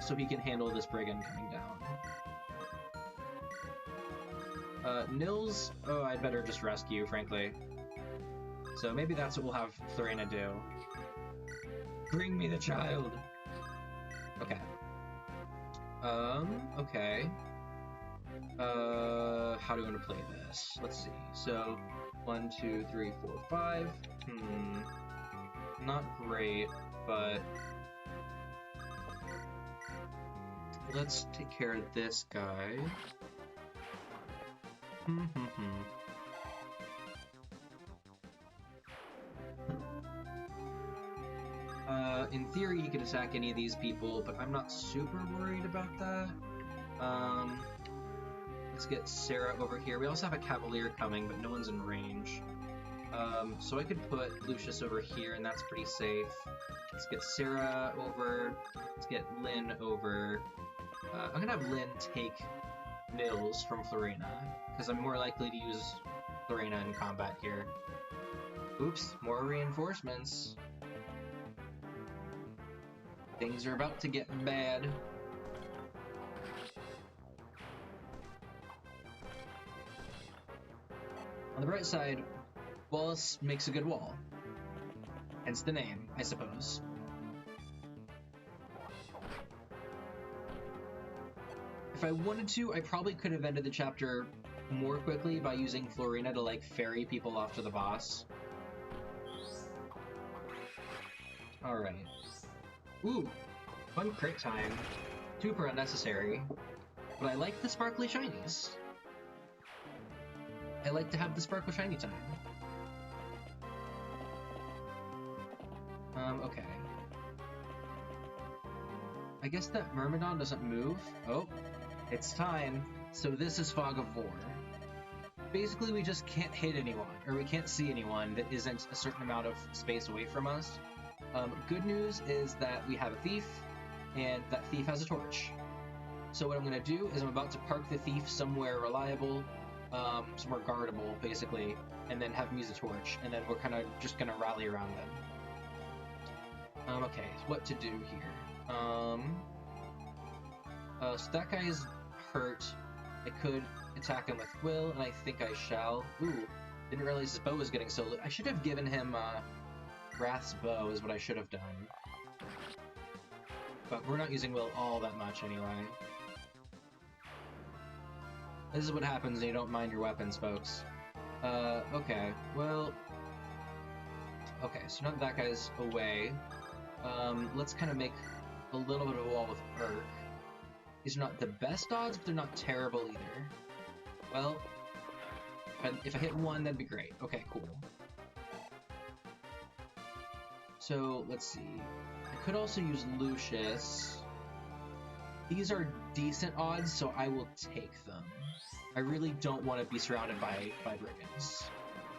so he can handle this brigand coming down. Nils, oh, I'd better just rescue, frankly. So maybe that's what we'll have Florina do. Bring me the child! Okay. Okay. How do you want to play this? Let's see. So, 1, 2, 3, 4, 5. Not great, but let's take care of this guy. In theory, he could attack any of these people, but I'm not super worried about that. Let's get Sarah over here. We also have a Cavalier coming, but no one's in range. So I could put Lucius over here, and that's pretty safe. Let's get Sarah over. Let's get Lynn over. I'm gonna have Lynn take Nils from Florina, because I'm more likely to use Florina in combat here. Oops, more reinforcements. Things are about to get bad. On the bright side, Wallace makes a good wall. Hence the name, I suppose. If I wanted to, I probably could have ended the chapter more quickly by using Florina to, like, ferry people off to the boss. Alright. Ooh, 1 crit time. Super unnecessary. But I like the sparkly shinies. I like to have the sparkle shiny time. Okay. I guess that Myrmidon doesn't move. Oh, it's time. So this is Fog of War. Basically, we just can't hit anyone, or we can't see anyone that isn't a certain amount of space away from us. Good news is that we have a thief, and that thief has a torch. So what I'm going to do is I'm about to park the thief somewhere reliable, somewhere guardable, basically, and then have him use a torch, and then we're kind of just going to rally around them. Okay, what to do here? So that guy is hurt. I could attack him with Will, and I think I shall. Ooh, didn't realize his bow was getting so... I should have given him, Wrath's bow is what I should have done. But we're not using Will all that much anyway. This is what happens when you don't mind your weapons, folks. Okay, well... Okay, so now that that guy's away, let's kind of make a little bit of a wall with Urk. These are not the best odds, but they're not terrible either. Well, if I hit one, that'd be great. Okay, cool. So, let's see. I could also use Lucius. These are decent odds, so I will take them. I really don't want to be surrounded by brigands,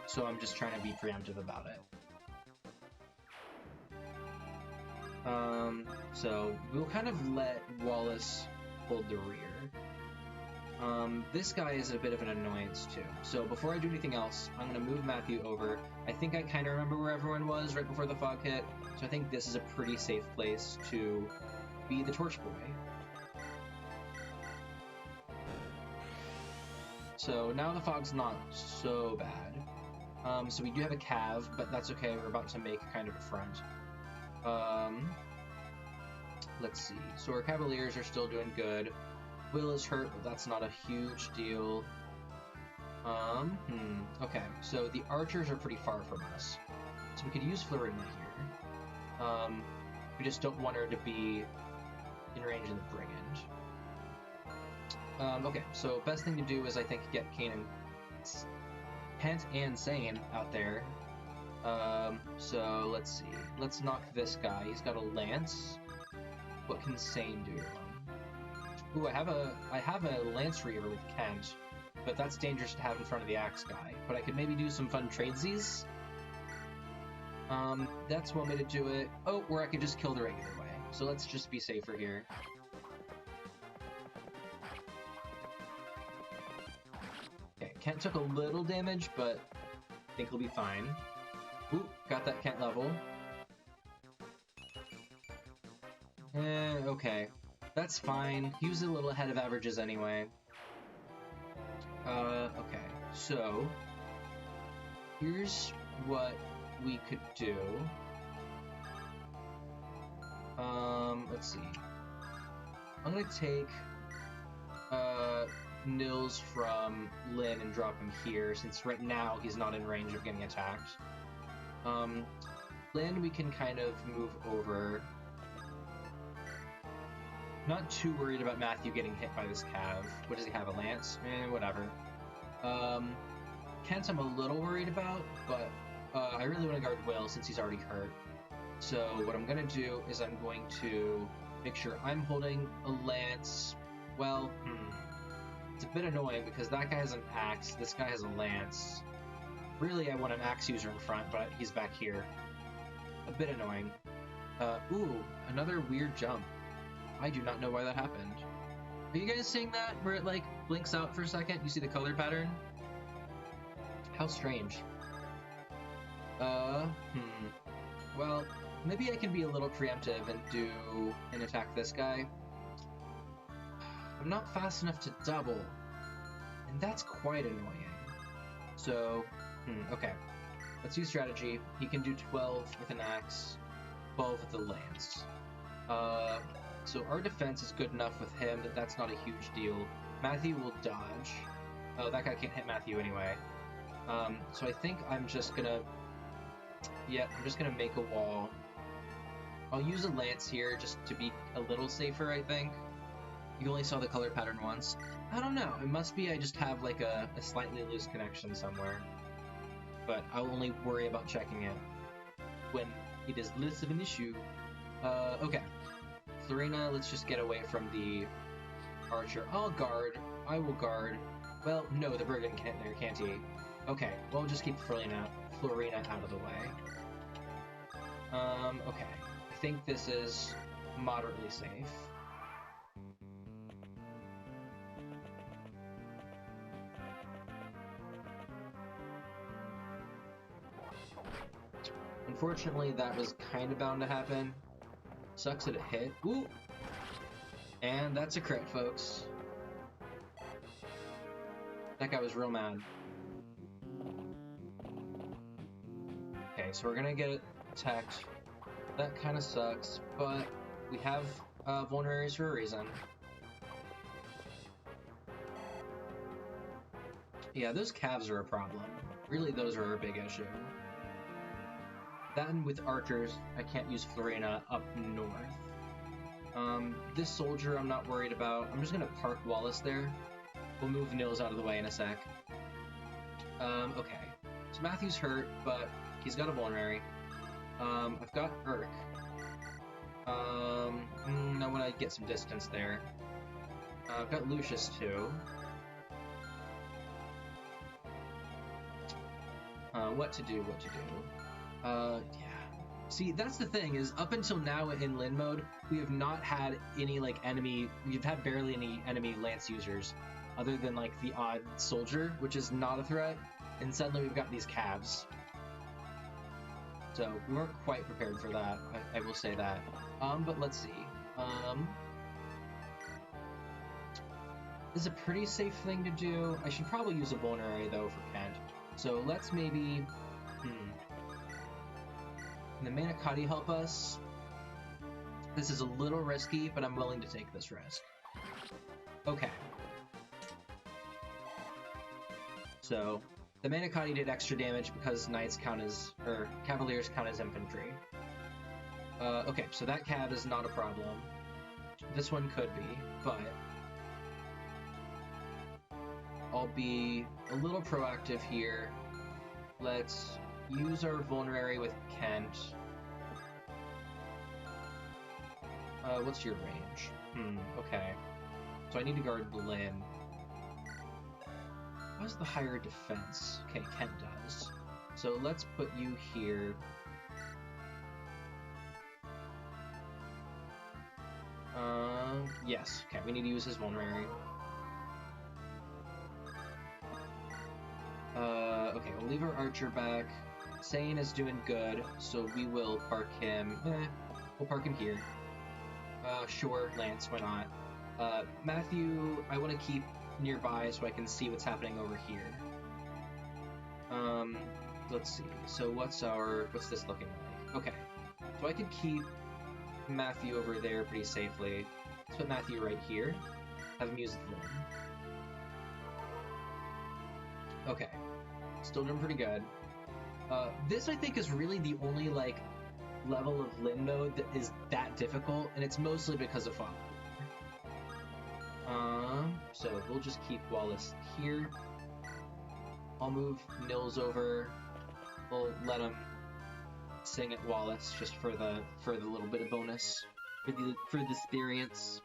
so I'm just trying to be preemptive about it. So we'll kind of let Wallace hold the rear. This guy is a bit of an annoyance too. So before I do anything else, I'm going to move Matthew over. I think I kind of remember where everyone was right before the fog hit, so I think this is a pretty safe place to be the torch boy. So now the fog's not so bad. So we do have a cav, but that's okay, we're about to make kind of a front. Let's see. So our Cavaliers are still doing good. Will is hurt, but that's not a huge deal. Okay, so the archers are pretty far from us. So we could use Florina here. We just don't want her to be in range of the brigand. Okay, so best thing to do is I think get Kent and Sane out there. So let's see. Let's knock this guy. He's got a lance. What can Sane do to him? Ooh, I have a Lance Reaver with Kent, but that's dangerous to have in front of the axe guy. But I could maybe do some fun tradesies. That's one way to do it. Oh, or I could just kill the regular way. So let's just be safer here. Okay, Kent took a little damage, but I think he'll be fine. Ooh, got that Kent level. Okay. That's fine. He was a little ahead of averages anyway. Okay. So, here's what we could do. Let's see. I'm gonna take, Nils from Lynn and drop him here, since right now he's not in range of getting attacked. Lynn we can kind of move over. Not too worried about Matthew getting hit by this cav. What does he have, a lance? Whatever. Kent I'm a little worried about, but I really want to guard Will since he's already hurt. So what I'm going to do is I'm going to make sure I'm holding a lance. Well, it's a bit annoying because that guy has an axe, this guy has a lance. Really, I want an axe user in front, but he's back here. A bit annoying. Ooh, another weird jump. I do not know why that happened. Are you guys seeing that? Where it, like, blinks out for a second? You see the color pattern? How strange. Well, maybe I can be a little preemptive and attack this guy. I'm not fast enough to double, and that's quite annoying. So, okay. Let's use strategy. He can do 12 with an axe, 12 with the lance. So our defense is good enough with him that that's not a huge deal. Matthew will dodge. Oh, that guy can't hit Matthew anyway. So I think I'm just gonna... Yeah, I'm just gonna make a wall. I'll use a lance here just to be a little safer, I think. You only saw the color pattern once. I don't know, it must be I just have like a slightly loose connection somewhere. But I'll only worry about checking it when it is less of an issue. Okay. Florina, let's just get away from the archer. I'll guard. I will guard. Well, no, the brigand can't there, can't he? Okay, well, we'll just keep Florina out of the way. Okay. I think this is moderately safe. Unfortunately, that was kind of bound to happen. Sucks that it hit. Ooh! And that's a crit, folks. That guy was real mad. Okay, so we're gonna get attacked. That kind of sucks, but we have vulneraries for a reason. Yeah, those calves are a problem. Really, those are a big issue. That and with archers, I can't use Florina up north. This soldier I'm not worried about. I'm just gonna park Wallace there. We'll move Nils out of the way in a sec. Okay. So Matthew's hurt, but he's got a vulnerary. I've got Urk. I want to get some distance there. I've got Lucius too. What to do? Yeah. See, that's the thing, is up until now in Lin mode, we have not had any, like, we've had barely any enemy lance users, other than, like, the odd soldier, which is not a threat, and suddenly we've got these calves. So, we weren't quite prepared for that, I will say that. But let's see. This is a pretty safe thing to do. I should probably use a vulnerary, though, for Kent. So, let's maybe... Can the Manicotti help us? This is a little risky, but I'm willing to take this risk. Okay. So, the Manicotti did extra damage because Knights count as... or Cavaliers count as infantry. Okay, so that cab is not a problem. This one could be, but... I'll be a little proactive here. Let's use our vulnerary with Kent. What's your range? Okay. So I need to guard Lin. Who has the higher defense? Okay, Kent does. So let's put you here. Yes. Okay, we need to use his vulnerary. Okay, we'll leave our archer back. Sane is doing good, so we will park him. We'll park him here. Sure, Lance, why not? Matthew, I want to keep nearby so I can see what's happening over here. Let's see. So what's this looking like? Okay, so I could keep Matthew over there pretty safely. Let's put Matthew right here. Have him use the Lin. Okay, still doing pretty good. This, I think, is really the only, like, level of Lin mode that is that difficult, and it's mostly because of fog. So we'll just keep Wallace here. I'll move Nils over. We'll let him sing at Wallace just for the little bit of bonus, for the experience.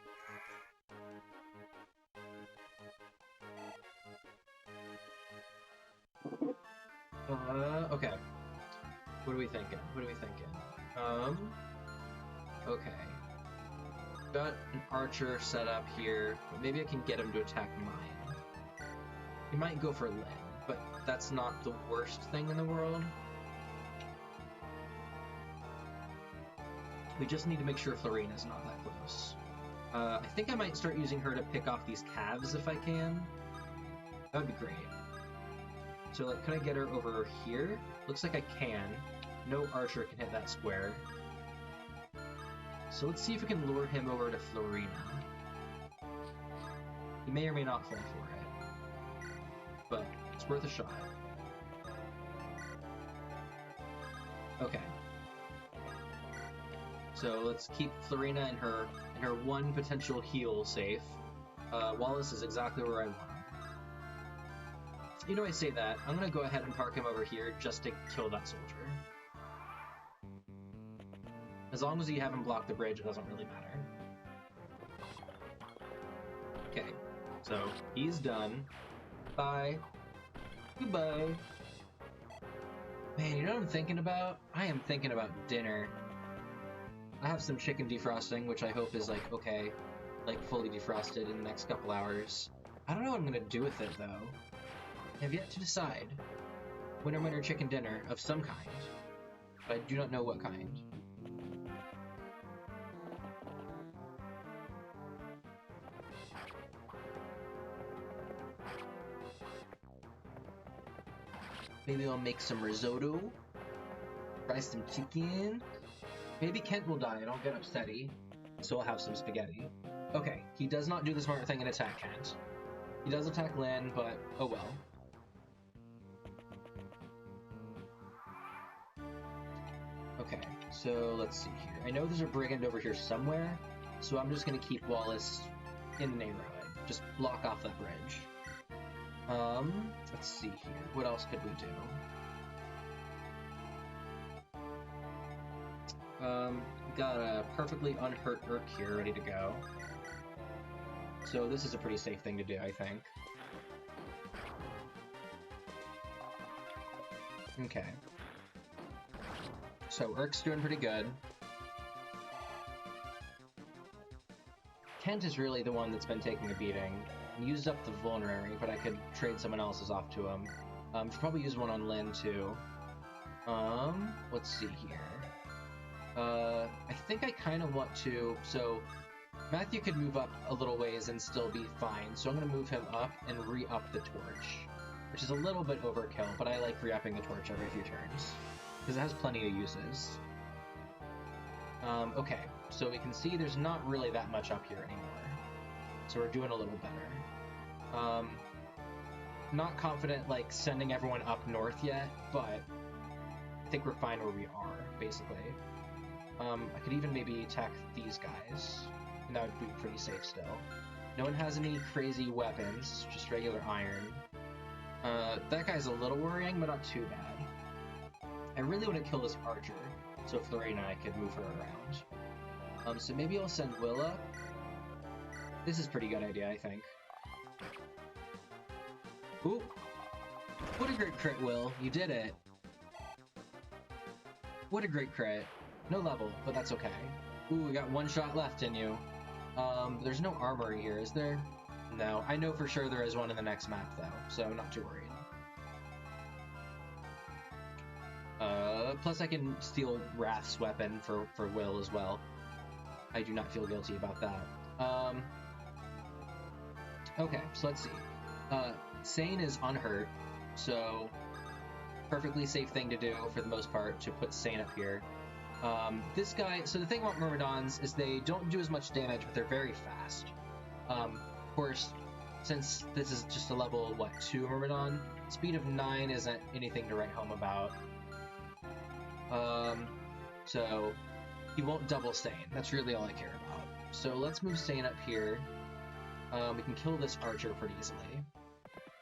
Okay. What are we thinking? Okay. Got an archer set up here, but maybe I can get him to attack mine. He might go for Lin, but that's not the worst thing in the world. We just need to make sure Florina's not that close. I think I might start using her to pick off these calves if I can. That would be great. So, like, can I get her over here? Looks like I can. No archer can hit that square. So let's see if we can lure him over to Florina. He may or may not fall for it, but it's worth a shot. Okay. So let's keep Florina and her one potential heal safe. Wallace is exactly where I want him. You know, I say that. I'm gonna go ahead and park him over here just to kill that soldier. As long as you haven't blocked the bridge, it doesn't really matter. Okay, so he's done. Bye. Goodbye. Man, you know what I'm thinking about? I am thinking about dinner. I have some chicken defrosting, which I hope is, like, okay, like, fully defrosted in the next couple hours. I don't know what I'm gonna do with it, though. I have yet to decide. Winner, winner, chicken dinner of some kind. but I do not know what kind. Maybe I'll make some risotto. Fry some chicken. Maybe Kent will die and I'll get upsetty. So I'll have some spaghetti. Okay, he does not do the smart thing and attack Kent. He does attack Lynn, but oh well. Okay, so let's see here. I know there's a brigand over here somewhere, so I'm just gonna keep Wallace in the neighborhood. Just block off that bridge. Let's see here. What else could we do? Got a perfectly unhurt Urk here ready to go. So this is a pretty safe thing to do, I think. Okay. So Urk's doing pretty good. Kent is really the one that's been taking a beating. Used up the vulnerary, but I could trade someone else's off to him. Should probably use one on Lynn too. Let's see here. I think I kind of want to, so Matthew could move up a little ways and still be fine, so I'm going to move him up and re-up the torch, which is a little bit overkill, but I like re-upping the torch every few turns, because it has plenty of uses. Okay, so we can see there's not really that much up here anymore, so we're doing a little better. Not confident, like, sending everyone up north yet, but I think we're fine where we are, basically. I could even maybe attack these guys, and that would be pretty safe still. No one has any crazy weapons, just regular iron. That guy's a little worrying, but not too bad. I really want to kill this archer, so Florina and I could move her around. So maybe I'll send Willa. This is a pretty good idea, I think. Ooh! What a great crit, Will! You did it! What a great crit. No level, but that's okay. Ooh, we got one shot left in you. There's no armory here, is there? No, I know for sure there is one in the next map, though, so I'm not too worried. Plus I can steal Wrath's weapon for Will as well. I do not feel guilty about that. Okay, so let's see. Sane is unhurt, so perfectly safe thing to do for the most part to put Sane up here. This guy, so the thing about Myrmidons is they don't do as much damage, but they're very fast. Of course, since this is just a level, 2 Myrmidon, speed of 9 isn't anything to write home about. So he won't double Sane. That's really all I care about. So let's move Sane up here. We can kill this archer pretty easily.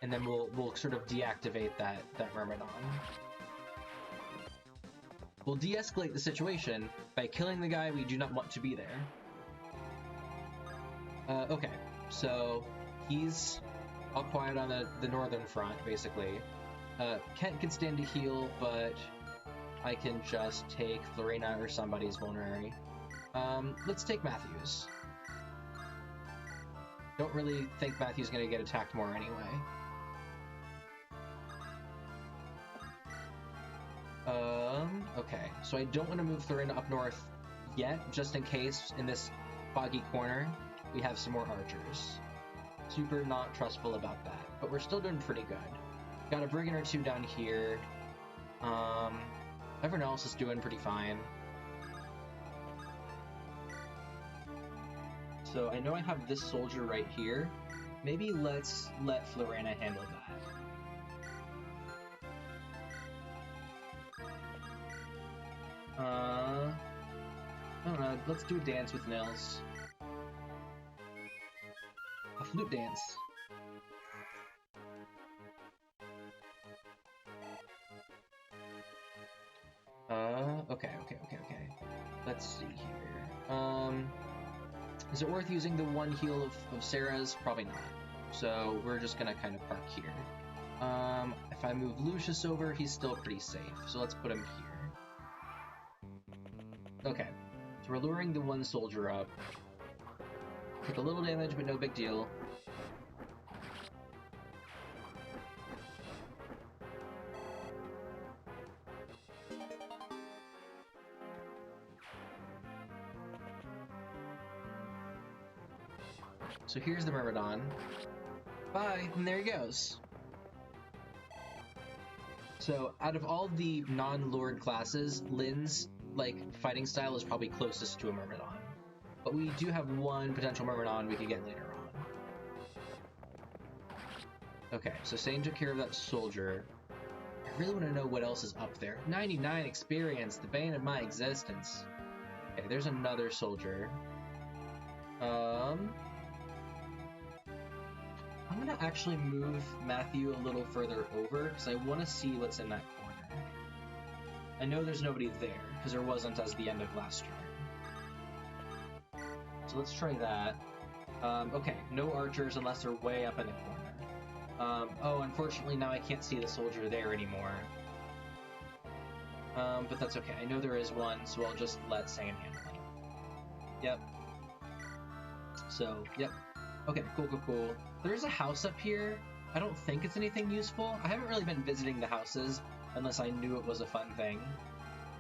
And then we'll sort of deactivate that Myrmidon. We'll de-escalate the situation by killing the guy we do not want to be there. Okay, so he's all quiet on the northern front, basically. Kent can stand to heal, but I can just take Florina or somebody's vulnerary. Let's take Matthew's. Don't really think Matthew's gonna get attacked more anyway. Okay, so I don't want to move Florina up north yet, just in case in this foggy corner we have some more archers. Super not trustful about that, but we're still doing pretty good. Got a brigand or two down here. Everyone else is doing pretty fine. So I know I have this soldier right here. Maybe let's let Florina handle that. I don't know, let's do a dance with Nils. A flute dance. Okay. Let's see here. Is it worth using the one heal of Sarah's? Probably not. So we're just gonna kind of park here. If I move Lucius over, he's still pretty safe. So let's put him here. Okay, so we're luring the one soldier up. Take a little damage, but no big deal. So here's the Myrmidon. Bye, and there he goes. So out of all the non-Lord classes, Lynn's fighting style is probably closest to a Myrmidon. But we do have one potential Myrmidon we could get later on. Okay, so Sane took care of that soldier. I really want to know what else is up there. 99 experience, the bane of my existence. Okay, there's another soldier. I'm gonna actually move Matthew a little further over because I want to see what's in that corner. I know there's nobody there because there wasn't as the end of last turn. So let's try that. Okay, no archers unless they're way up in the corner. Oh, unfortunately now I can't see the soldier there anymore. But that's okay. I know there is one, so I'll just let Sane handle it. Yep. So, yep. Okay, cool. There's a house up here. I don't think it's anything useful. I haven't really been visiting the houses unless I knew it was a fun thing.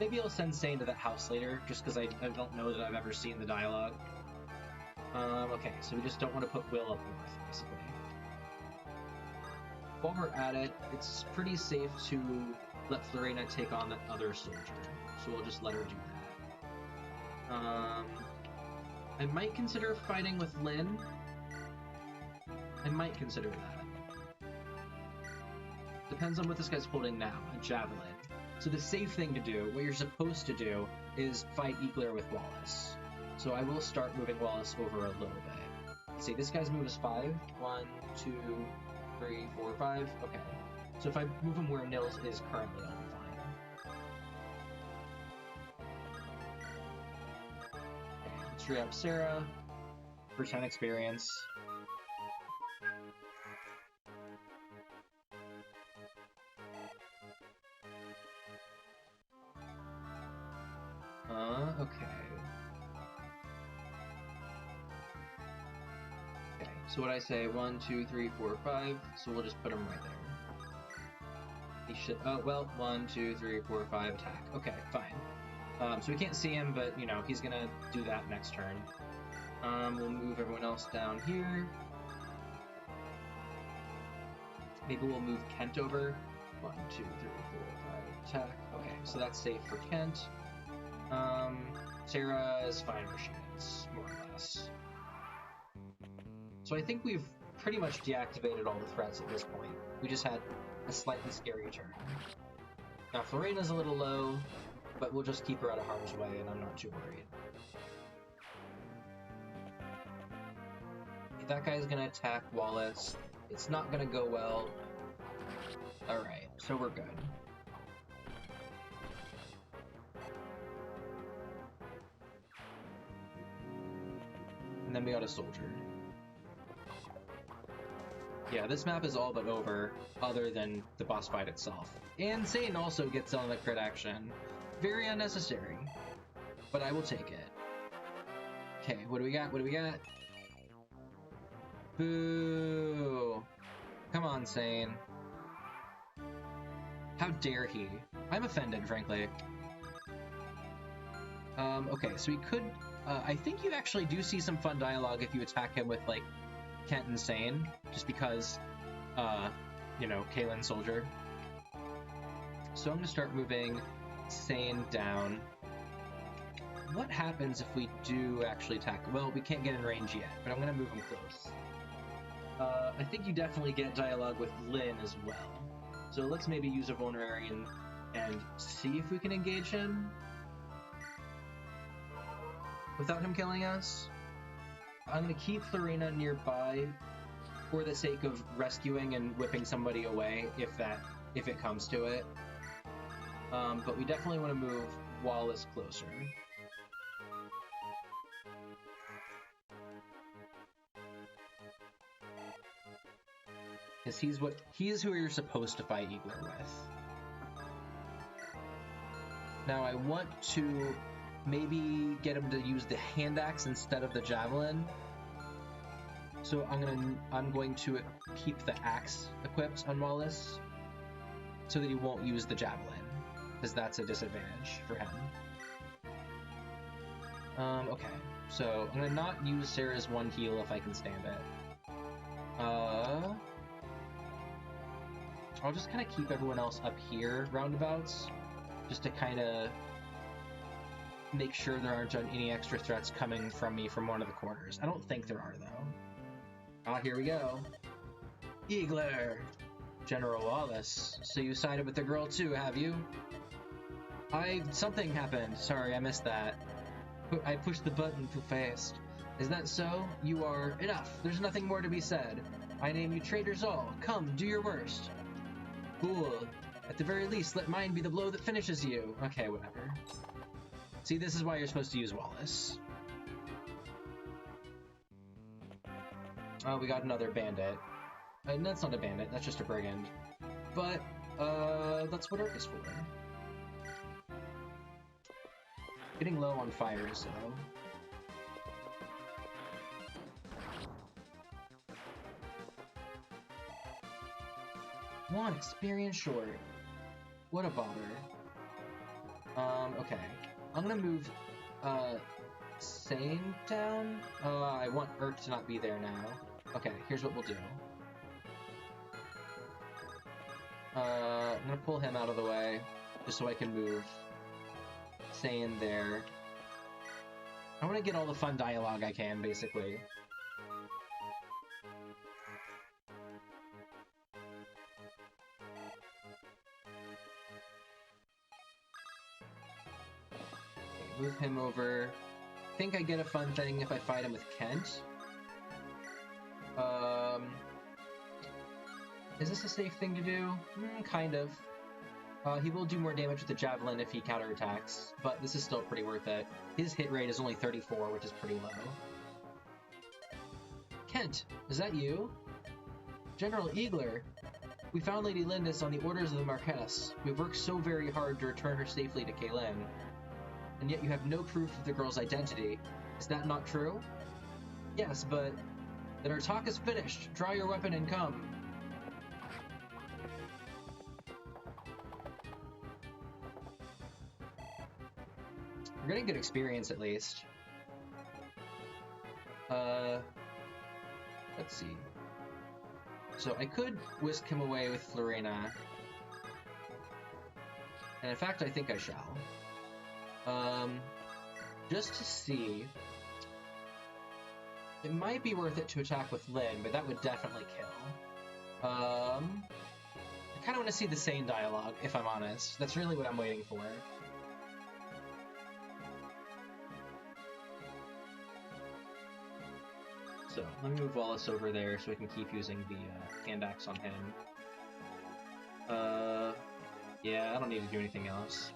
Maybe I'll send Sane to that house later, just because I don't know that I've ever seen the dialogue. Okay, so we just don't want to put Will up north, basically. While we're at it, it's pretty safe to let Florina take on that other soldier, so we'll just let her do that. I might consider fighting with Lynn. I might consider that. Depends on what this guy's holding now, a javelin. So the safe thing to do, what you're supposed to do, is fight Eagler with Wallace. So I will start moving Wallace over a little bit. Let's see, this guy's move is 5. 1, 2, 3, 4, 5. Okay. So if I move him where Nils is currently, I'll be fine. Okay, let's free up Sarah for 10 experience. Okay. Okay, so what I say, 1, 2, 3, 4, 5, so we'll just put him right there. He should, oh, well, 1, 2, 3, 4, 5, attack. Okay, fine. So we can't see him, but, you know, he's gonna do that next turn. We'll move everyone else down here. Maybe we'll move Kent over. 1, 2, 3, 4, 5, attack. Okay, so that's safe for Kent. Sarah is fine where she is, more or less. So I think we've pretty much deactivated all the threats at this point. We just had a slightly scary turn. Now Florina's a little low, but we'll just keep her out of harm's way, and I'm not too worried. That guy's gonna attack Wallace. It's not gonna go well. Alright, so we're good. And then we got a soldier. Yeah, this map is all but over, other than the boss fight itself. And Sane also gets on the crit action. Very unnecessary. But I will take it. Okay, what do we got? Boo! Come on, Sane. How dare he? I'm offended, frankly. Okay, so we could... I think you actually do see some fun dialogue if you attack him with, like, Kent and Sane, just because, you know, Kalen's soldier. So I'm gonna start moving Sane down. What happens if we do actually attack? Well, we can't get in range yet, but I'm gonna move him close. I think you definitely get dialogue with Lynn as well. So let's maybe use a vulnerary and see if we can engage him without him killing us. I'm going to keep Florina nearby for the sake of rescuing and whipping somebody away if it comes to it. But we definitely want to move Wallace closer. Because he's who you're supposed to fight Eagler with. Now I want to maybe get him to use the hand axe instead of the javelin. So I'm going to keep the axe equipped on Wallace so that he won't use the javelin, because that's a disadvantage for him. Okay. So, I'm gonna not use Sarah's one heal if I can stand it. I'll just kind of keep everyone else up here, roundabouts, just to kind of make sure there aren't any extra threats coming from me from one of the corners. I don't think there are, though. Ah, here we go. Eagler! General Wallace, so you sided with the girl too, have you? Something happened. Sorry, I missed that. I pushed the button too fast. Is that so? You are... Enough! There's nothing more to be said. I name you traitors all. Come, do your worst. Cool. At the very least, let mine be the blow that finishes you. Okay, whatever. See, this is why you're supposed to use Wallace. Oh, we got another bandit. That's not a bandit, that's just a brigand. But, that's what Arc is for. Getting low on fires, though. One experience short. What a bother. Okay. I'm gonna move, Sane down? I want Urk to not be there now. Okay, here's what we'll do. I'm gonna pull him out of the way, just so I can move Sane there. I want to get all the fun dialogue I can, basically. Move him over. I think I get a fun thing if I fight him with Kent. Is this a safe thing to do? Kind of. He will do more damage with the Javelin if he counterattacks, but this is still pretty worth it. His hit rate is only 34, which is pretty low. Kent, is that you? General Eagler! We found Lady Lindis on the orders of the Marquess. We've worked so very hard to return her safely to Kaylin. And yet you have no proof of the girl's identity. Is that not true? Yes, but... Then our talk is finished. Draw your weapon and come. We're getting good experience, at least. Let's see. So I could whisk him away with Florina. And in fact, I think I shall. Just to see. It might be worth it to attack with Lyn, but that would definitely kill. I kind of want to see the sane dialogue, if I'm honest. That's really what I'm waiting for. So, let me move Wallace over there so we can keep using the hand axe on him. Yeah, I don't need to do anything else.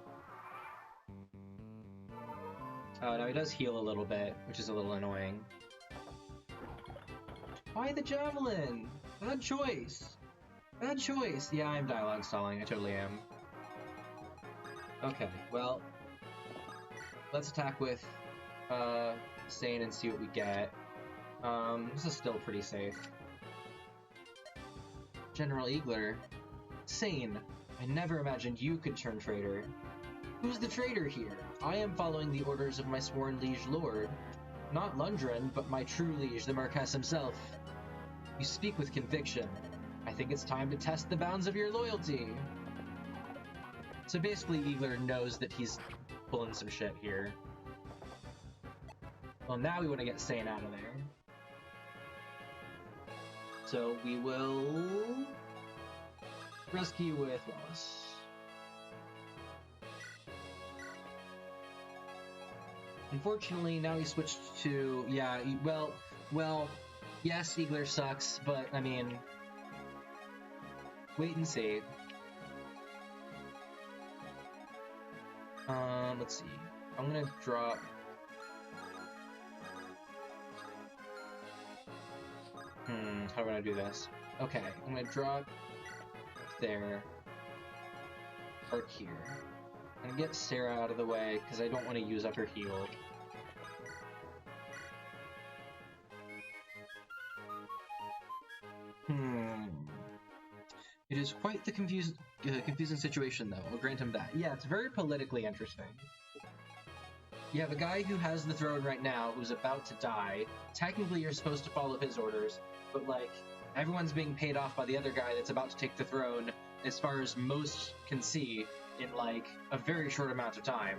Oh, no, he does heal a little bit, which is a little annoying. Why the Javelin? Bad choice! Bad choice! Yeah, I'm dialogue stalling, I totally am. Okay, well... Let's attack with, Sane and see what we get. This is still pretty safe. General Eagler. Sane! I never imagined you could turn traitor. Who's the traitor here? I am following the orders of my sworn liege lord. Not Lundgren, but my true liege, the Marquess himself. You speak with conviction. I think it's time to test the bounds of your loyalty. So basically, Eagler knows that he's pulling some shit here. Well, now we want to get Sane out of there. So we will... rescue with Wallace. Unfortunately, now he switched to... yeah, well, yes, Eagler sucks, but, I mean... wait and see. Let's see. I'm gonna drop... how am I gonna do this? Okay, I'm gonna drop there, Arc here. I'm gonna get Sarah out of the way, because I don't want to use up her heal. It is quite the confusing situation, though. I'll grant him that. Yeah, it's very politically interesting. You have a guy who has the throne right now who's about to die. Technically, you're supposed to follow his orders, but, like, everyone's being paid off by the other guy that's about to take the throne, as far as most can see, in, like, a very short amount of time.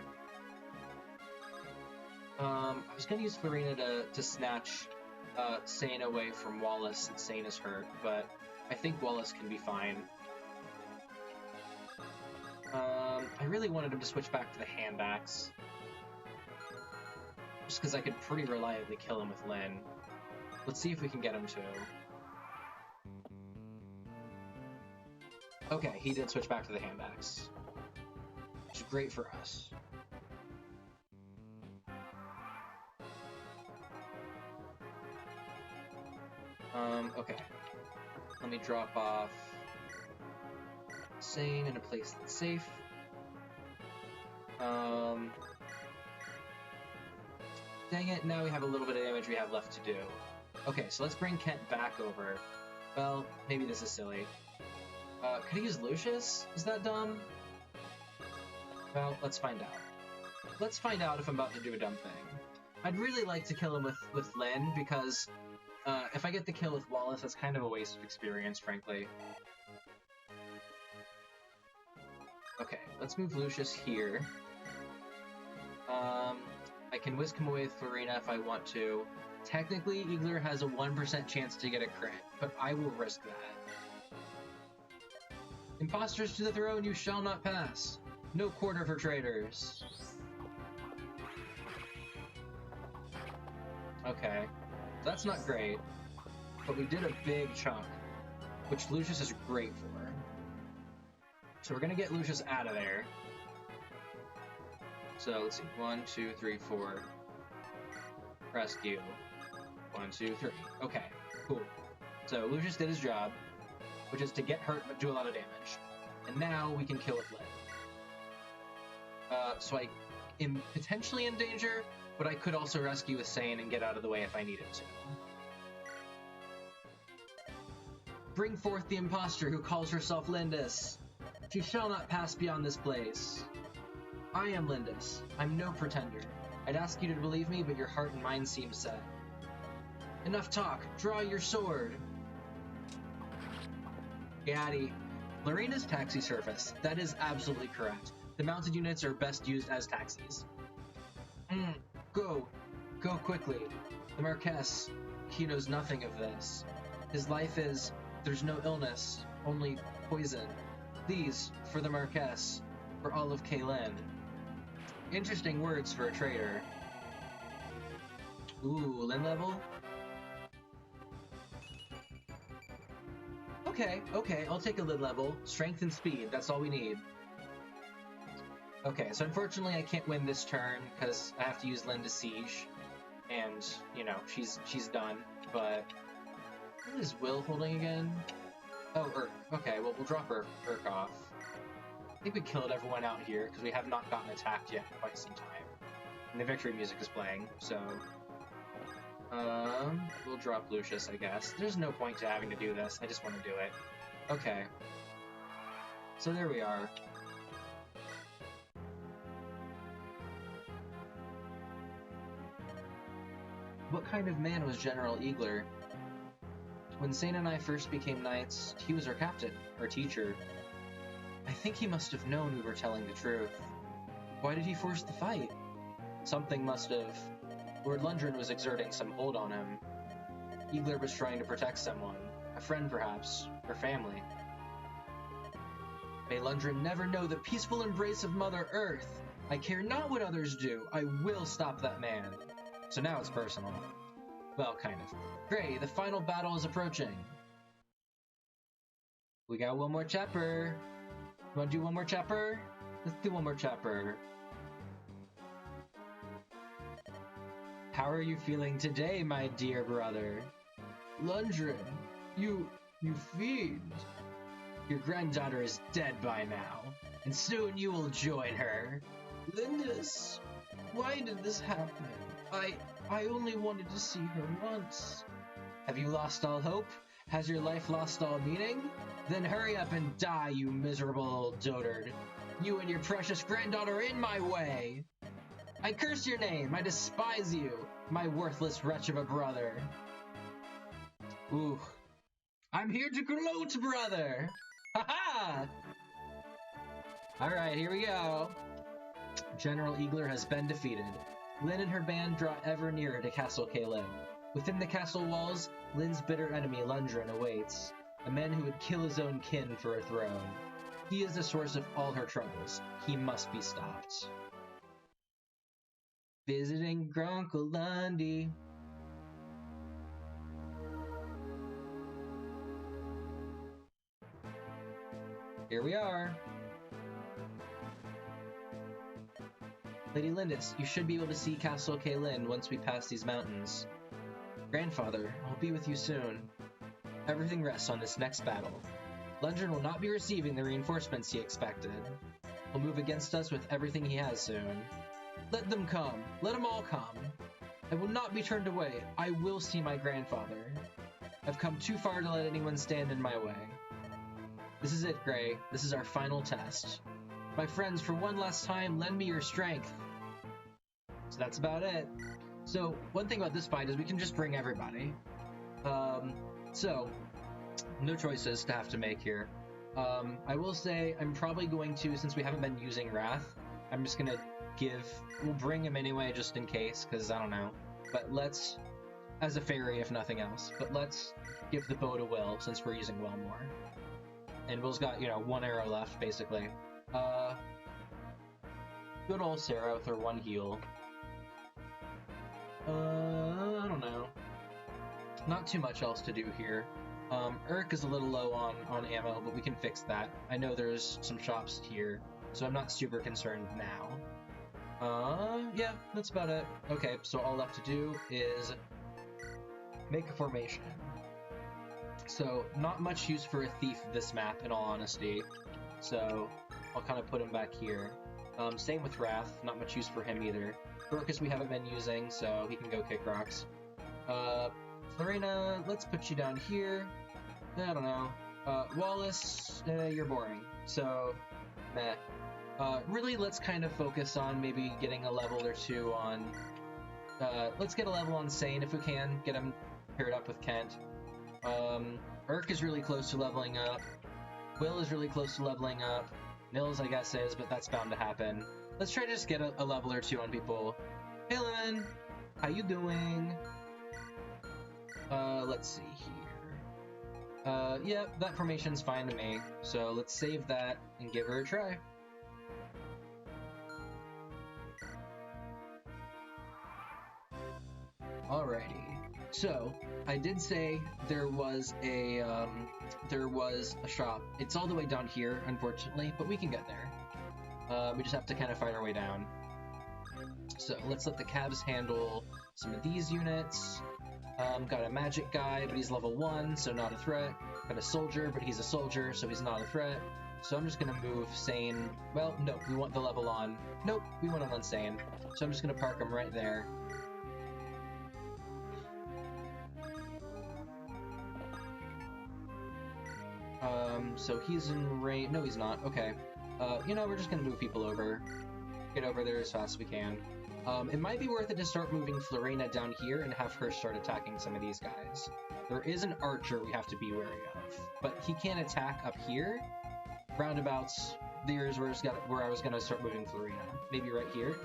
I was gonna use Florina to snatch Sane away from Wallace since Sane is hurt, but I think Wallace can be fine. I really wanted him to switch back to the hand axe. Just because I could pretty reliably kill him with Lyn. Let's see if we can get him to. Okay, he did switch back to the hand axe. Which is great for us. Okay. Let me drop off Sane in a place that's safe. Dang it, now we have a little bit of damage we have left to do. Okay, so let's bring Kent back over. Well, maybe this is silly. Could I use Lucius? Is that dumb? Well, let's find out. Let's find out if I'm about to do a dumb thing. I'd really like to kill him with Lyn, because if I get the kill with Wallace, that's kind of a waste of experience, frankly. Okay, let's move Lucius here. I can whisk him away with Florina if I want to. Technically, Eagler has a 1% chance to get a crit, but I will risk that. Imposters to the throne, you shall not pass. No quarter for traitors. Okay, that's not great, but we did a big chunk, which Lucius is great for. So we're gonna get Lucius out of there. So let's see, 1, 2, 3, 4. Rescue. 1, 2, 3. Okay, cool. So Lucius did his job, which is to get hurt but do a lot of damage. And now we can kill with Lyn. So I am potentially in danger, but I could also rescue with Sane and get out of the way if I needed to. Bring forth the impostor who calls herself Lindis. She shall not pass beyond this place. I am Lindis. I'm no pretender. I'd ask you to believe me, but your heart and mind seem set. Enough talk. Draw your sword. Gaddy. Lorina's taxi surface. That is absolutely correct. The mounted units are best used as taxis. Go. Go quickly. The Marquess. He knows nothing of this. His life is... There's no illness. Only poison. These, for the Marquess. For all of Kaylin. Interesting words for a traitor. Ooh, Lyn level? Okay, I'll take a Lyn level. Strength and speed, that's all we need. Okay, so unfortunately I can't win this turn, because I have to use Lyn to siege. And, you know, she's done, but... What is Will holding again? Oh, Urk. Okay, well, we'll drop Urk off. I think we killed everyone out here, because we have not gotten attacked yet in quite some time. And the victory music is playing, so... we'll drop Lucius, I guess. There's no point to having to do this, I just want to do it. Okay. So there we are. What kind of man was General Eagler? When Sane and I first became knights, he was our captain, our teacher. I think he must have known we were telling the truth. Why did he force the fight? Something must have. Lord Lundgren was exerting some hold on him. Eagler was trying to protect someone. A friend, perhaps. Or family. May Lundgren never know the peaceful embrace of Mother Earth. I care not what others do. I will stop that man. So now it's personal. Well, kind of. Gray, the final battle is approaching. We got one more chapter. You wanna do one more chapter? Let's do one more chapter. How are you feeling today, my dear brother? Lundgren, you fiend. Your granddaughter is dead by now, and soon you will join her. Lindis, why did this happen? I only wanted to see her once. Have you lost all hope? Has your life lost all meaning? Then hurry up and die, you miserable old dotard. You and your precious granddaughter are in my way! I curse your name! I despise you, my worthless wretch of a brother! Ooh. I'm here to gloat, brother! Ha-ha! Alright, here we go. General Eagler has been defeated. Lyn and her band draw ever nearer to Castle Caelin. Within the castle walls, Lyn's bitter enemy Lundgren awaits, a man who would kill his own kin for a throne. He is the source of all her troubles. He must be stopped. Visiting Grunkle Lundy. Here we are. Lady Lindis, you should be able to see Castle Caelin once we pass these mountains. Grandfather, I'll be with you soon. Everything rests on this next battle. Lundgren will not be receiving the reinforcements he expected. He'll move against us with everything he has soon. Let them come. Let them all come. I will not be turned away. I will see my grandfather. I've come too far to let anyone stand in my way. This is it, Gray. This is our final test. My friends, for one last time, lend me your strength. So that's about it. So, one thing about this fight is we can just bring everybody. So, no choices to have to make here. I will say I'm probably going to, since we haven't been using Wrath, I'm just gonna we'll bring him anyway just in case, because I don't know. But let's, as a fairy if nothing else, but let's give the bow to Will since we're using Will more. And Will's got, you know, one arrow left, basically. Good old Sarah with her one heal. I don't know. Not too much else to do here. Urk is a little low on ammo, but we can fix that. I know there's some shops here, so I'm not super concerned now. Yeah, that's about it. Okay, so all left to do is make a formation. So, not much use for a thief this map, in all honesty. So, I'll kind of put him back here. Same with Wrath, not much use for him either. Dorcas we haven't been using, so he can go kick rocks. Florina, let's put you down here. I don't know. Wallace, you're boring. So, meh. Really, let's kind of focus on maybe getting a level or two on... let's get a level on Sane if we can. Get him paired up with Kent. Urk is really close to leveling up. Will is really close to leveling up. Nils, I guess, is, but that's bound to happen. Let's try to just get a level or two on people. Hey, Lynn! How you doing? Let's see here. Yeah, that formation's fine to me. So let's save that and give her a try. Alrighty. So, I did say there was a shop. It's all the way down here, unfortunately, but we can get there. We just have to kind of fight our way down. So, let's let the cabs handle some of these units. Got a magic guy, but he's level 1, so not a threat. Got a soldier, but he's a soldier, so he's not a threat. So I'm just gonna move Sane. Well, no, we want the level on. Nope, we want it on Sane. So I'm just gonna park him right there. So he's in range. No, he's not. Okay. You know, we're just gonna move people over. Get over there as fast as we can. It might be worth it to start moving Florina down here and have her start attacking some of these guys. There is an archer we have to be wary of, but he can't attack up here. Roundabouts, there's where I was gonna start moving Florina. Maybe right here.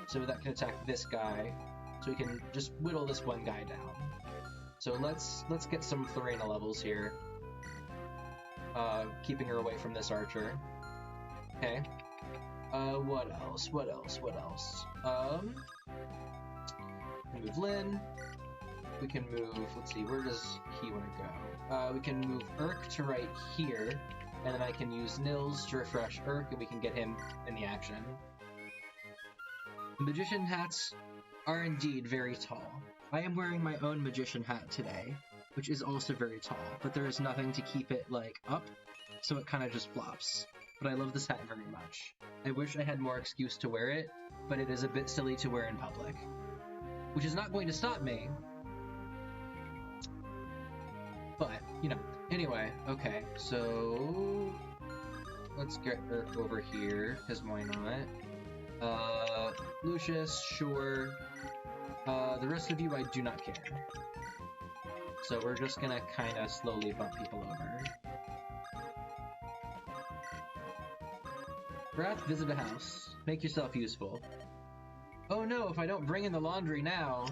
So that can attack this guy. So we can just whittle this one guy down. So let's get some Florina levels here. Keeping her away from this archer. Okay. What else? What else? What else? Move Lynn. We can move, let's see, where does he want to go? We can move Urk to right here, and then I can use Nils to refresh Urk, and we can get him in the action. The magician hats are indeed very tall. I am wearing my own magician hat today, which is also very tall, but there is nothing to keep it, like, up, so it kind of just flops. But I love this hat very much. I wish I had more excuse to wear it, but it is a bit silly to wear in public. Which is not going to stop me. But, you know. Anyway, okay, so... let's get Urk over here, because why not? Lucius, sure. The rest of you, I do not care. So we're just gonna kind of slowly bump people over. Wrath, visit a house. Make yourself useful. Oh no, if I don't bring in the laundry now!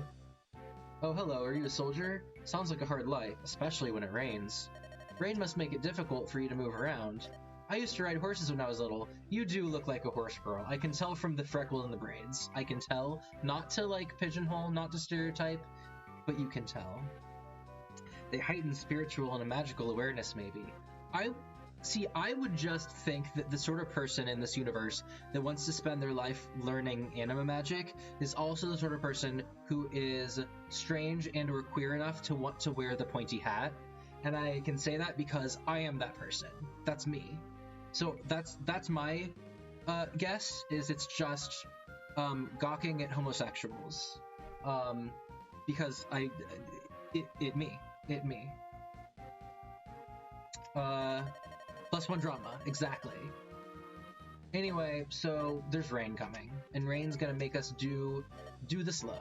Oh hello, are you a soldier? Sounds like a hard life, especially when it rains. Rain must make it difficult for you to move around. I used to ride horses when I was little. You do look like a horse girl. I can tell from the freckles and the braids. I can tell. Not to, like, pigeonhole, not to stereotype, but you can tell. They heighten spiritual and a magical awareness, maybe. I would just think that the sort of person in this universe that wants to spend their life learning anime magic is also the sort of person who is strange and or queer enough to want to wear the pointy hat. And I can say that because I am that person. That's me. So that's my guess, is it's just gawking at homosexuals. Because it me. +1 drama, exactly. Anyway, so there's rain coming, and rain's gonna make us do the slow.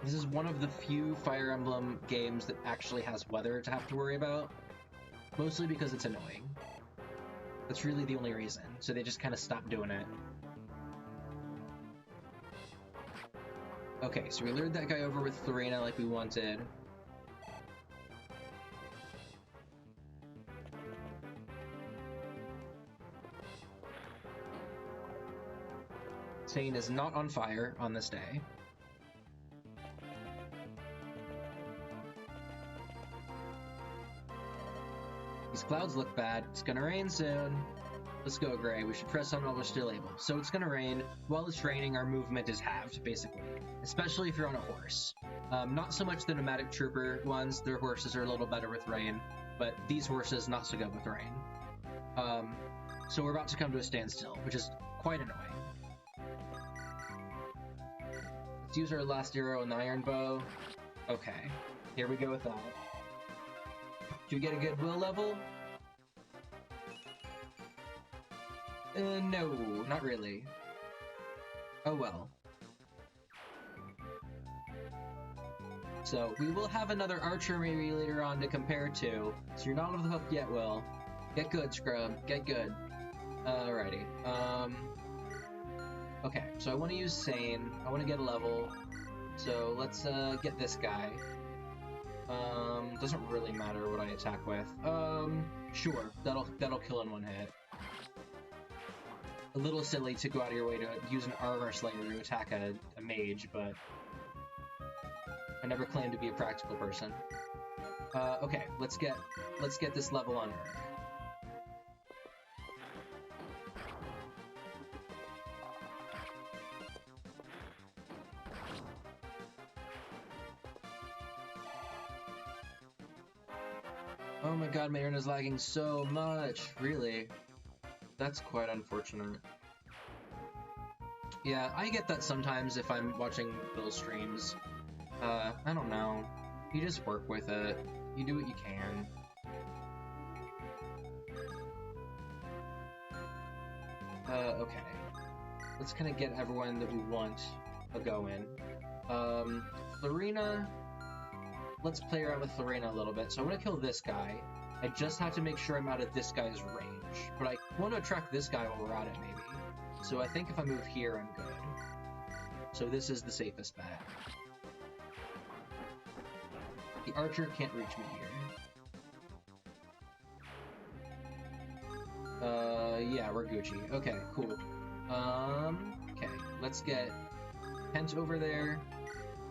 This is one of the few Fire Emblem games that actually has weather to have to worry about, mostly because it's annoying. That's really the only reason, so they just kind of stopped doing it. Okay, so we lured that guy over with Florina like we wanted. Sane is not on fire on this day. These clouds look bad. It's gonna rain soon. Let's go, Gray. We should press on while we're still able. So it's gonna rain. While it's raining, our movement is halved, basically. Especially if you're on a horse. Not so much the nomadic trooper ones. Their horses are a little better with rain. But these horses, not so good with rain. So we're about to come to a standstill, which is quite annoying. Let's use our last arrow in the iron bow. Okay. Here we go with that. Do we get a good will level? No, not really. Oh well. So, we will have another archer maybe later on to compare to, so you're not off the hook yet, Will. Get good, Scrub. Get good. Alrighty. Okay, so I want to use Sane. I want to get a level. So, let's get this guy. Doesn't really matter what I attack with. Sure, that'll kill in one hit. A little silly to go out of your way to use an armor slayer to attack a mage, but I never claimed to be a practical person. Okay, let's get this level on her. Oh my god, my internet's lagging so much! Really? That's quite unfortunate. Yeah, I get that sometimes if I'm watching Bill's streams. I don't know. You just work with it. You do what you can. Okay. Let's kind of get everyone that we want a go in. Florina... Let's play around with Florina a little bit. So I'm gonna kill this guy. I just have to make sure I'm out of this guy's range. But I want to attract this guy while we're at it, maybe. So I think if I move here, I'm good. So this is the safest bet. The archer can't reach me here. Yeah, we're Gucci. Okay, cool. Okay, let's get Kent over there.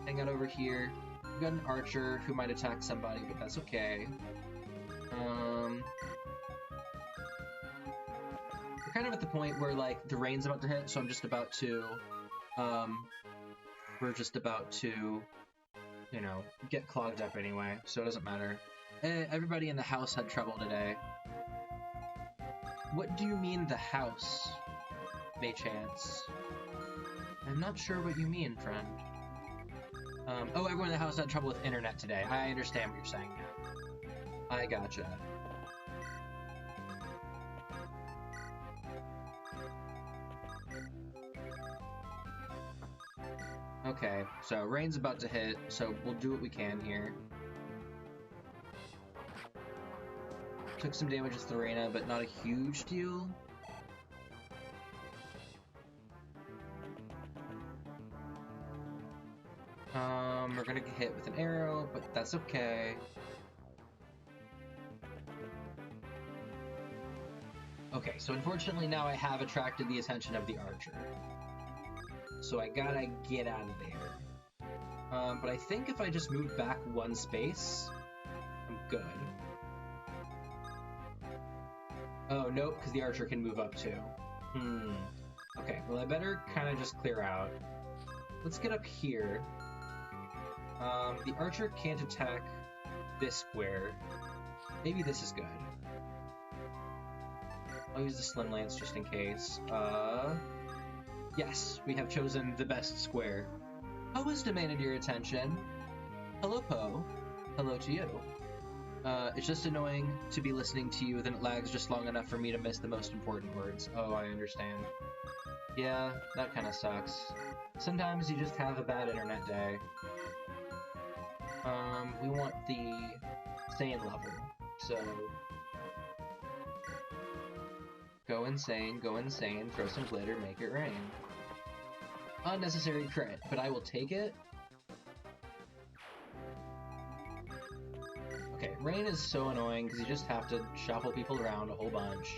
Hang out over here. We've got an archer who might attack somebody, but that's okay. We're kind of at the point where, like, the rain's about to hit, so I'm just about to, we're just about to, you know, get clogged up anyway, so it doesn't matter. Everybody in the house had trouble today. What do you mean, the house, Maychance? I'm not sure what you mean, friend. Oh, everyone in the house had trouble with internet today. I understand what you're saying now. I gotcha. Okay, so rain's about to hit, so we'll do what we can here. Took some damage with Lorena, but not a huge deal. We're gonna get hit with an arrow, but that's okay. Okay, so unfortunately now I have attracted the attention of the archer. So I gotta get out of there. But I think if I just move back one space, I'm good. Oh, nope, because the archer can move up too. Okay, well I better kind of just clear out. Let's get up here. The archer can't attack this square. Maybe this is good. I'll use the slim lance just in case. Yes, we have chosen the best square. Poe has demanded your attention. Hello, Poe. Hello to you. It's just annoying to be listening to you, then it lags just long enough for me to miss the most important words. Oh, I understand. Yeah, that kind of sucks. Sometimes you just have a bad internet day. We want the sane level, so... Go insane, throw some glitter, make it rain. Unnecessary crit, but I will take it. Okay, rain is so annoying because you just have to shuffle people around a whole bunch.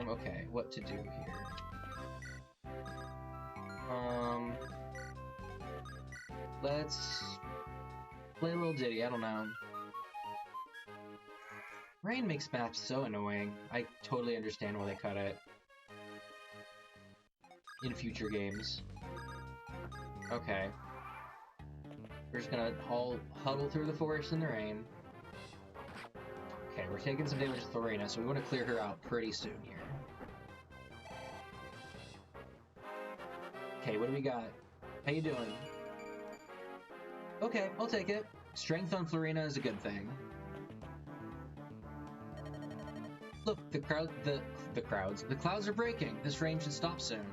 Okay, what to do here? Let's play a little ditty, I don't know. Rain makes maps so annoying. I totally understand why they cut it in future games. Okay. We're just gonna huddle through the forest in the rain. Okay, we're taking some damage with Lorena, so we want to clear her out pretty soon here. Okay, what do we got? How you doing? Okay, I'll take it. Strength on Florina is a good thing. Look, the clouds are breaking. This rain should stop soon.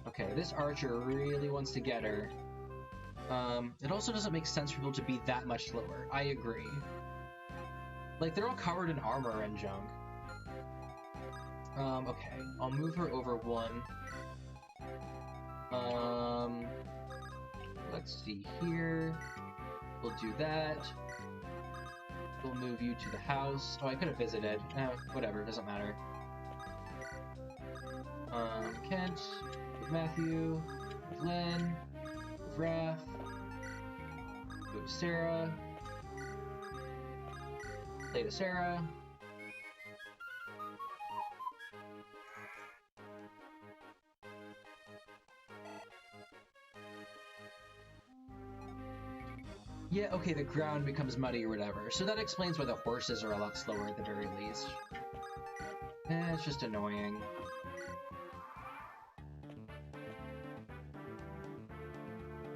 Okay, this archer really wants to get her. It also doesn't make sense for people to be that much slower. I agree. Like, they're all covered in armor and junk. Okay, I'll move her over one. Let's see here. We'll do that. We'll move you to the house. Oh, I could have visited. Whatever, doesn't matter. Kent, with Matthew, with Lynn, with Raph, go to Sarah, play to Sarah. Yeah, okay, the ground becomes muddy or whatever, so that explains why the horses are a lot slower at the very least. It's just annoying.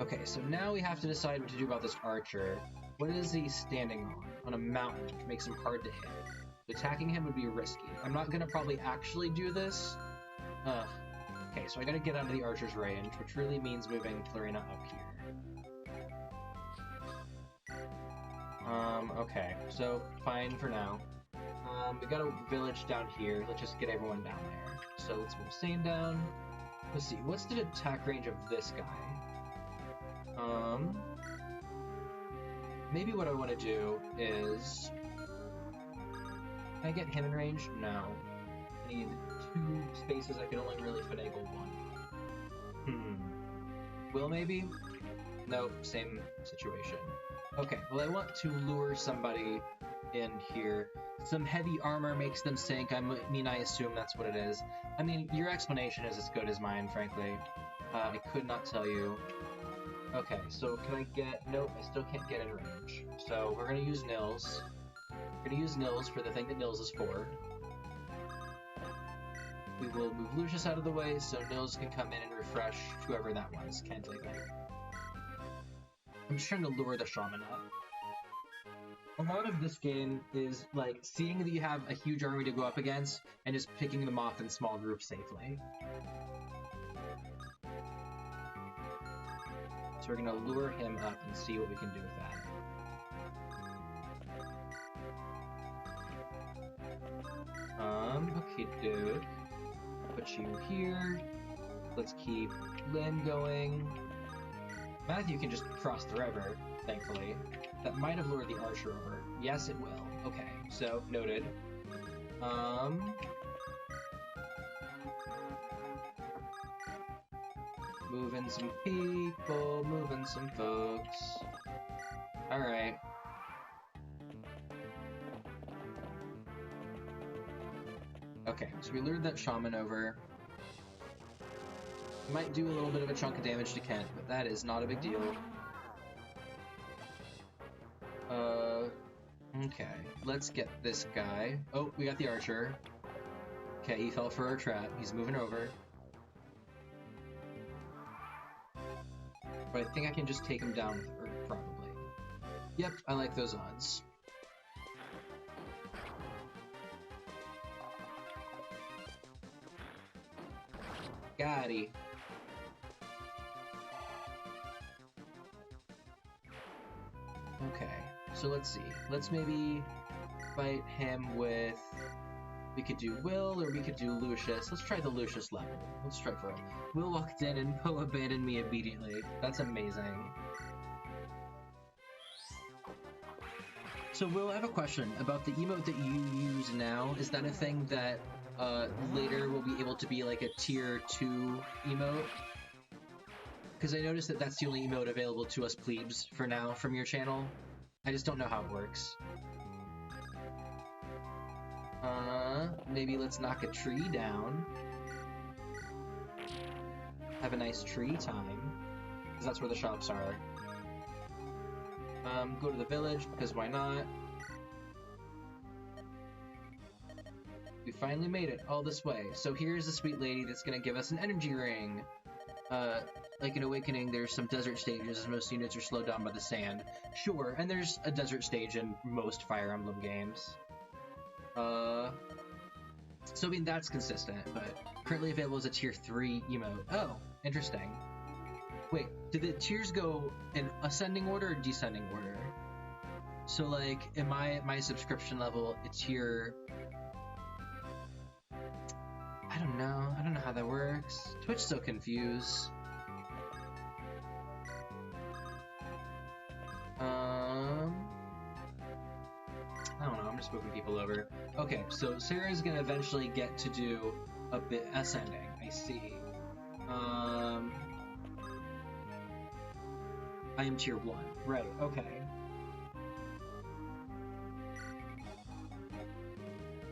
Okay, so now we have to decide what to do about this archer. What is he standing on? On a mountain, which makes him hard to hit. Attacking him would be risky. I'm not gonna probably actually do this. Okay, so I gotta get out of the archer's range, which really means moving Florina up here. Okay, so fine for now. We got a village down here. Let's just get everyone down there. So let's move Sane down. Let's see, what's the attack range of this guy? Maybe what I want to do is... Can I get him in range? No. I need 2 spaces. I can only really finagle 1. Will maybe? Nope, same situation. Okay, well I want to lure somebody in here. Some heavy armor makes them sink. I mean, I assume that's what it is. I mean, your explanation is as good as mine, frankly. I could not tell you. Okay, so can I get... Nope, I still can't get in range. So we're going to use Nils. We're going to use Nils for the thing that Nils is for. We will move Lucius out of the way so Nils can come in and refresh whoever that was. Kent, I think. I'm just trying to lure the shaman up. A lot of this game is like seeing that you have a huge army to go up against and just picking them off in small groups safely. So we're gonna lure him up and see what we can do with that. Okay, dude. Put you here. Let's keep Lynn going. Matthew can just cross the river, thankfully. That might have lured the archer over. Yes, it will. Okay, so noted. Moving some people, moving some folks. Alright. Okay, so we lured that shaman over. Might do a little bit of a chunk of damage to Kent, but that is not a big deal. Okay, let's get this guy. Oh, we got the archer. Okay, he fell for our trap. He's moving over. But I think I can just take him down, or probably. Yep, I like those odds. Gotti. Okay, so let's see. Let's maybe fight him with... We could do Will, or we could do Lucius. Let's try the Lucius level. Let's try for it. Will walked in and Poe abandoned me immediately. That's amazing. So Will, I have a question about the emote that you use now. Is that a thing that later will be able to be like a tier 2 emote? Because I noticed that that's the only emote available to us plebes for now from your channel. I just don't know how it works. Maybe let's knock a tree down. Have a nice tree time. Because that's where the shops are. Go to the village, because why not? We finally made it all this way. So here's the sweet lady that's gonna give us an energy ring. Like in Awakening, there's some desert stages and most units are slowed down by the sand. Sure, and there's a desert stage in most Fire Emblem games. So I mean, that's consistent, but currently available as a tier 3 emote. Oh, interesting. Wait, did the tiers go in ascending order or descending order? So like, in my subscription level, it's tier... I don't know how that works. Twitch's so confused. I don't know, I'm just moving people over. Okay, so Sarah's gonna eventually get to do a bit ascending, I see. I am tier 1. Right, okay.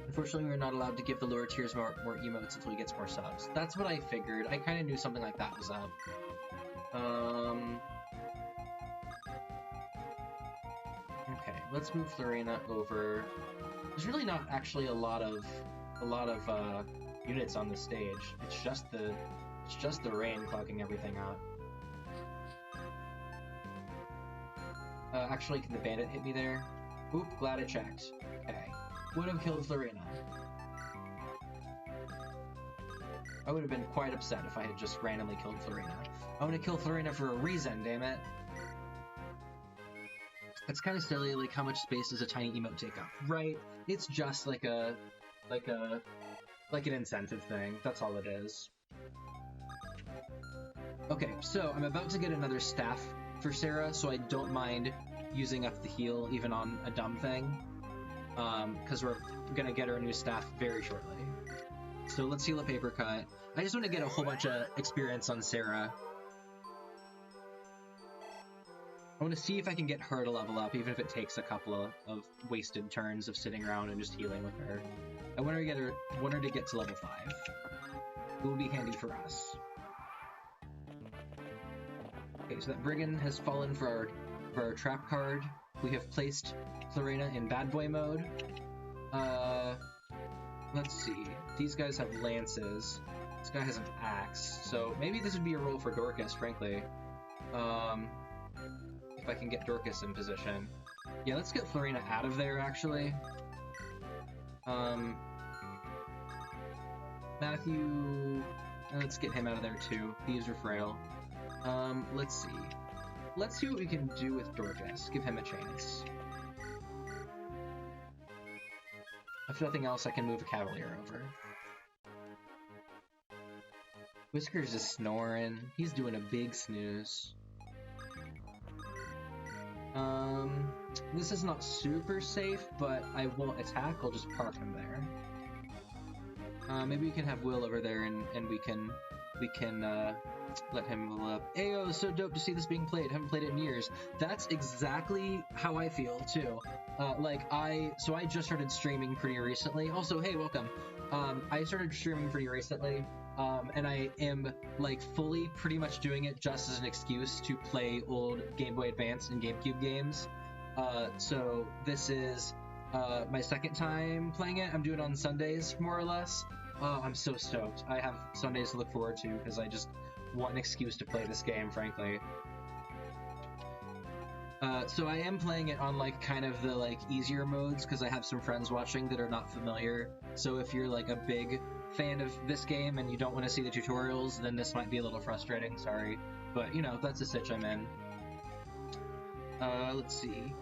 Unfortunately, we're not allowed to give the lower tiers more emotes until he gets more subs. That's what I figured. I kind of knew something like that was up. Okay, let's move Florina over. There's really not actually a lot of units on the stage. It's just the rain clogging everything up. Actually, can the bandit hit me there? Oop, glad I checked. Okay. Would have killed Florina. I would have been quite upset if I had just randomly killed Florina. I want to kill Florina for a reason, damn it. It's kind of silly, like how much space does a tiny emote take up? Right? It's just like an incentive thing. That's all it is. Okay, so I'm about to get another staff for Sarah, so I don't mind using up the heal even on a dumb thing. Because we're gonna get her a new staff very shortly. So let's heal a paper cut. I just want to get a whole bunch of experience on Sarah. I want to see if I can get her to level up, even if it takes a couple of wasted turns of sitting around and just healing with her. I want her to get to level 5. It will be handy for us. Okay, so that brigand has fallen for our trap card. We have placed Florina in bad boy mode. Let's see. these guys have lances. This guy has an axe, so maybe this would be a roll for Dorcas, frankly. If I can get Dorcas in position. Yeah, let's get Florina out of there, actually. Matthew... let's get him out of there, too. Thieves are frail. Let's see. Let's see what we can do with Dorcas. Give him a chance. If nothing else, I can move a Cavalier over. Whiskers is snoring. He's doing a big snooze. This is not super safe, but I won't attack. I'll just park him there. Maybe we can have Will over there, and we can let him level up. Ayo, so dope to see this being played. Haven't played it in years. That's exactly how I feel too. So I just started streaming pretty recently. Also, hey, welcome. I started streaming pretty recently. And I am like fully pretty much doing it just as an excuse to play old Game Boy Advance and GameCube games. So this is my second time playing it. I'm doing it on Sundays, more or less. I'm so stoked. I have Sundays to look forward to because I just want an excuse to play this game, frankly. So I am playing it on like kind of the like easier modes because I have some friends watching that are not familiar. So if you're like a big fan of this game and you don't want to see the tutorials, then this might be a little frustrating, sorry. But you know, that's the sitch I'm in. Let's see.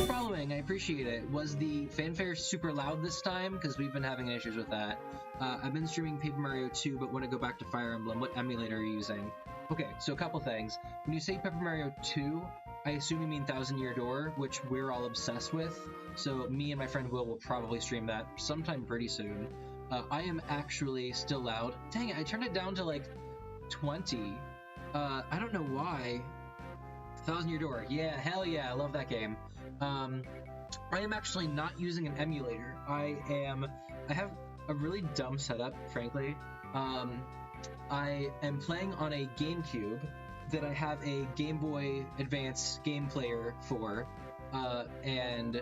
Following, I appreciate it. Was the fanfare super loud this time? Because we've been having issues with that. I've been streaming Paper Mario 2, but want to go back to Fire Emblem. What emulator are you using? Okay, so a couple things. When you say Paper Mario 2, I assume you mean Thousand Year Door, which we're all obsessed with. So me and my friend will probably stream that sometime pretty soon. I am actually still loud. Dang it, I turned it down to like 20. I don't know why. Thousand Year Door. Yeah, hell yeah, I love that game. I am actually not using an emulator. I have a really dumb setup, frankly. I am playing on a GameCube that I have a Game Boy Advance game player for, and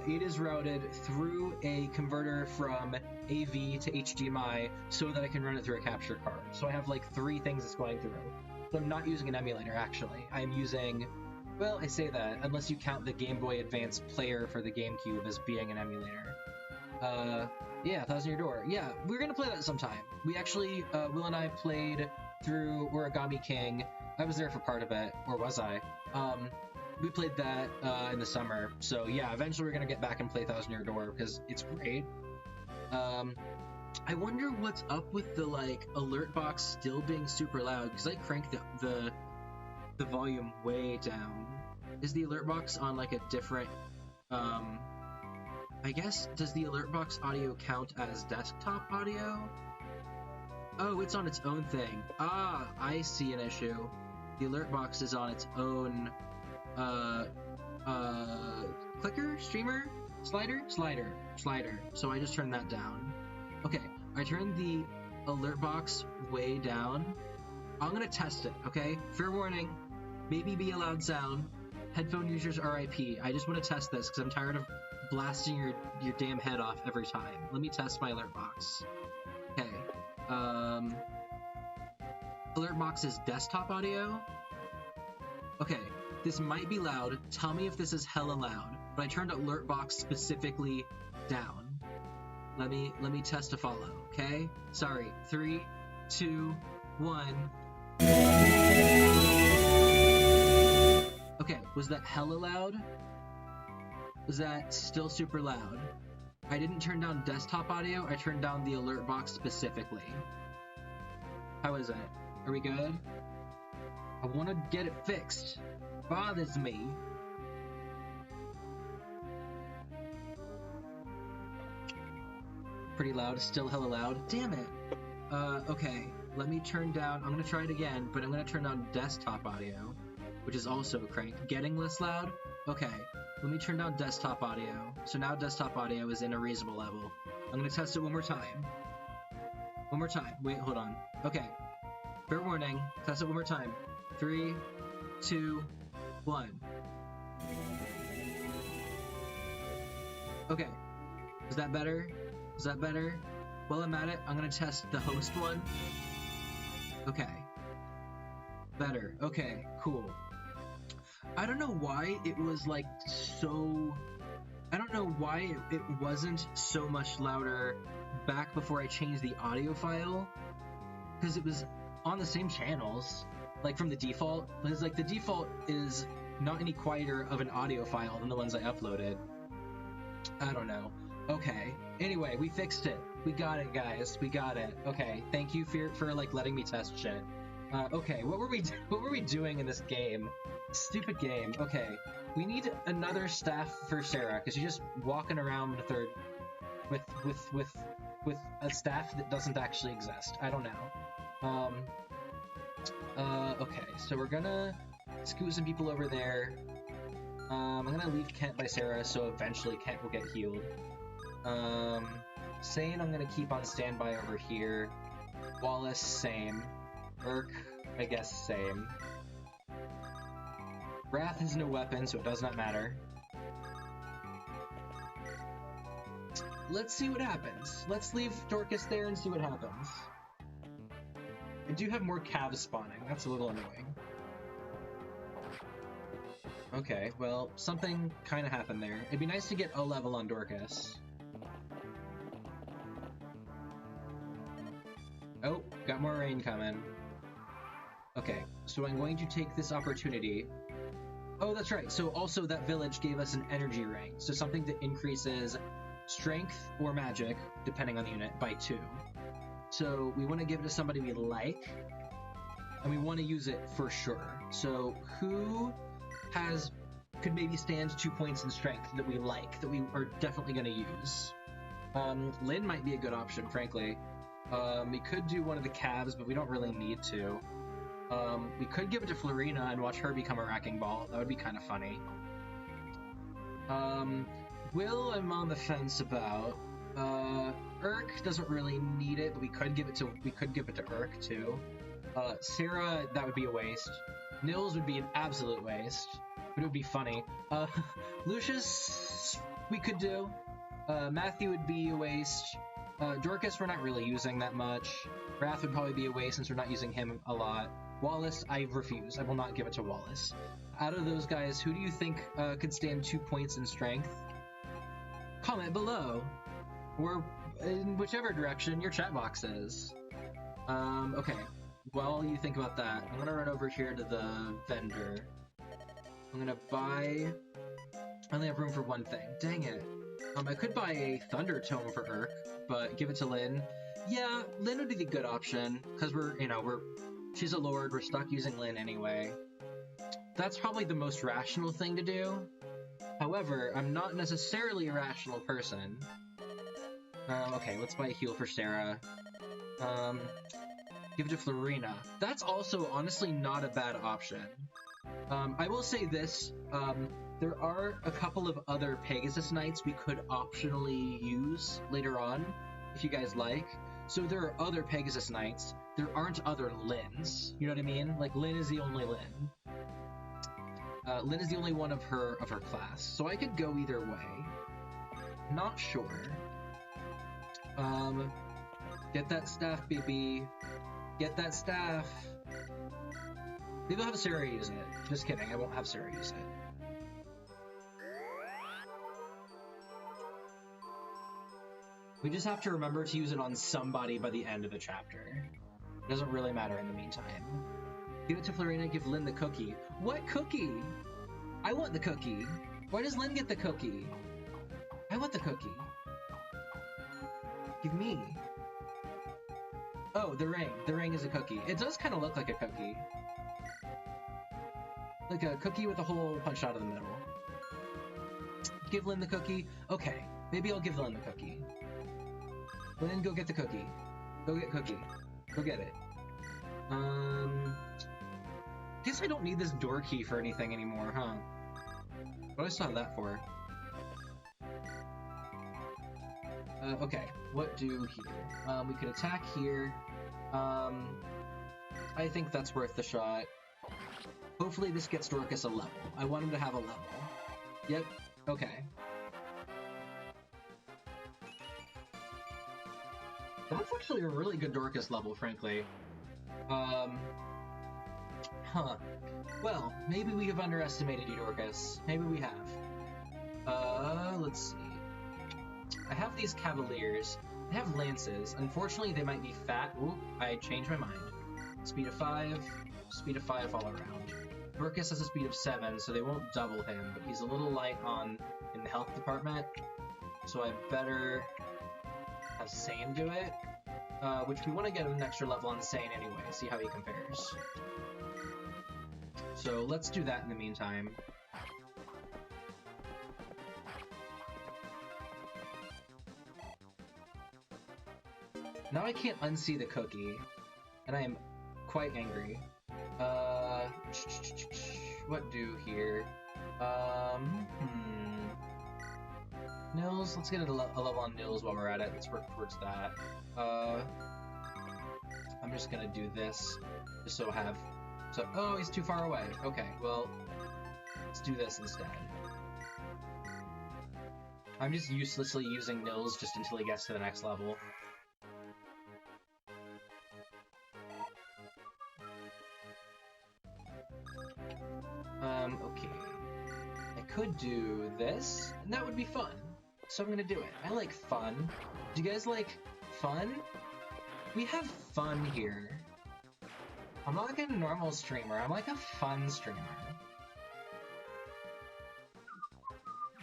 it is routed through a converter from AV to HDMI so that I can run it through a capture card. So I have like 3 things it's going through. So I'm not using an emulator, actually. I'm using, well, I say that, unless you count the Game Boy Advance player for the GameCube as being an emulator. Yeah, Thousand Year Door. Yeah, we're gonna play that sometime. We actually, Will and I played through Origami King. I was there for part of it, or was I? We played that in the summer. So yeah, eventually we're gonna get back and play Thousand Year Door because it's great. I wonder what's up with the like alert box still being super loud because I cranked the volume way down. Is the alert box on like a different I guess, does the alert box audio count as desktop audio? Oh, it's on its own thing. Ah, I see an issue. The alert box is on its own clicker, streamer, slider. So I just turned that down. Okay, I turned the alert box way down. I'm gonna test it, okay? Fair warning, maybe be a loud sound. Headphone users RIP. I just want to test this because I'm tired of blasting your damn head off every time. Let me test my alert box. Okay. Alert box is desktop audio. Okay, this might be loud. Tell me if this is hella loud. But I turned alert box specifically down. Let me test to follow, okay? Sorry. 3, 2, 1. Okay, was that hella loud? Was that still super loud? I didn't turn down desktop audio, I turned down the alert box specifically. How is it? Are we good? I want to get it fixed. Bothers me. Pretty loud, still hella loud. Damn it. Okay, let me turn down, I'm gonna try it again, but I'm gonna turn down desktop audio, which is also cranked. Getting less loud? Okay, let me turn down desktop audio. So now desktop audio is in a reasonable level. I'm gonna test it one more time. One more time. Wait, hold on. Okay. Fair warning. Test it one more time. 3, 2, 1. Okay. Is that better? Is that better? While I'm at it, I'm gonna test the host one. Okay. Better. Okay, cool. I don't know why it was like so... I don't know why it wasn't so much louder back before I changed the audio file. Because it was on the same channels, like from the default. Because like the default is not any quieter of an audio file than the ones I uploaded. I don't know. Okay. Anyway, we fixed it. We got it, guys. We got it. Okay. Thank you for like letting me test shit. Okay. What were we doing in this game? Stupid game. Okay. We need another staff for Sarah because she's just walking around with a staff that doesn't actually exist. I don't know. Okay. So we're gonna scoot some people over there. I'm gonna leave Kent by Sarah, so eventually Kent will get healed. Sane, I'm gonna keep on standby over here. Wallace, same. Urk, I guess same. Wrath has no weapon, so it does not matter. Let's see what happens. Let's leave Dorcas there and see what happens. I do have more calves spawning. That's a little annoying. Okay, well, something kind of happened there. It'd be nice to get a level on Dorcas. Oh, got more rain coming. Okay, so I'm going to take this opportunity. Oh, that's right. So also that village gave us an energy ring. So something that increases strength or magic, depending on the unit, by 2. So we want to give it to somebody we like, and we want to use it for sure. So who could maybe stand 2 points in strength that we like, that we are definitely going to use? Lynn might be a good option, frankly. We could do one of the calves, but we don't really need to. We could give it to Florina and watch her become a wrecking ball. That would be kind of funny. Will, I'm on the fence about. Urk doesn't really need it, but we could give it to Urk too. Sarah, that would be a waste. Nils would be an absolute waste, but it would be funny. Lucius, we could do. Matthew would be a waste. Dorcas, we're not really using that much. Wrath would probably be a waste since we're not using him a lot. Wallace, I refuse. I will not give it to Wallace. Out of those guys, who do you think could stand 2 points in strength? Comment below. Or in whichever direction your chat box is. Okay. While you think about that, I'm gonna run over here to the vendor. I'm gonna buy... I only have room for one thing. Dang it. I could buy a Thunder Tome for Urk, but give it to Lynn. Yeah, Lynn would be the good option, because she's a lord, we're stuck using Lynn anyway. That's probably the most rational thing to do. However, I'm not necessarily a rational person. Okay, let's buy a heal for Sarah. Give it to Florina. That's also, honestly, not a bad option. I will say this, there are a couple of other Pegasus Knights we could optionally use later on, if you guys like. So there are other Pegasus Knights, there aren't other Lynns, you know what I mean? Like, Lynn is the only Lynn. Lynn is the only one of her class, so I could go either way. Not sure. Get that staff, baby. Get that staff. Maybe I'll have Sarah use it. Just kidding, I won't have Sarah use it. We just have to remember to use it on somebody by the end of the chapter. It doesn't really matter in the meantime. Give it to Florina, give Lynn the cookie. What cookie? I want the cookie. Why does Lynn get the cookie? I want the cookie. Give me. Oh, the ring. The ring is a cookie. It does kind of look like a cookie. Like a cookie with a hole punched out of the middle. Give Lynn the cookie. Okay, maybe I'll give Lynn the cookie. Lynn, go get the cookie. Go get cookie. Go get it. Guess I don't need this door key for anything anymore, huh? What do I still have that for? Okay, what do here? We could attack here. I think that's worth the shot. Hopefully this gets Dorcas a level. I want him to have a level. Yep, okay. That's actually a really good Dorcas level, frankly. Well, maybe we have underestimated you, Dorcas. Maybe we have. Let's see. I have these Cavaliers. I have Lances. Unfortunately, they might be fat. Ooh, I changed my mind. Speed of 5 all around. Dorcas has a speed of 7, so they won't double him, but he's a little light in the health department, so I better have Sane do it, which we want to get an extra level on Sane anyway, see how he compares. So let's do that in the meantime. Now I can't unsee the cookie, and I am quite angry. What do here? Nils, let's get a level on Nils while we're at it. Let's work towards that. I'm just gonna do this, just so I have... So, oh, he's too far away. Okay, well, let's do this instead. I'm just uselessly using Nils just until he gets to the next level. Okay. I could do this, and that would be fun. So I'm gonna do it. I like fun. Do you guys like fun? We have fun here. I'm not like a normal streamer, I'm like a fun streamer.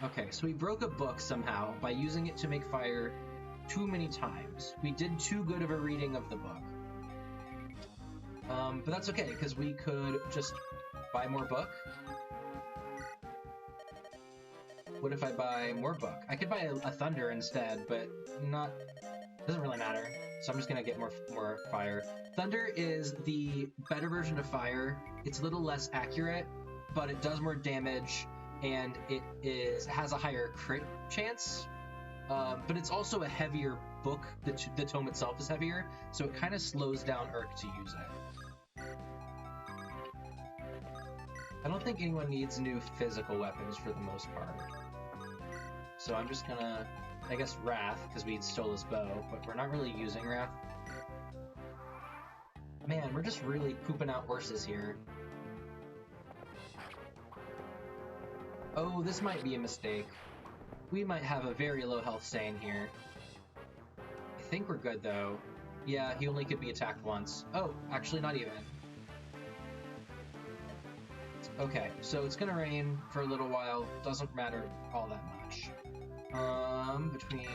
Okay, so we broke a book somehow by using it to make fire too many times. We did too good of a reading of the book. But that's okay, because we could just buy more book. What if I buy more book? I could buy a thunder instead, but doesn't really matter. So I'm just gonna get more fire. Thunder is the better version of fire. It's a little less accurate, but it does more damage, and it has a higher crit chance. But it's also a heavier book. The tome itself is heavier, so it kind of slows down Urk to use it. I don't think anyone needs new physical weapons for the most part. So I'm just gonna, I guess, Wrath, because we stole his bow, but we're not really using Wrath. Man, we're just really pooping out horses here. Oh, this might be a mistake. We might have a very low health Sane here. I think we're good, though. Yeah, he only could be attacked once. Oh, actually not even. Okay, so it's gonna rain for a little while. Doesn't matter all that much. Between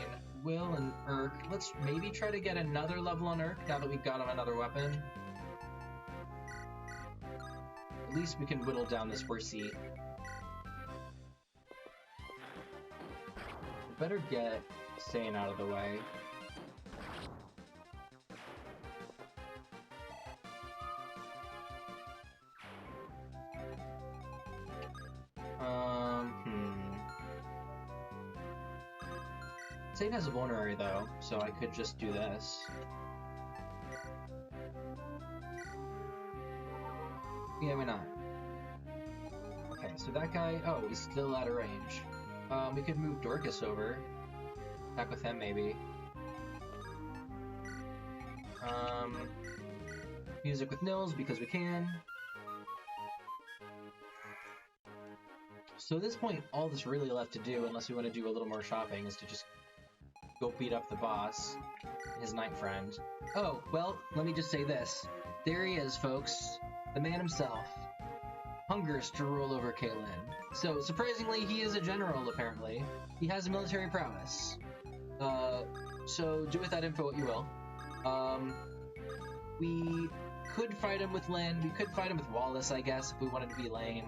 Will and Urk, let's maybe try to get another level on Urk now that we've got him another weapon. At least we can whittle down this horsey. Better get Sane out of the way. Sane has a vulnerary though, so I could just do this. Yeah, why not? Okay, so that guy, oh, he's still out of range. We could move Dorcas over. Attack with him, maybe. Music with Nils, because we can. So at this point, all that's really left to do, unless we want to do a little more shopping, is to just go beat up the boss, his knight friend. Oh, well, let me just say this. There he is, folks. The man himself. Hungers to rule over Kaelin. So, surprisingly, he is a general, apparently. He has military prowess. So do with that info what you will. We could fight him with Lynn. We could fight him with Wallace, I guess, if we wanted to be lame.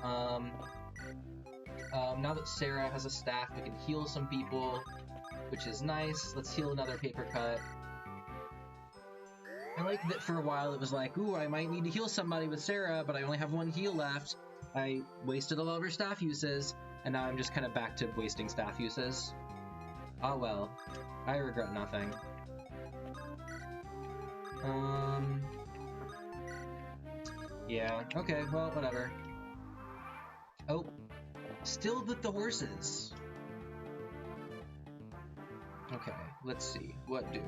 Now that Sarah has a staff, we can heal some people, which is nice. Let's heal another paper cut. I like that for a while it was like, ooh, I might need to heal somebody with Sarah, but I only have one heal left. I wasted a lot of her staff uses, and now I'm just kind of back to wasting staff uses. Ah well, I regret nothing. Yeah, okay, well, whatever. Oh, still with the horses. Okay, let's see, what do?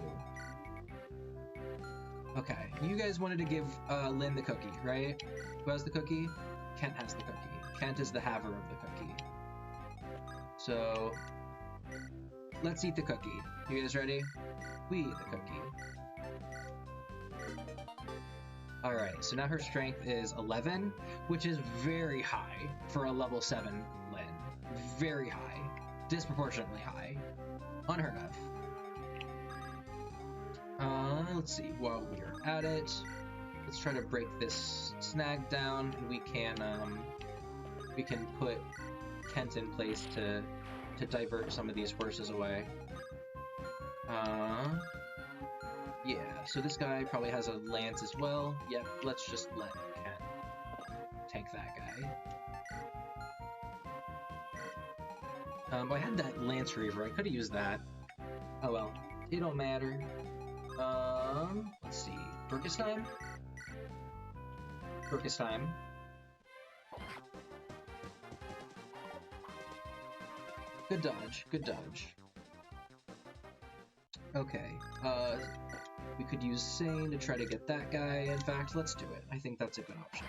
Okay, you guys wanted to give Lynn the cookie, right? Who has the cookie? Kent has the cookie. Kent is the haver of the cookie. So, let's eat the cookie. You guys ready? We eat the cookie. Alright, so now her strength is 11, which is very high for a level 7 Lynn. Very high. Disproportionately high. Unheard of. Let's see, while we're at it, let's try to break this snag down, and we can put Kent in place to divert some of these horses away. Yeah, so this guy probably has a lance as well. Yep, let's just let Kent tank that guy. I had that lance Reaver, I could have used that. Oh well, it don't matter. Let's see, Burkus time? Burkus time. Good dodge, good dodge. Okay, we could use Sane to try to get that guy. In fact, let's do it. I think that's a good option.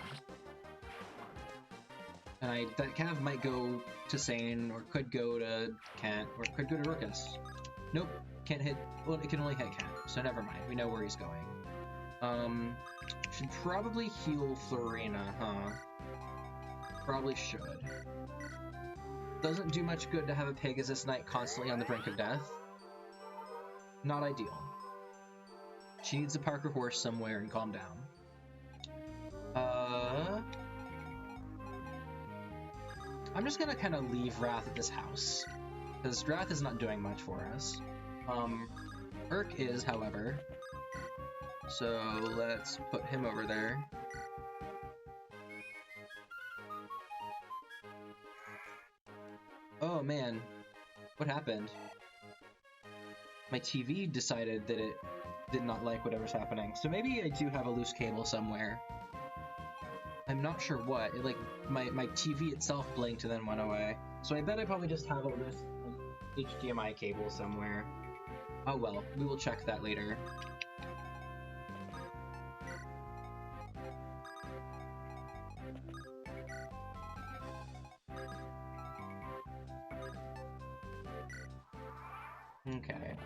And that Cav might go to Sane, or could go to Kent, or could go to Burkus. Nope, can't hit, well, it can only hit Kent, so never mind, we know where he's going. Should probably heal Florina, huh? Probably should. Doesn't do much good to have a Pegasus Knight constantly on the brink of death. Not ideal. She needs to park her horse somewhere and calm down. I'm just gonna kind of leave Wrath at this house, because Wrath is not doing much for us. Urk is, however, so let's put him over there. Oh man, what happened? My TV decided that it did not like whatever's happening, so maybe I do have a loose cable somewhere. I'm not sure what. It, like, my TV itself blinked and then went away. So I bet I probably just have a loose HDMI cable somewhere. Oh well, we will check that later. Okay.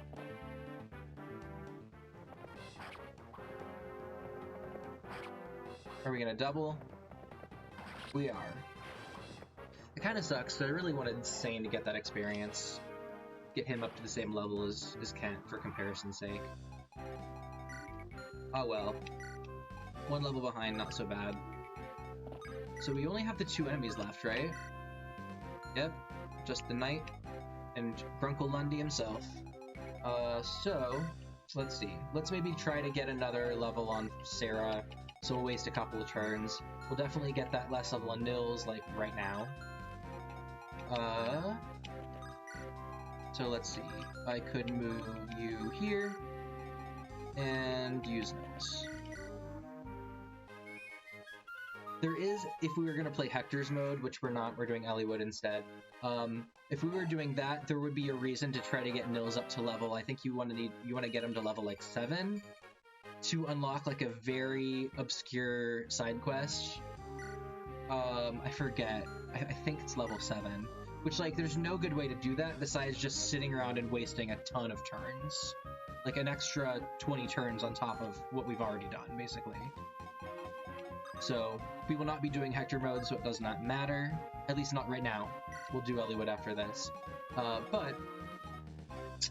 Are we gonna double? We are. It kinda sucks, I really wanted Sane to get that experience. Get him up to the same level as Kent, for comparison's sake. Oh well. One level behind, not so bad. So we only have the 2 enemies left, right? Yep, just the Knight and Grunkle Lundy himself. So, let's see. Let's maybe try to get another level on Sarah, so we'll waste a couple of turns. We'll definitely get that less level on Nils, like, right now. So let's see. I could move you here, and use Nils. There is, if we were going to play Hector's mode, which we're not, we're doing Elliewood instead. If we were doing that, there would be a reason to try to get Nils up to level. I think you want to get him to level like 7 to unlock like a very obscure side quest. I forget. I think it's level 7. Which, like, there's no good way to do that besides just sitting around and wasting a ton of turns. Like an extra 20 turns on top of what we've already done, basically. So, we will not be doing Hector mode, so it does not matter. At least not right now. We'll do Elliewood after this. But,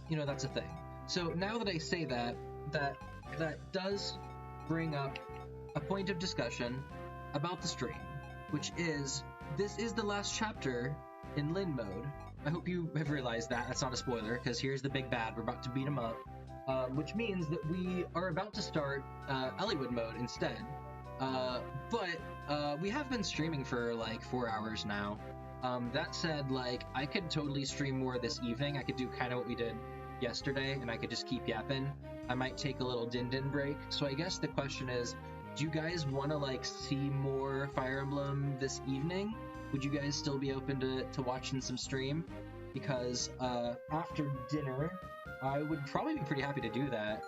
you know, that's a thing. So, now that I say that does bring up a point of discussion about the stream, which is, this is the last chapter in Lynn mode. I hope you have realized that. That's not a spoiler, because here's the big bad. We're about to beat him up. Which means that we are about to start Elliewood mode instead. But we have been streaming for like 4 hours now. That said, like, I could totally stream more this evening. I could do kind of what we did yesterday, and I could just keep yapping. I might take a little din-din break. So I guess the question is, do you guys want to, like, see more Fire Emblem this evening? Would you guys still be open to watching some stream? Because after dinner, I would probably be pretty happy to do that.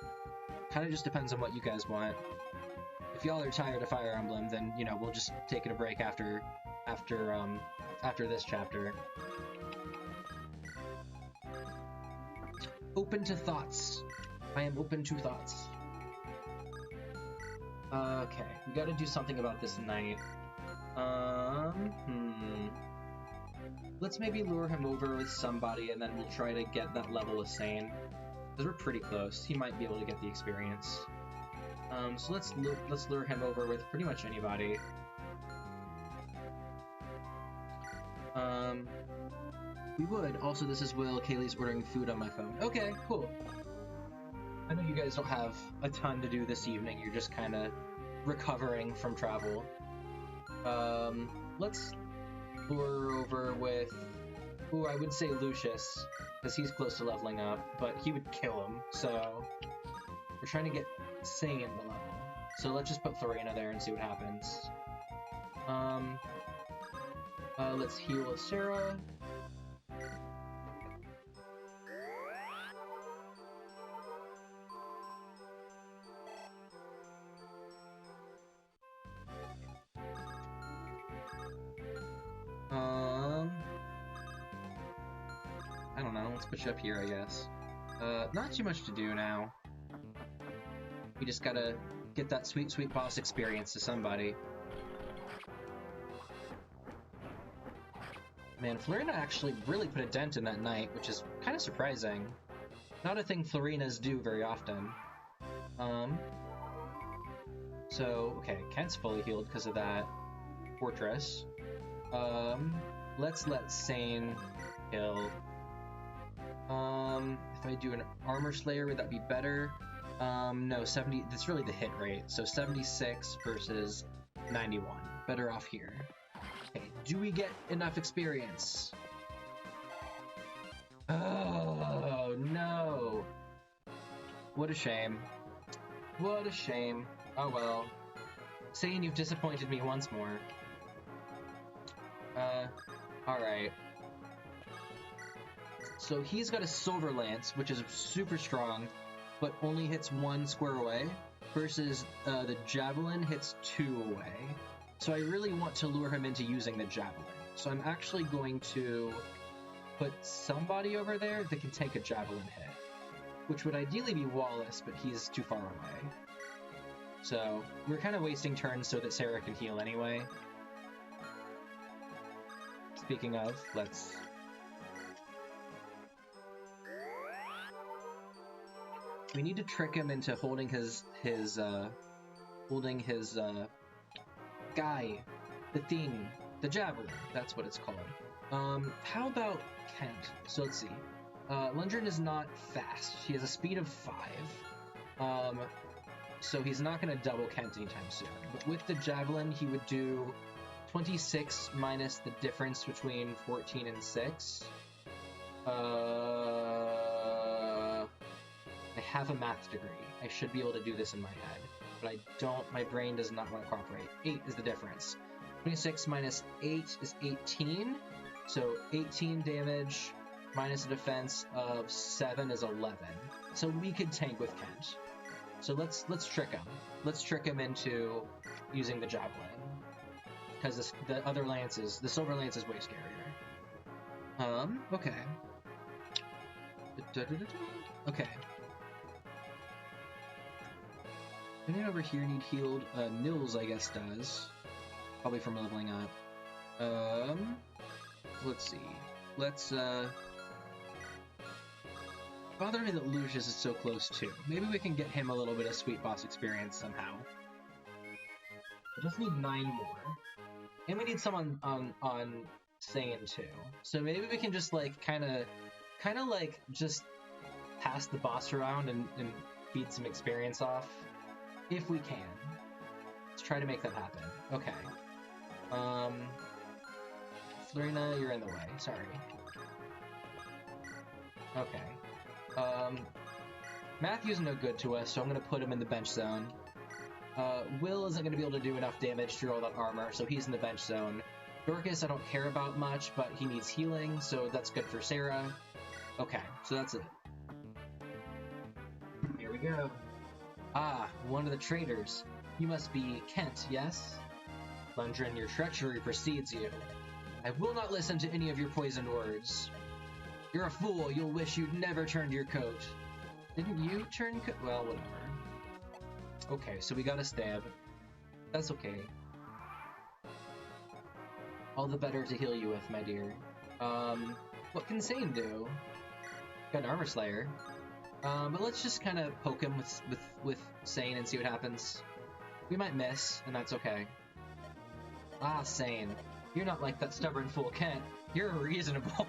kind of just depends on what you guys want. If y'all are tired of Fire Emblem, then, you know, we'll just take it a break after this chapter. Open to thoughts. I am open to thoughts. Okay, we gotta do something about this night. Let's maybe lure him over with somebody, and then we'll try to get that level of sane. Because we're pretty close. He might be able to get the experience. So let's lure him over with pretty much anybody. We would. Also, this is Will. Kaylee's ordering food on my phone. Okay, cool. I know you guys don't have a ton to do this evening. You're just kind of recovering from travel. Let's lure over with... Ooh, I would say Lucius, because he's close to leveling up, but he would kill him, so... We're trying to get Sane in the level. So let's just put Florina there and see what happens. Let's heal Sarah. I don't know, let's put you up here, I guess. Not too much to do now. We just gotta get that sweet, sweet boss experience to somebody. Man, Florina actually really put a dent in that night, which is kind of surprising. Not a thing Florinas do very often. So, okay, Kent's fully healed because of that fortress. Let's let Sane kill. If I do an Armor Slayer, would that be better? No, 70, that's really the hit rate. So 76 versus 91. Better off here. Okay, do we get enough experience? Oh, no. What a shame. What a shame. Oh well. Saying you've disappointed me once more. Alright. So he's got a Silver Lance, which is super strong, but only hits 1 square away, versus the Javelin hits 2 away. So I really want to lure him into using the Javelin. So I'm actually going to put somebody over there that can take a Javelin hit, which would ideally be Wallace, but he's too far away. So we're kind of wasting turns so that Sarah can heal anyway. Speaking of, let's... We need to trick him into holding his guy, the thing, the Javelin, that's what it's called. How about Kent? So let's see. Lundgren is not fast. He has a speed of 5. So he's not going to double Kent anytime soon. But with the Javelin, he would do 26 minus the difference between 14 and 6. I have a math degree. I should be able to do this in my head. But I don't, my brain does not want to cooperate. 8 is the difference. 26 minus 8 is 18. So 18 damage minus a defense of 7 is 11. So we could tank with Kent. So let's trick him. Let's trick him into using the Javelin. Because the other lances, the Silver Lance is way scarier. Okay. Okay. Anyone over here need healed? Nils, I guess, does. Probably from leveling up. Let's see. Let's, bother me that Lucius is so close, too. Maybe we can get him a little bit of sweet boss experience somehow. I just need 9 more. And we need someone on Sane, too. So maybe we can just, like, kinda like, just pass the boss around and feed some experience off. If we can. Let's try to make that happen. Okay. Florina, you're in the way. Sorry. Okay. Matthew's no good to us, so I'm going to put him in the bench zone. Will isn't going to be able to do enough damage through all that armor, so he's in the bench zone. Dorcas I don't care about much, but he needs healing, so that's good for Sarah. Okay, so that's it. Here we go. Ah, one of the traitors. You must be Kent, yes? Lundgren, your treachery precedes you. I will not listen to any of your poisoned words. You're a fool. You'll wish you'd never turned your coat. Didn't you turn coat? Well, whatever. Okay, so we got a stab. That's okay. All the better to heal you with, my dear. What can Sane do? Got an Armor Slayer. But let's just kind of poke him with Sane and see what happens. We might miss, and that's okay. Ah, Sane. You're not like that stubborn fool Kent. You're reasonable.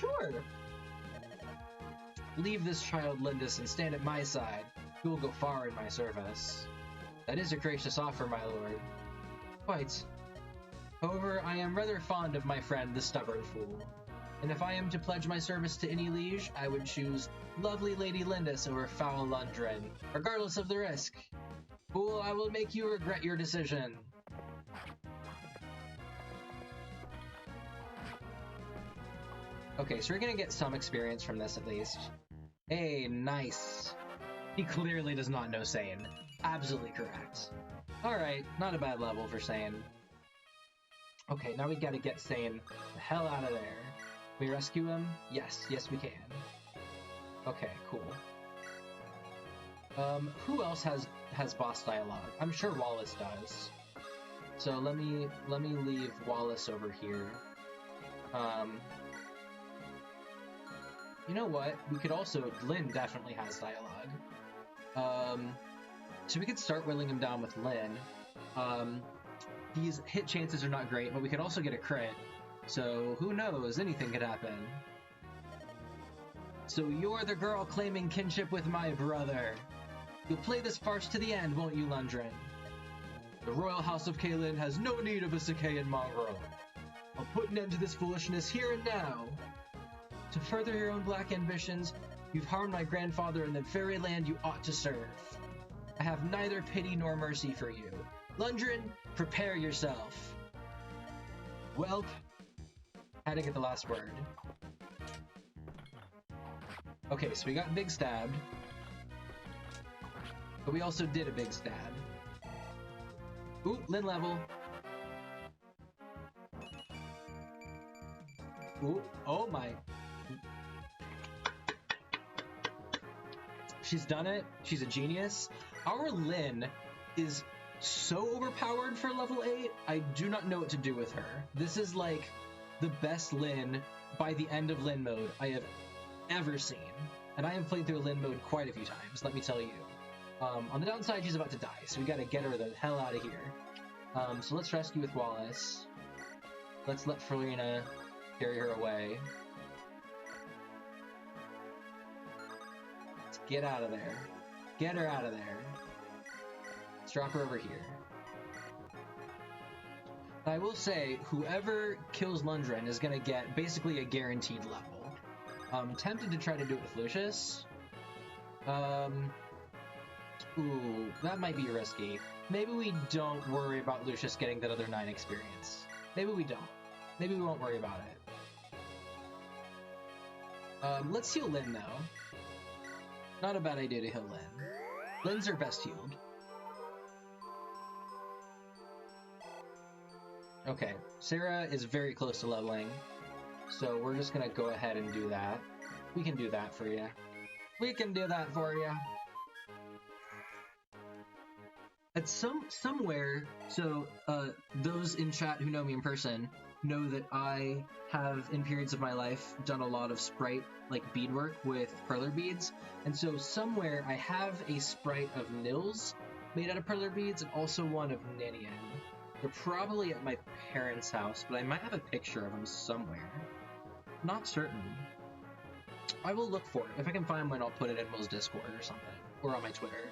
Sure. Leave this child Lindis and stand at my side. You will go far in my service. That is a gracious offer, my lord. Quite. However, I am rather fond of my friend, the stubborn fool. And if I am to pledge my service to any liege, I would choose lovely Lady Lindis over foul Lundgren, regardless of the risk. Fool, I will make you regret your decision. Okay, so we're gonna get some experience from this at least. Hey, nice. He clearly does not know Sane. Absolutely correct. Alright, not a bad level for Sane. Okay, now we gotta get Sane the hell out of there. Can we rescue him? Yes, yes we can. Okay, cool. Who else has boss dialogue? I'm sure Wallace does. So let me leave Wallace over here. You know what? We could also... Lynn definitely has dialogue. So we could start whittling him down with Lynn. These hit chances are not great, but we could also get a crit. So who knows? Anything could happen. So you're the girl claiming kinship with my brother. You'll play this farce to the end, won't you, Lundgren? The Royal House of Caelin has no need of a Sakaean mongrel. I'll put an end to this foolishness here and now. To further your own black ambitions, you've harmed my grandfather in the very land you ought to serve. I have neither pity nor mercy for you. Lundgren, prepare yourself. Welp. Had to get the last word. Okay, so we got big stabbed. But we also did a big stab. Ooh, Lynn level. Ooh, oh my. She's done it. She's a genius. Our Lynn is so overpowered for level 8, I do not know what to do with her. This is like the best Lynn by the end of Lynn mode I have ever seen. And I have played through Lynn mode quite a few times, let me tell you. On the downside, she's about to die, so we gotta get her the hell out of here. So let's rescue with Wallace. Let's let Farina carry her away. Let's get out of there. Get her out of there. Let's drop her over here. I will say, whoever kills Lundgren is gonna get basically a guaranteed level. I'm tempted to try to do it with Lucius. Ooh, that might be risky. Maybe we don't worry about Lucius getting that other 9 experience. Maybe we don't. Maybe we won't worry about it. Let's heal Lynn, though. Not a bad idea to heal Lynn. Lynn's our best healed. Okay, Sarah is very close to leveling, so we're just gonna go ahead and do that. We can do that for you. We can do that for you. At somewhere, so those in chat who know me in person know that I have, in periods of my life, done a lot of sprite, like beadwork with perler beads, and so somewhere I have a sprite of Nils made out of perler beads and also one of Ninian. They're probably at my parents' house, but I might have a picture of them somewhere. Not certain. I will look for it. If I can find one, I'll put it in Will's Discord or something, or on my Twitter.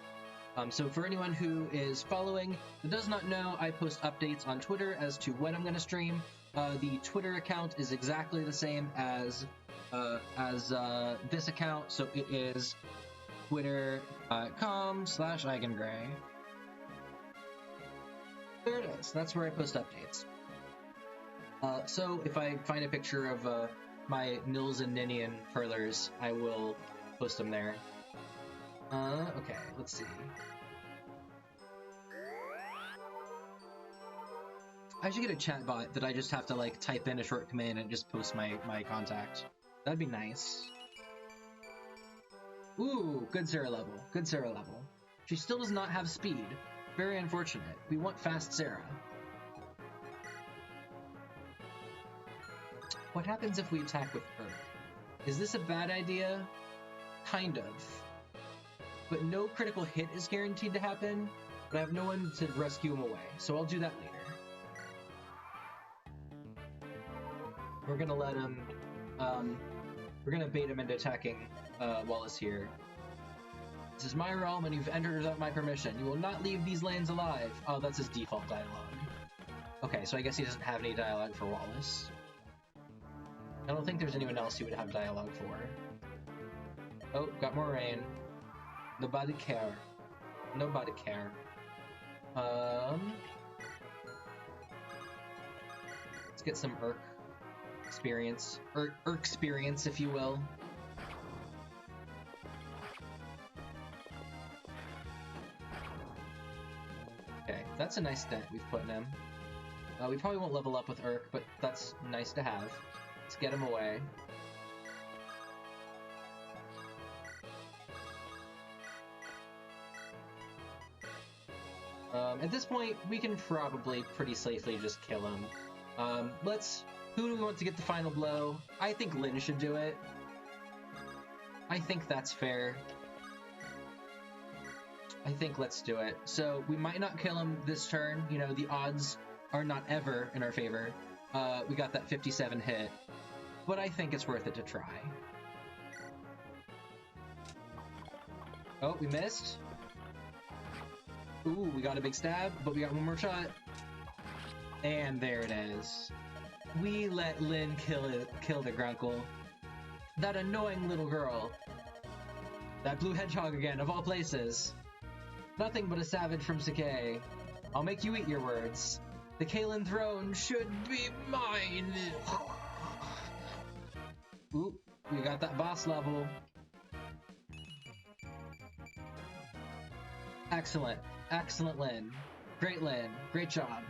So for anyone who is following that does not know, I post updates on Twitter as to when I'm going to stream. The Twitter account is exactly the same as this account, so it is twitter.com/eigengray. There it is. That's where I post updates. So if I find a picture of my Nils and Ninian perlers, I will post them there. Okay, let's see. I should get a chatbot that I just have to, like, type in a short command and just post my contact. That'd be nice. Ooh, good Sarah level. Good Sarah level. She still does not have speed. Very unfortunate. We want fast Sarah. What happens if we attack with Earth? Is this a bad idea? Kind of. But no critical hit is guaranteed to happen, but I have no one to rescue him away, so I'll do that later. We're gonna let him, we're gonna bait him into attacking Wallace here. This is my realm and you've entered without my permission. You will not leave these lands alive. Oh, that's his default dialogue. Okay, so I guess he doesn't have any dialogue for Wallace. I don't think there's anyone else he would have dialogue for. Oh, got more rain. Nobody care. Nobody care. Let's get some Urk experience. Urk experience, if you will. Okay, that's a nice dent we've put in him. We probably won't level up with Urk, but that's nice to have. Let's get him away. At this point, we can probably pretty safely just kill him. Who do we want to get the final blow? I think Lyn should do it. I think that's fair. I think let's do it. So, we might not kill him this turn. You know, the odds are not ever in our favor. We got that 57 hit. But I think it's worth it to try. Oh, we missed. Ooh, we got a big stab, but we got one more shot. And there it is. We let Lyn kill the Grunkle. That annoying little girl. That blue hedgehog again, of all places. Nothing but a savage from Sakei. I'll make you eat your words. The Kalen throne should be mine. Ooh, we got that boss level. Excellent. Excellent, Lyn. Great, Lyn. Great job.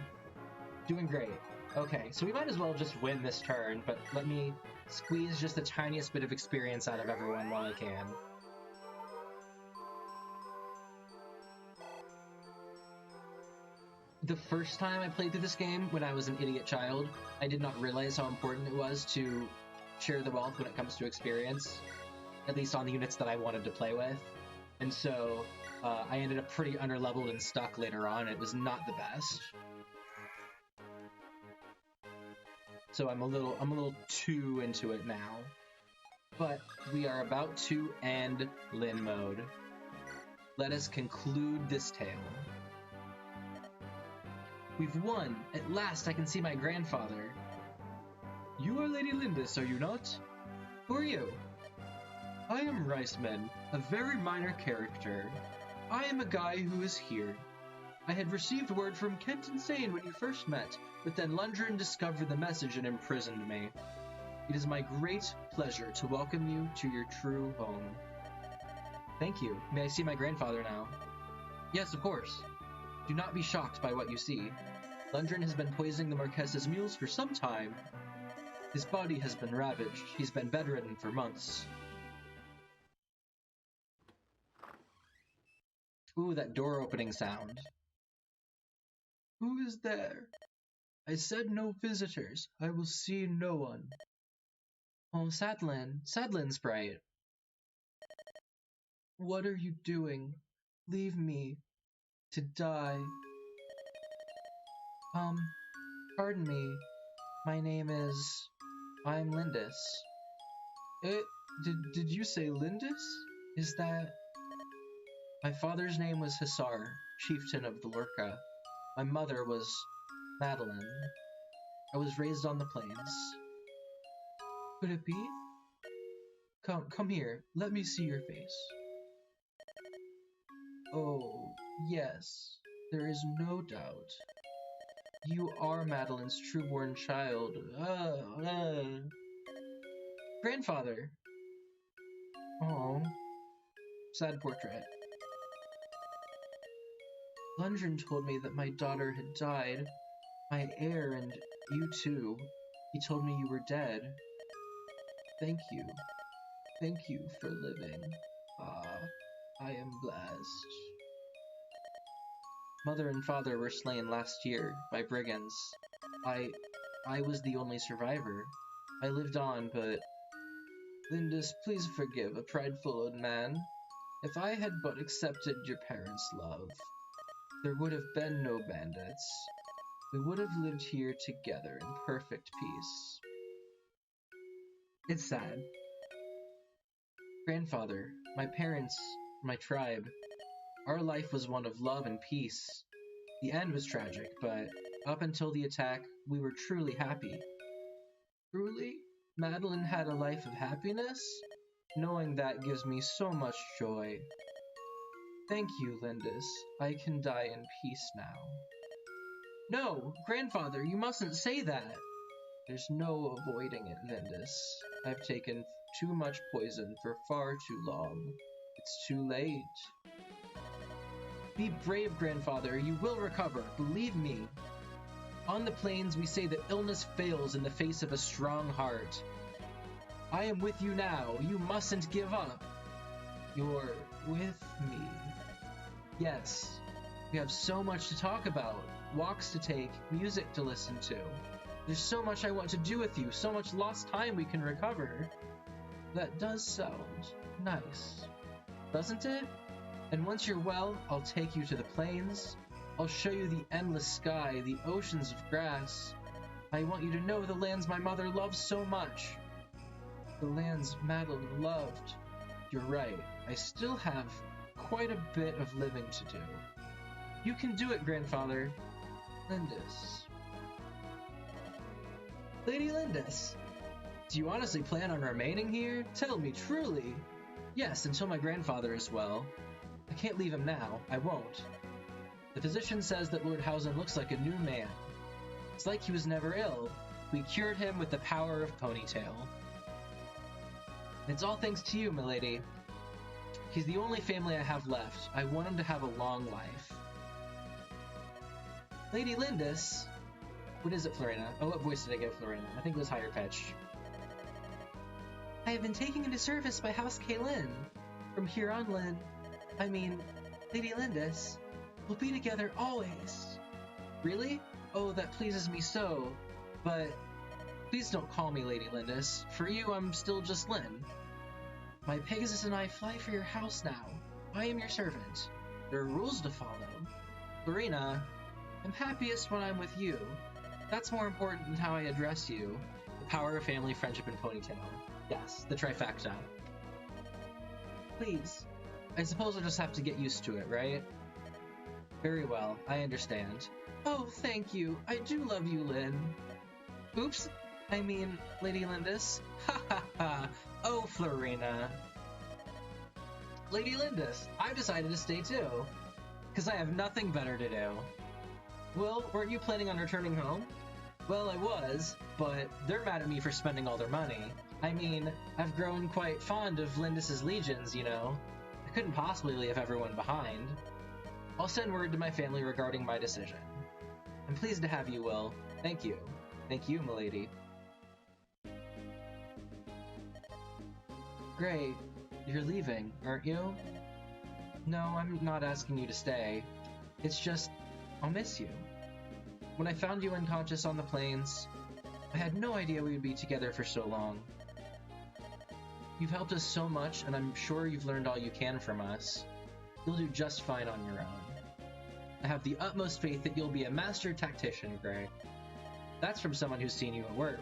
Doing great. Okay, so we might as well just win this turn, but let me squeeze just the tiniest bit of experience out of everyone while I can. The first time I played through this game, when I was an idiot child, I did not realize how important it was to share the wealth when it comes to experience, at least on the units that I wanted to play with. And so, I ended up pretty underleveled and stuck later on. It was not the best. So I'm a little too into it now. But we are about to end Lyn mode. Let us conclude this tale. We've won! At last I can see my grandfather. You are Lady Lindis, are you not? Who are you? I am Riceman, a very minor character. I am a guy who is here. I had received word from Kent and Sane when you first met, but then Lundgren discovered the message and imprisoned me. It is my great pleasure to welcome you to your true home. Thank you. May I see my grandfather now? Yes, of course. Do not be shocked by what you see. Lundgren has been poisoning the Marques's mules for some time. His body has been ravaged. He's been bedridden for months. Ooh, that door opening sound. Who is there? I said no visitors. I will see no one. Oh, Sadlin Sprite. What are you doing? Leave me. To die. Pardon me. My name is... I'm Lindis. Did you say Lindis? Is that... My father's name was Hisar, chieftain of the Lurka. My mother was Madeline. I was raised on the plains. Could it be? Come here. Let me see your face. Oh, yes. There is no doubt. You are Madeline's true-born child. Grandfather! Oh. Sad portrait. Lundgren told me that my daughter had died. My heir and you too. He told me you were dead. Thank you. Thank you for living. I am blessed. Mother and father were slain last year by brigands. I was the only survivor. I lived on, but... Lindis, please forgive a prideful old man. If I had but accepted your parents' love, there would have been no bandits. We would have lived here together in perfect peace. It's sad. Grandfather, my parents, my tribe, our life was one of love and peace. The end was tragic, but up until the attack, we were truly happy. Truly? Madeline had a life of happiness? Knowing that gives me so much joy. Thank you, Lindis. I can die in peace now. No, Grandfather, you mustn't say that. There's no avoiding it, Lindis. I've taken too much poison for far too long. It's too late. Be brave, Grandfather. You will recover. Believe me. On the plains, we say that illness fails in the face of a strong heart. I am with you now. You mustn't give up. You're with me. Yes. We have so much to talk about. Walks to take, music to listen to. There's so much I want to do with you, so much lost time we can recover. That does sound nice, doesn't it? And once you're well, I'll take you to the plains. I'll show you the endless sky, the oceans of grass. I want you to know the lands my mother loves so much. The lands Madeline loved. You're right, I still have quite a bit of living to do. You can do it, Grandfather. Lindis. Lady Lindis, do you honestly plan on remaining here? Tell me truly. Yes, until my grandfather is well. I can't leave him now. I won't. The physician says that Lord Hausen looks like a new man. It's like he was never ill. We cured him with the power of Ponytail. It's all thanks to you, milady. He's the only family I have left. I want him to have a long life. Lady Lindis. What is it, Florina? Oh, what voice did I give Florina? I think it was higher pitch. I have been taken into service by House Kaylin. From here on, Lady Lindis. We'll be together always. Really? Oh, that pleases me so. But please don't call me Lady Lindis. For you, I'm still just Lynn. My Pegasus and I fly for your house now. I am your servant. There are rules to follow. Florina, I'm happiest when I'm with you. That's more important than how I address you. The power of family, friendship, and Ponytail. Yes, the trifecta. Please. I suppose I'll just have to get used to it, right? Very well, I understand. Oh, thank you. I do love you, Lynn. Oops. Lady Lindis. Ha ha ha. Oh, Florina. Lady Lindis, I've decided to stay too. Because I have nothing better to do. Well, weren't you planning on returning home? Well, I was, but they're mad at me for spending all their money. I've grown quite fond of Lindis's legions, you know. I couldn't possibly leave everyone behind. I'll send word to my family regarding my decision. I'm pleased to have you, Will. Thank you. Thank you, milady. Great. You're leaving, aren't you? No, I'm not asking you to stay. It's just, I'll miss you. When I found you unconscious on the plains, I had no idea we would be together for so long. You've helped us so much, and I'm sure you've learned all you can from us. You'll do just fine on your own. I have the utmost faith that you'll be a master tactician, Gray. That's from someone who's seen you at work.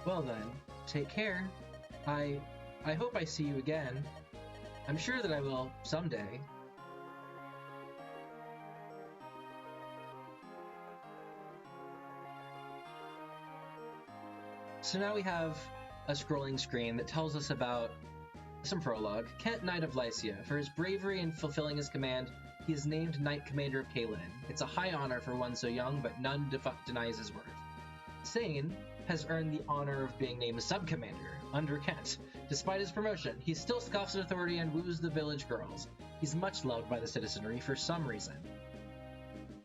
Well then, take care. I hope I see you again. I'm sure that I will someday. So now we have a scrolling screen that tells us about some prologue. Kent, Knight of Lycia. For his bravery in fulfilling his command, he is named Knight Commander of Kaelin. It's a high honor for one so young, but none denies his worth. Sane has earned the honor of being named Sub-Commander under Kent. Despite his promotion, he still scoffs at authority and woos the village girls. He's much loved by the citizenry for some reason.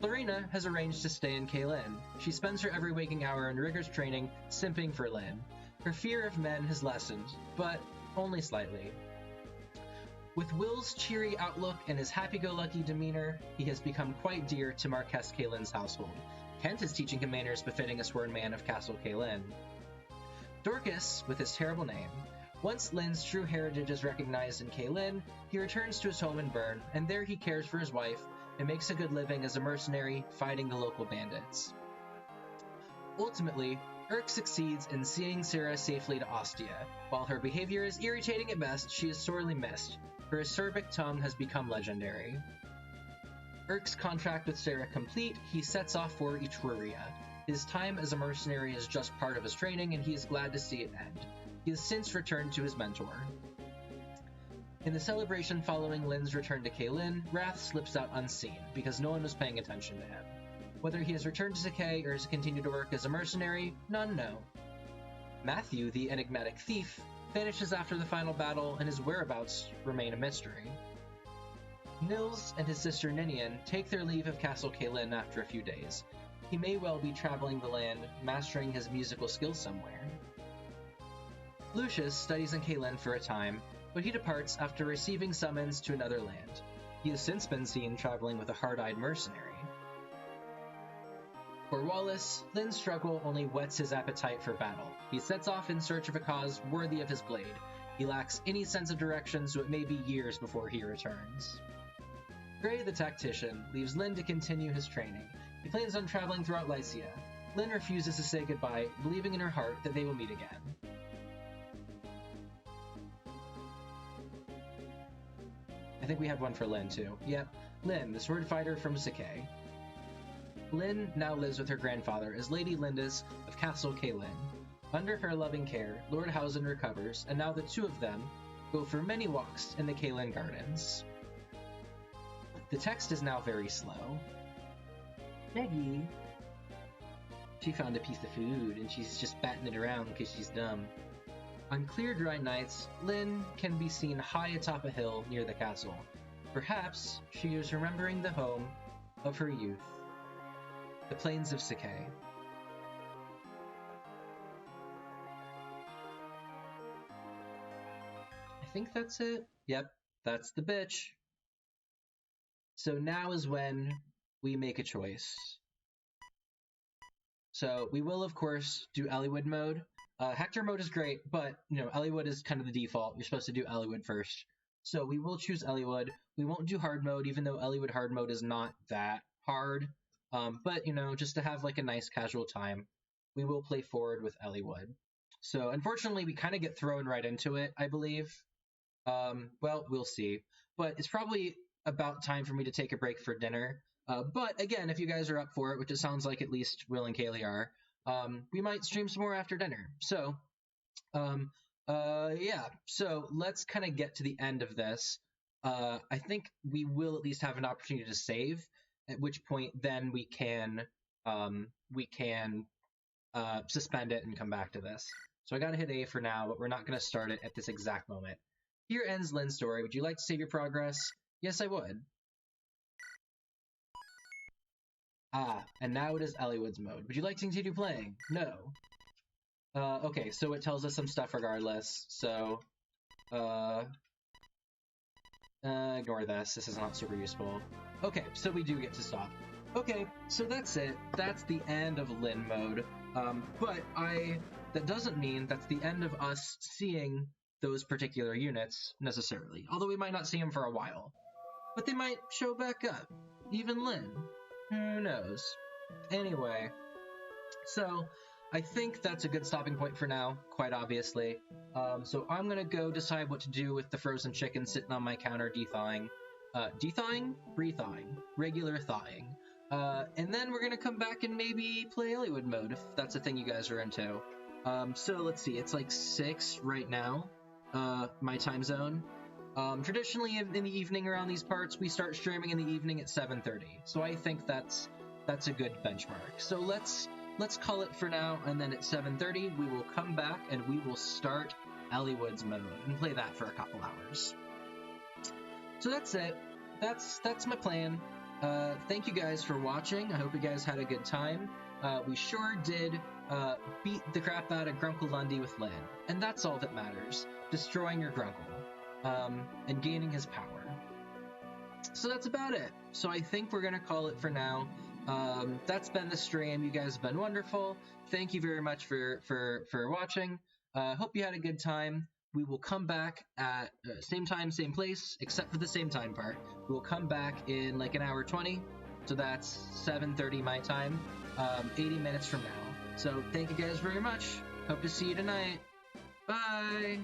Lorena has arranged to stay in Kaylin. She spends her every waking hour in rigorous training, simping for Lynn. Her fear of men has lessened, but only slightly. With Will's cheery outlook and his happy-go-lucky demeanor, he has become quite dear to Marquess Kaylin's household. Kent is teaching him manners befitting a sworn man of Castle Kaylin. Dorcas, with his terrible name. Once Lynn's true heritage is recognized in Kaylin, he returns to his home in Bern, and there he cares for his wife and makes a good living as a mercenary fighting the local bandits. Ultimately, Urk succeeds in seeing Sarah safely to Ostia. While her behavior is irritating at best, she is sorely missed. Her acerbic tongue has become legendary. Urk's contract with Sarah complete, he sets off for Etruria. His time as a mercenary is just part of his training, and he is glad to see it end. He has since returned to his mentor. In the celebration following Lynn's return to Kaylin, Wrath slips out unseen, because no one was paying attention to him. Whether he has returned to Sakay or has continued to work as a mercenary, none know. Matthew, the enigmatic thief, vanishes after the final battle, and his whereabouts remain a mystery. Nils and his sister Ninian take their leave of Castle Kaylin after a few days. He may well be traveling the land, mastering his musical skills somewhere. Lucius studies in Kaylin for a time, but he departs after receiving summons to another land. He has since been seen traveling with a hard-eyed mercenary. For Wallace, Lynn's struggle only whets his appetite for battle. He sets off in search of a cause worthy of his blade. He lacks any sense of direction, so it may be years before he returns. Gray, the tactician, leaves Lynn to continue his training. He plans on traveling throughout Lycia. Lynn refuses to say goodbye, believing in her heart that they will meet again. I think we have one for Lynn, too. Yep, Lynn, the sword fighter from Sakay. Lynn now lives with her grandfather as Lady Lindis of Castle Kaylin. Under her loving care, Lord Hausen recovers, and now the two of them go for many walks in the Kaylin Gardens. The text is now very slow. Maggie. She found a piece of food, and she's just batting it around because she's dumb. On clear, dry nights, Lynn can be seen high atop a hill near the castle. Perhaps she is remembering the home of her youth, the plains of Sakay. I think that's it. Yep, that's the bitch. So now is when we make a choice. So we will, of course, do Eliwood mode. Hector mode is great, but, Eliwood is kind of the default. You're supposed to do Eliwood first. So we will choose Eliwood. We won't do hard mode, even though Eliwood hard mode is not that hard. But, just to have, like, a nice casual time, we will play forward with Eliwood. So, unfortunately, we kind of get thrown right into it, I believe. Well, we'll see. But it's probably about time for me to take a break for dinner. But, again, if you guys are up for it, which it sounds like at least Will and Kaylee are, we might stream some more after dinner. So, yeah. So, let's kind of get to the end of this. I think we will at least have an opportunity to save, at which point then we can suspend it and come back to this. So I gotta hit A for now, but we're not gonna start it at this exact moment. Here ends Lynn's story. Would you like to save your progress? Yes, I would. Ah, and now it is Eliwood's mode. Would you like to continue playing? No. Okay, so it tells us some stuff regardless, so, ignore this. This is not super useful. Okay, so we do get to stop. Okay, so that's it. That's the end of Lynn mode. But that doesn't mean that's the end of us seeing those particular units, necessarily. Although we might not see them for a while. But they might show back up. Even Lynn. Who knows? Anyway, so I think that's a good stopping point for now, quite obviously. So I'm gonna go decide what to do with the frozen chicken sitting on my counter dethawing. Dethawing? Rethawing. Regular thawing. And then we're gonna come back and maybe play Eliwood mode, if that's a thing you guys are into. So let's see, it's like 6 right now, my time zone. Traditionally in the evening around these parts, we start streaming in the evening at 7:30. So I think that's a good benchmark. So let's call it for now, and then at 7:30 we will come back and we will start Ellywoods mode and play that for a couple hours. So that's it. That's my plan. Thank you guys for watching. I hope you guys had a good time. We sure did beat the crap out of Grunkle Lundy with land, and that's all that matters. Destroying your Grunkle, and gaining his power. So that's about it. So I think we're gonna call it for now. That's been the stream. You guys have been wonderful. Thank you very much for watching. Hope you had a good time. We will come back at same time, same place, except for the same time part. We will come back in like an hour 20, so that's 7:30 my time, 80 minutes from now. So thank you guys very much. Hope to see you tonight. Bye!